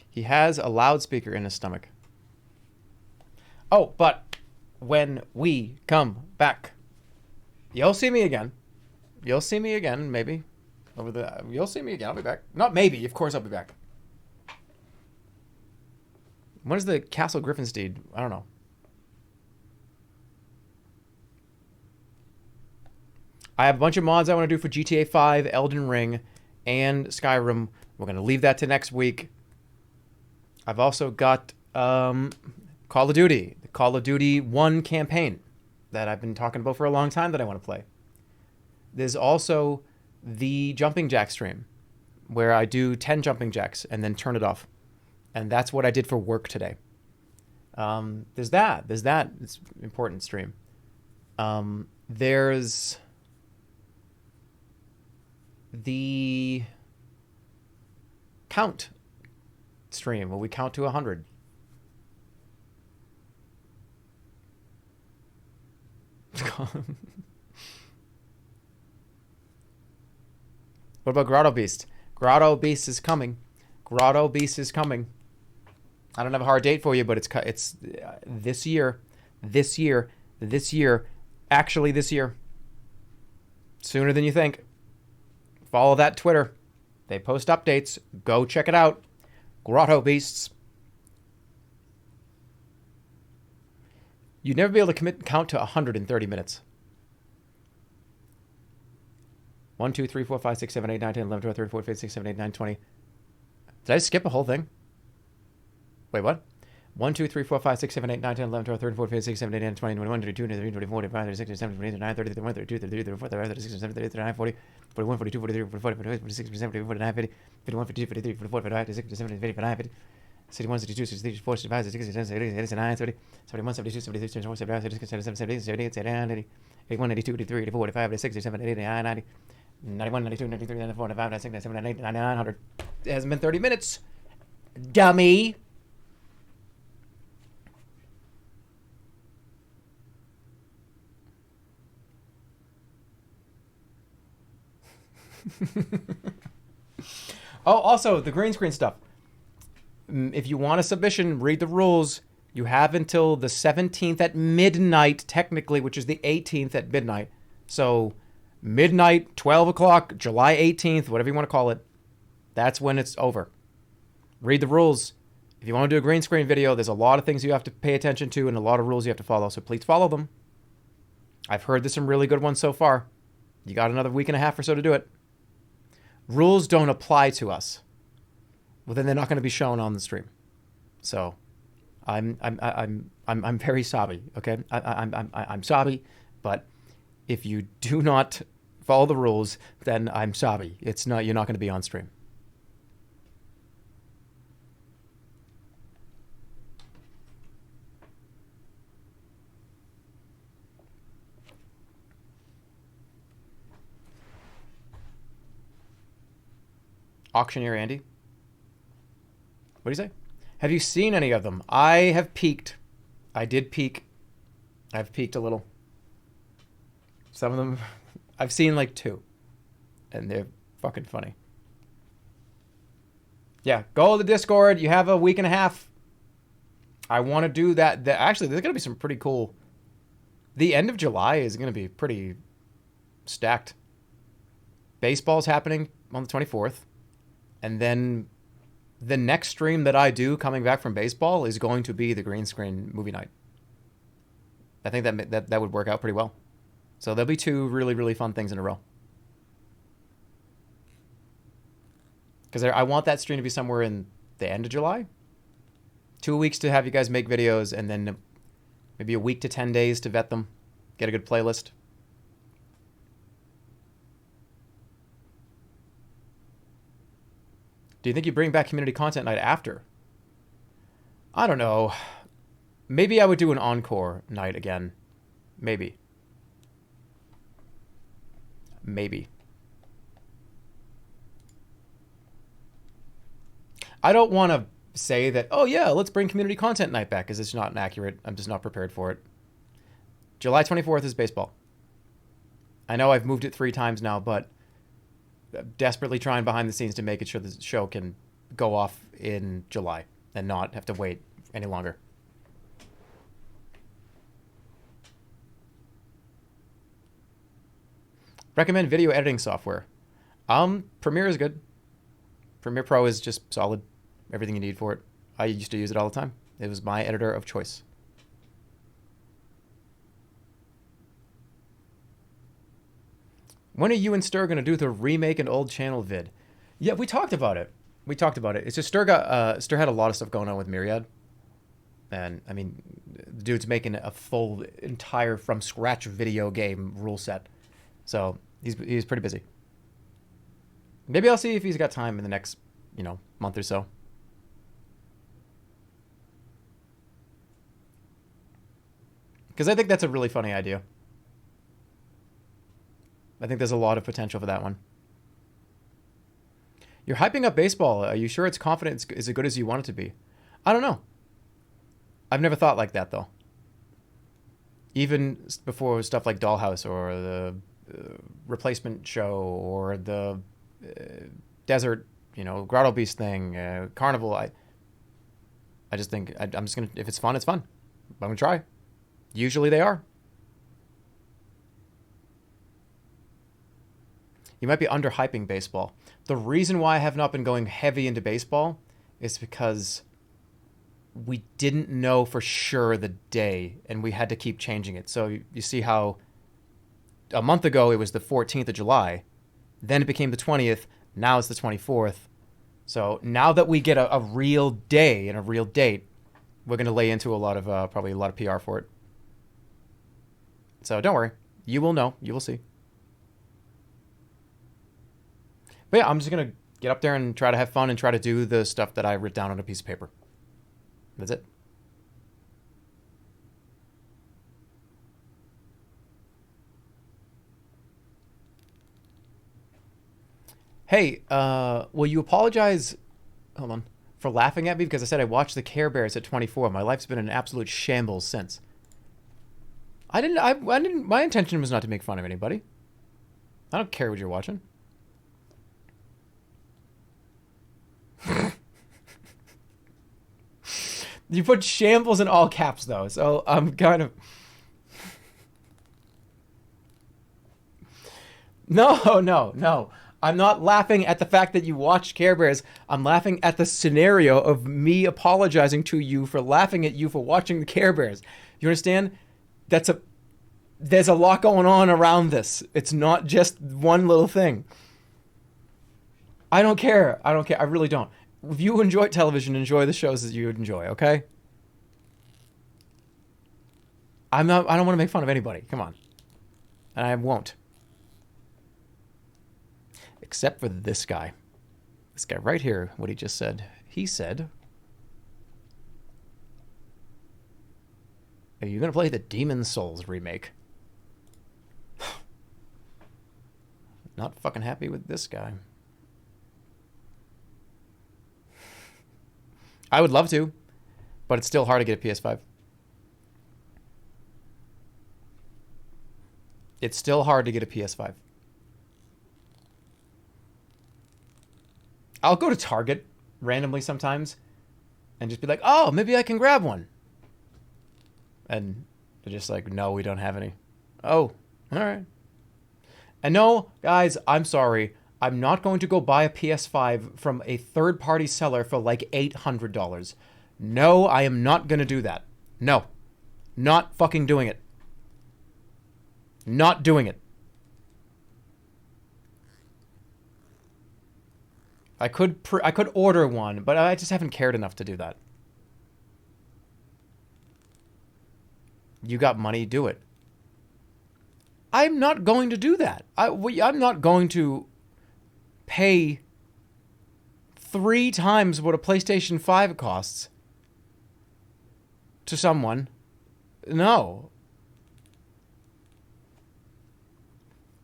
He has a loudspeaker in his stomach. Oh, but when we come back, you'll see me again. You'll see me again, maybe. You'll see me again. I'll be back. Not maybe. Of course I'll be back. When is the Castle Griffinsteed? I don't know. I have a bunch of mods I want to do for GTA 5, Elden Ring, and Skyrim. We're going to leave that to next week. I've also got Call of Duty, the Call of Duty 1 campaign that I've been talking about for a long time that I want to play. There's also the jumping jack stream where I do 10 jumping jacks and then turn it off. And that's what I did for work today. There's that. It's an important stream. There's the count stream where we count to 100. What about Grotto Beast? Grotto Beast is coming. Grotto Beast is coming. I don't have a hard date for you, but it's this year. Actually this year. Sooner than you think. Follow that Twitter. They post updates. Go check it out. Grotto Beasts. You'd never be able to count to 100 in 30 minutes. 1, 2, 3, 4, 5, 6, 7, 8, 9, 10, 11, 12, 13, 14, 15, 16, 17, 18, 19, 20. Did I skip a whole thing? Wait, what? 1, 2, 3, 4, 5, 6, 7, 8, 9, 10, 11, 12, 13, 14, 15, 16, 17, 18, 20, 21, 22, 23, 24, 25, 26, 27, 28, 29, 30, 31, 32, 33, 34, 35, 36, 37, 38, 39, 40, 41, 42, 43, 44, 45, 46, 47, 48, 49, 50, 51, 52, 53, 54, 55, 56, 57, 59, 50, 61, 62, 63, 64, 65, 66, 67, 68, 69, 70, 71, 72, 73, 74, 75, 76, 77, 78, 78, 79, 81, 82, 83, 84, 85, 86, 87, 88, 89, 90, 91, 92, 93, 94, 95, 96, 97, 98, 99, 100. It hasn't been 30 minutes. Dummy. Oh, also, the green screen stuff. If you want a submission, read the rules. You have until the 17th at midnight, technically, which is the 18th at midnight. So, midnight, 12 o'clock, July 18th, whatever you want to call it. That's when it's over. Read the rules. If you want to do a green screen video, there's a lot of things you have to pay attention to and a lot of rules you have to follow. So please follow them. I've heard there's some really good ones so far. You got another week and a half or so to do it. Rules don't apply to us. Well, then they're not going to be shown on the stream. So, I'm very sorry. Okay, I'm sorry, but if you do not follow the rules, then I'm sorry. You're not going to be on stream. Auctioneer Andy. What do you say? Have you seen any of them? I have peeked. I did peek. I've peeked a little. Some of them, I've seen like 2. And they're fucking funny. Yeah, go to the Discord. You have a week and a half. I want to do that. Actually, there's going to be some pretty cool... The end of July is going to be pretty stacked. Baseball's happening on the 24th. And then the next stream that I do coming back from baseball is going to be the green screen movie night. I think that would work out pretty well. So there'll be 2 really, really fun things in a row. Because I want that stream to be somewhere in the end of July. 2 weeks to have you guys make videos, and then maybe a week to 10 days to vet them. Get a good playlist. Do you think you bring back community content night after? I don't know. Maybe I would do an encore night again. Maybe. Maybe. I don't want to say that, oh yeah, let's bring community content night back, because it's not accurate. I'm just not prepared for it. July 24th is baseball. I know I've moved it 3 times now, but I'm desperately trying behind the scenes to make it sure the show can go off in July and not have to wait any longer. Recommend video editing software. Premiere is good. Premiere Pro is just solid. Everything you need for it. I used to use it all the time. It was my editor of choice. When are you and Stir going to do the remake an old channel vid? Yeah, we talked about it. It's just Stir had a lot of stuff going on with Myriad. And, I mean, the dude's making a full, entire, from scratch video game rule set. So, he's pretty busy. Maybe I'll see if he's got time in the next, month or so. Because I think that's a really funny idea. I think there's a lot of potential for that one. You're hyping up baseball. Are you sure it's confident is as good as you want it to be? I don't know. I've never thought like that, though. Even before stuff like Dollhouse or the replacement show or the desert, Grotto Beast thing, Carnival. I just think I'm just going to, if it's fun, it's fun. I'm going to try. Usually they are. You might be underhyping baseball. The reason why I have not been going heavy into baseball is because we didn't know for sure the day, and we had to keep changing it. So you see how a month ago it was the 14th of July, then it became the 20th, now it's the 24th. So now that we get a real day and a real date, we're going to lay into probably a lot of PR for it. So don't worry. You will know. You will see. But yeah, I'm just going to get up there and try to have fun and try to do the stuff that I wrote down on a piece of paper. That's it. Hey, will you apologize, hold on, for laughing at me because I said I watched the Care Bears at 24. My life's been an absolute shambles since. I didn't, my intention was not to make fun of anybody. I don't care what you're watching. You put shambles in all caps, though, so I'm kind of... No. I'm not laughing at the fact that you watched Care Bears. I'm laughing at the scenario of me apologizing to you for laughing at you for watching the Care Bears. You understand? There's a lot going on around this. It's not just one little thing. I don't care. I really don't. If you enjoy television, enjoy the shows that you enjoy, okay? I don't want to make fun of anybody. Come on. And I won't. Except for this guy. This guy right here, what he just said. He said, are you going to play the Demon Souls remake? Not fucking happy with this guy. I would love to, but it's still hard to get a PS5. It's still hard to get a PS5. I'll go to Target randomly sometimes and just be like, oh, maybe I can grab one. And they're just like, no, we don't have any. Oh, all right. And no, guys, I'm sorry. I'm not going to go buy a PS5 from a third-party seller for like $800. No, I am not going to do that. No. Not fucking doing it. Not doing it. I could order one, but I just haven't cared enough to do that. You got money, do it. I'm not going to do that. I'm not going to pay 3 times what a PlayStation 5 costs to someone. No.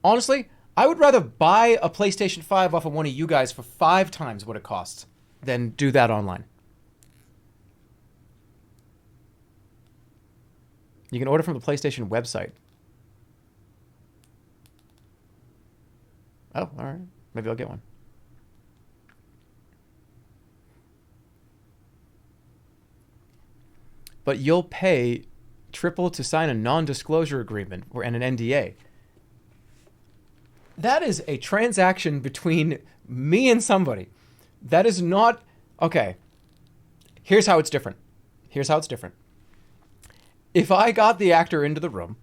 Honestly, I would rather buy a PlayStation 5 off of one of you guys for 5 times what it costs than do that online. You can order from the PlayStation website. Oh, all right. Maybe I'll get one. But you'll pay triple to sign a non-disclosure agreement and an NDA. That is a transaction between me and somebody. That is not... Okay. Here's how it's different. Here's how it's different. If I got the actor into the room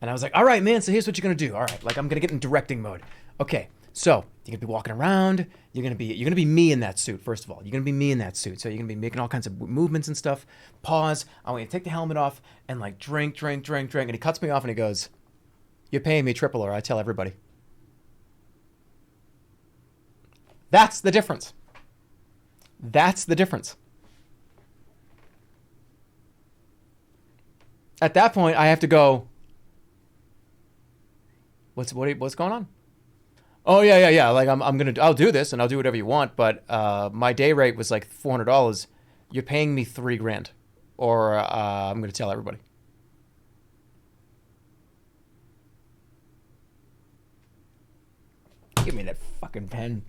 and I was like, all right, man, so here's what you're going to do. All right, like I'm going to get in directing mode. Okay, so you're going to be walking around. You're going to be me in that suit, first of all. You're going to be me in that suit. So you're going to be making all kinds of movements and stuff. Pause. I want you to take the helmet off and like drink. And he cuts me off and he goes, you're paying me triple or I tell everybody. That's the difference. That's the difference. At that point, I have to go, what's going on? Oh, yeah. Like, I'll do this and I'll do whatever you want. But my day rate was like $400. You're paying me $3,000 or I'm going to tell everybody. Give me that fucking pen.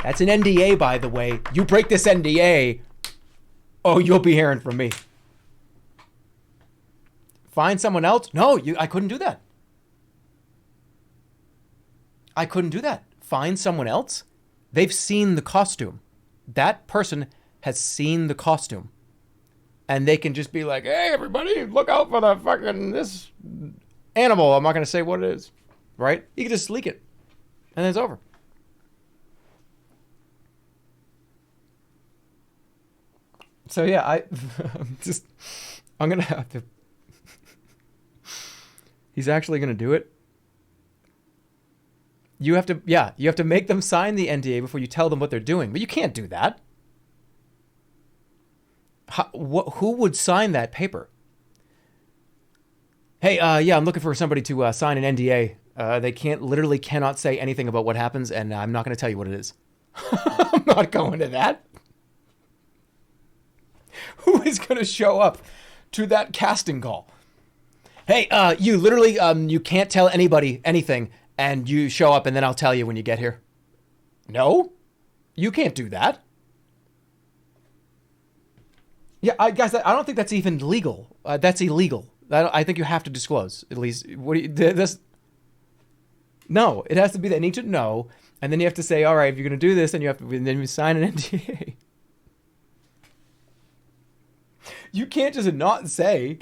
That's an NDA, by the way. You break this NDA, oh, you'll be hearing from me. Find someone else? No, I couldn't do that. I couldn't do that. Find someone else? They've seen the costume. That person has seen the costume. And they can just be like, hey, everybody, look out for the fucking this animal. I'm not going to say what it is. Right? You can just leak it. And then it's over. So yeah, I'm gonna have to. He's actually gonna do it. You have to make them sign the NDA before you tell them what they're doing. But you can't do that. Who would sign that paper? Hey, I'm looking for somebody to sign an NDA. They literally cannot say anything about what happens, and I'm not going to tell you what it is. I'm not going to that. Who is going to show up to that casting call? Hey, you literally, you can't tell anybody anything, and you show up, and then I'll tell you when you get here. No, you can't do that. Yeah, guys, I don't think that's even legal. That's illegal. I think you have to disclose at least. What do you this? No, it has to be they need to know, and then you have to say, all right, if you're going to do this, then you sign an NDA. You can't just not say,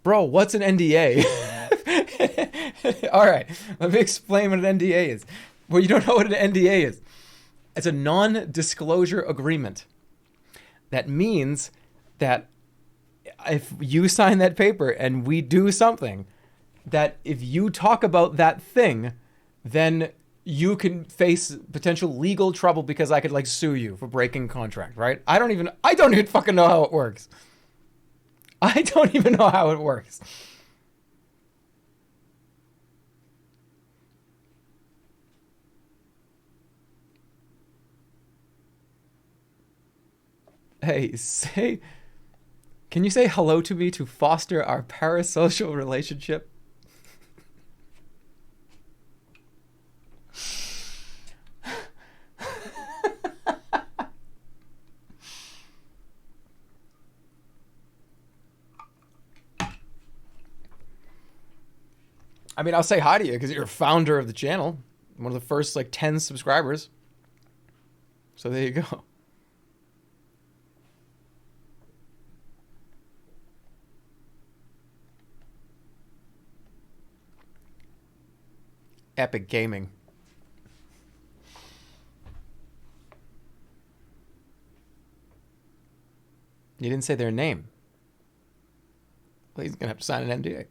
bro, what's an NDA? All right, let me explain what an NDA is. Well, you don't know what an NDA is. It's a non-disclosure agreement. That means that if you sign that paper and we do something, that if you talk about that thing, then you can face potential legal trouble because I could like sue you for breaking contract, right? I don't even fucking know how it works. I don't even know how it works. Hey, say, can you say hello to me to foster our parasocial relationship? I mean, I'll say hi to you because you're a founder of the channel, one of the first like 10 subscribers. So there you go. Epic Gaming. You didn't say their name. Well, he's gonna have to sign an NDA.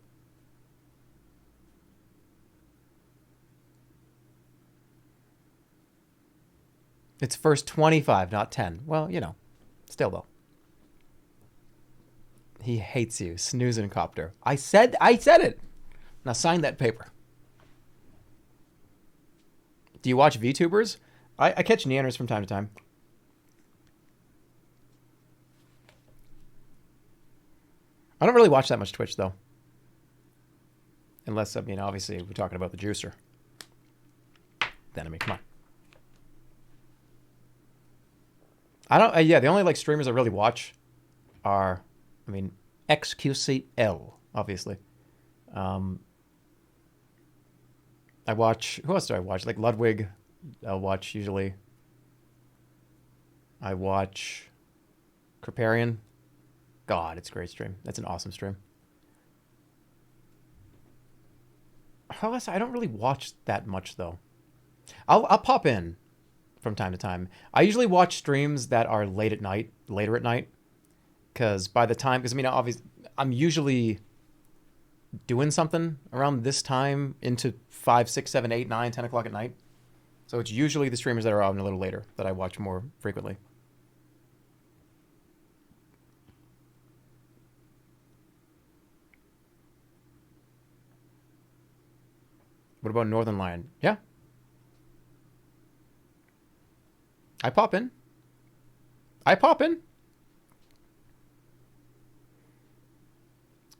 It's first 25, not 10. Well, you know, still though. He hates you, snoozing copter. I said it. Now sign that paper. Do you watch VTubers? I catch Neanners from time to time. I don't really watch that much Twitch though. Unless, I mean, obviously we're talking about the juicer. Then, I mean, come on. I don't, yeah, the only like streamers I really watch are, I mean, XQCL, obviously. I watch, who else do I watch? Like Ludwig, I'll watch usually. I watch Kriparian. God, it's a great stream. That's an awesome stream. How else? I don't really watch that much though. I'll pop in from time to time. I usually watch streams that are later at night, because by the time, because I mean, obviously, I'm usually doing something around this time into 5, 6, 7, 8, 9, 10 o'clock at night. So it's usually the streamers that are on a little later that I watch more frequently. What about Northern Lion? Yeah. I pop in.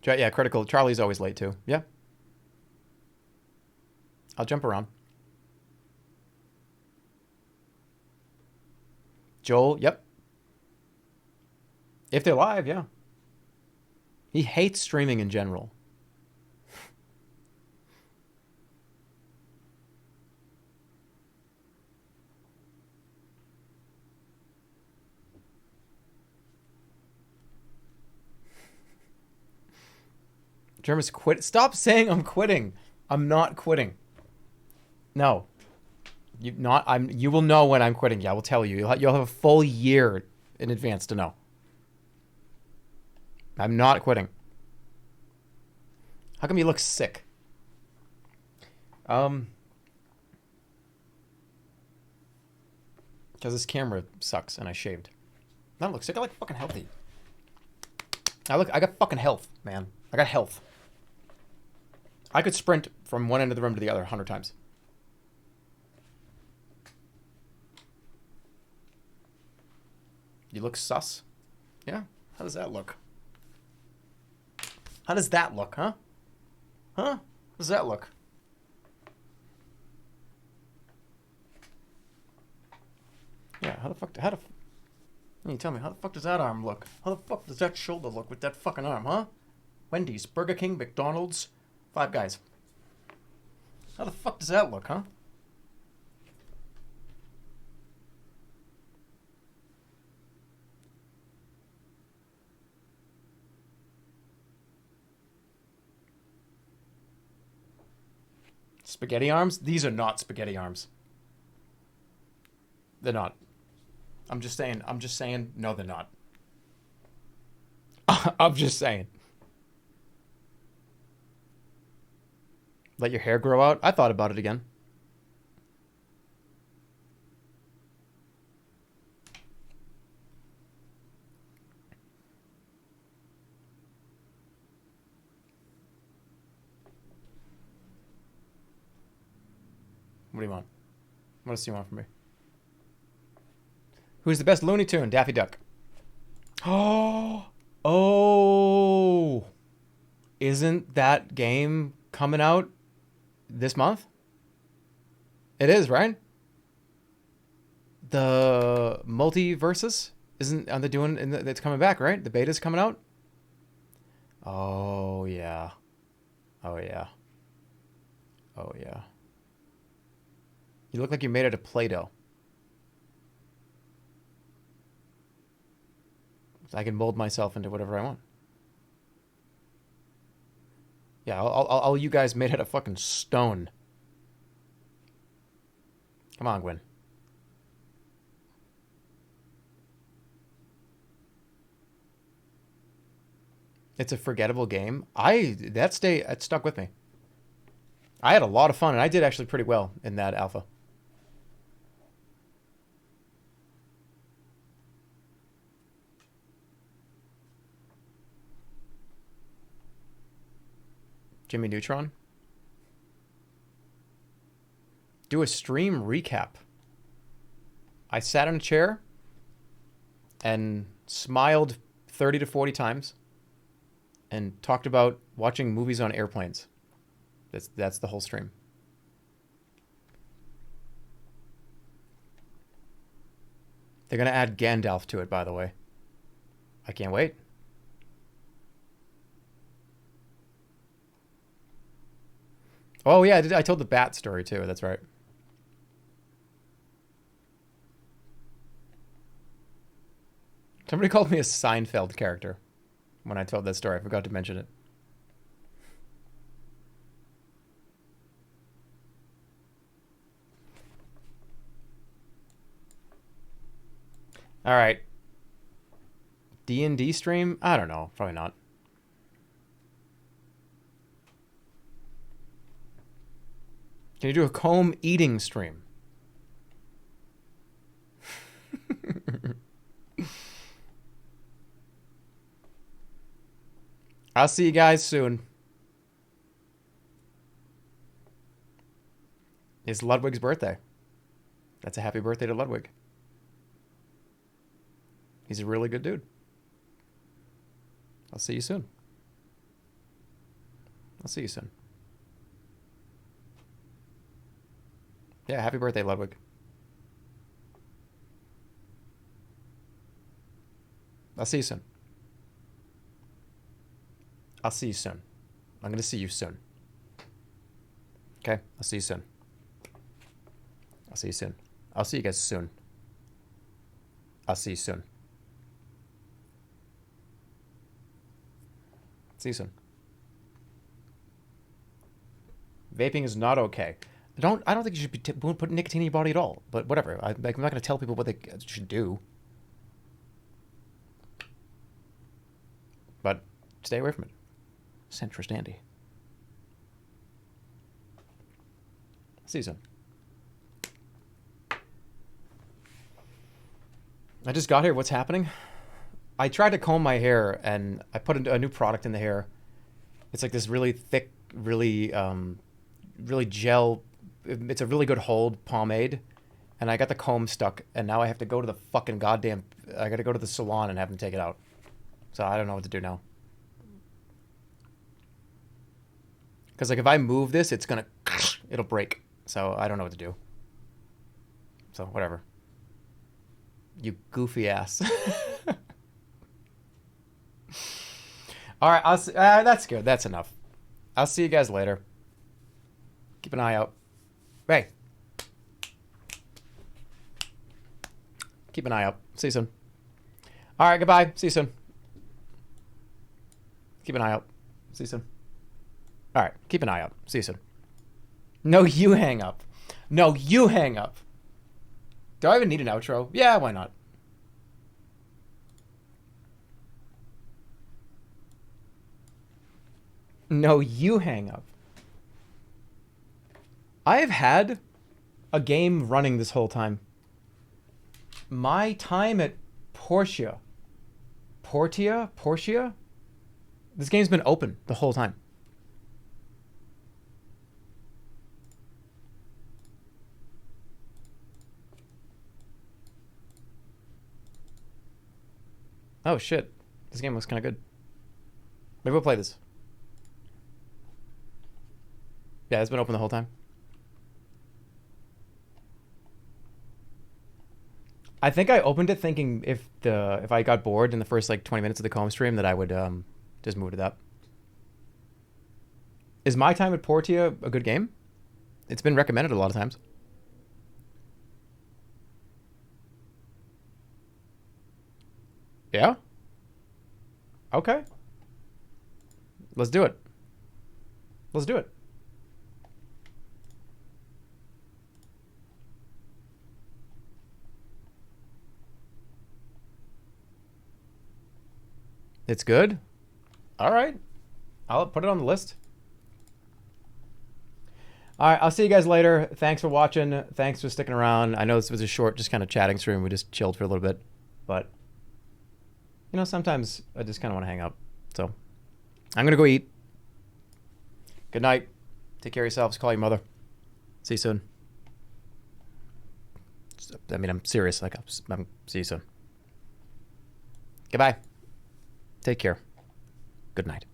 Yeah, Critical. Charlie's always late too. Yeah. I'll jump around. Joel, yep. If they're live, yeah. He hates streaming in general. Jerma's quit. Stop saying I'm quitting. I'm not quitting. No. You will know when I'm quitting. Yeah, I will tell you. You'll have a full year in advance to know. I'm not quitting. How come you look sick? Because this camera sucks and I shaved. I don't look sick. I look fucking healthy. I got fucking health, man. I got health. I could sprint from one end of the room to the other 100 times. You look sus? Yeah? How does that look? How does that look, huh? Huh? How does that look? Yeah, how the you tell me, how the fuck does that arm look? How the fuck does that shoulder look with that fucking arm, huh? Wendy's, Burger King, McDonald's, Five Guys. How the fuck does that look, huh? Spaghetti arms? These are not spaghetti arms. They're not. I'm just saying, no, they're not. I'm just saying. Let your hair grow out? I thought about it again. What do you want? What else do you want from me? Who's the best Looney Tune? Daffy Duck. Oh, oh, isn't that game coming out this month? It is, right? The multiverses isn't are they doing? It's coming back, right? The beta's coming out. Oh yeah. Oh yeah. Oh yeah. You look like you made it of Play-Doh. So I can mold myself into whatever I want. Yeah, I'll you guys made out of fucking stone. Come on, Gwen. It's a forgettable game. It stuck with me. I had a lot of fun, and I did actually pretty well in that alpha. Jimmy Neutron. Do a stream recap. I sat in a chair and smiled 30 to 40 times and talked about watching movies on airplanes. That's the whole stream. They're going to add Gandalf to it, by the way. I can't wait. Oh, yeah, I told the bat story, too. That's right. Somebody called me a Seinfeld character when I told that story. I forgot to mention it. All right. D&D stream? I don't know. Probably not. Can you do a comb eating stream? I'll see you guys soon. It's Ludwig's birthday. That's a happy birthday to Ludwig. He's a really good dude. I'll see you soon. I'll see you soon. Yeah, happy birthday, Ludwig. I'll see you soon. I'll see you soon. I'm going to see you soon. Okay? I'll see you soon. I'll see you soon. I'll see you guys soon. I'll see you soon. See you soon. Vaping is not okay. I don't think you should be put nicotine in your body at all. But whatever. I'm not going to tell people what they should do. But stay away from it. Centrist Andy. See you soon. I just got here. What's happening? I tried to comb my hair and I put a new product in the hair. It's like this really thick, really gel. It's a really good hold pomade. And I got the comb stuck and now I have to go to the fucking goddamn... I got to go to the salon and have them take it out. So I don't know what to do now. Because like if I move this, it'll break. So I don't know what to do. So whatever. You goofy ass. All right, that's good. That's enough. I'll see you guys later. Keep an eye out. Hey. Keep an eye out. See you soon. All right, goodbye. See you soon. Keep an eye out. See you soon. All right, keep an eye out. See you soon. No, you hang up. No, you hang up. Do I even need an outro? Yeah, why not? No, you hang up. I have had a game running this whole time. My time at Portia. This game's been open the whole time. Oh shit, this game looks kind of good. Maybe we'll play this. Yeah, it's been open the whole time. I think I opened it thinking if I got bored in the first like 20 minutes of the comb stream that I would just move to that. Is My Time at Portia a good game? It's been recommended a lot of times. Yeah? Okay. Let's do it. Let's do it. It's good? All right. I'll put it on the list. All right, I'll see you guys later. Thanks for watching. Thanks for sticking around. I know this was a short, just kind of chatting stream. We just chilled for a little bit. But, you know, sometimes I just kind of want to hang out. So, I'm going to go eat. Good night. Take care of yourselves. Call your mother. See you soon. I mean, I'm serious. Like, I'm see you soon. Goodbye. Take care. Good night.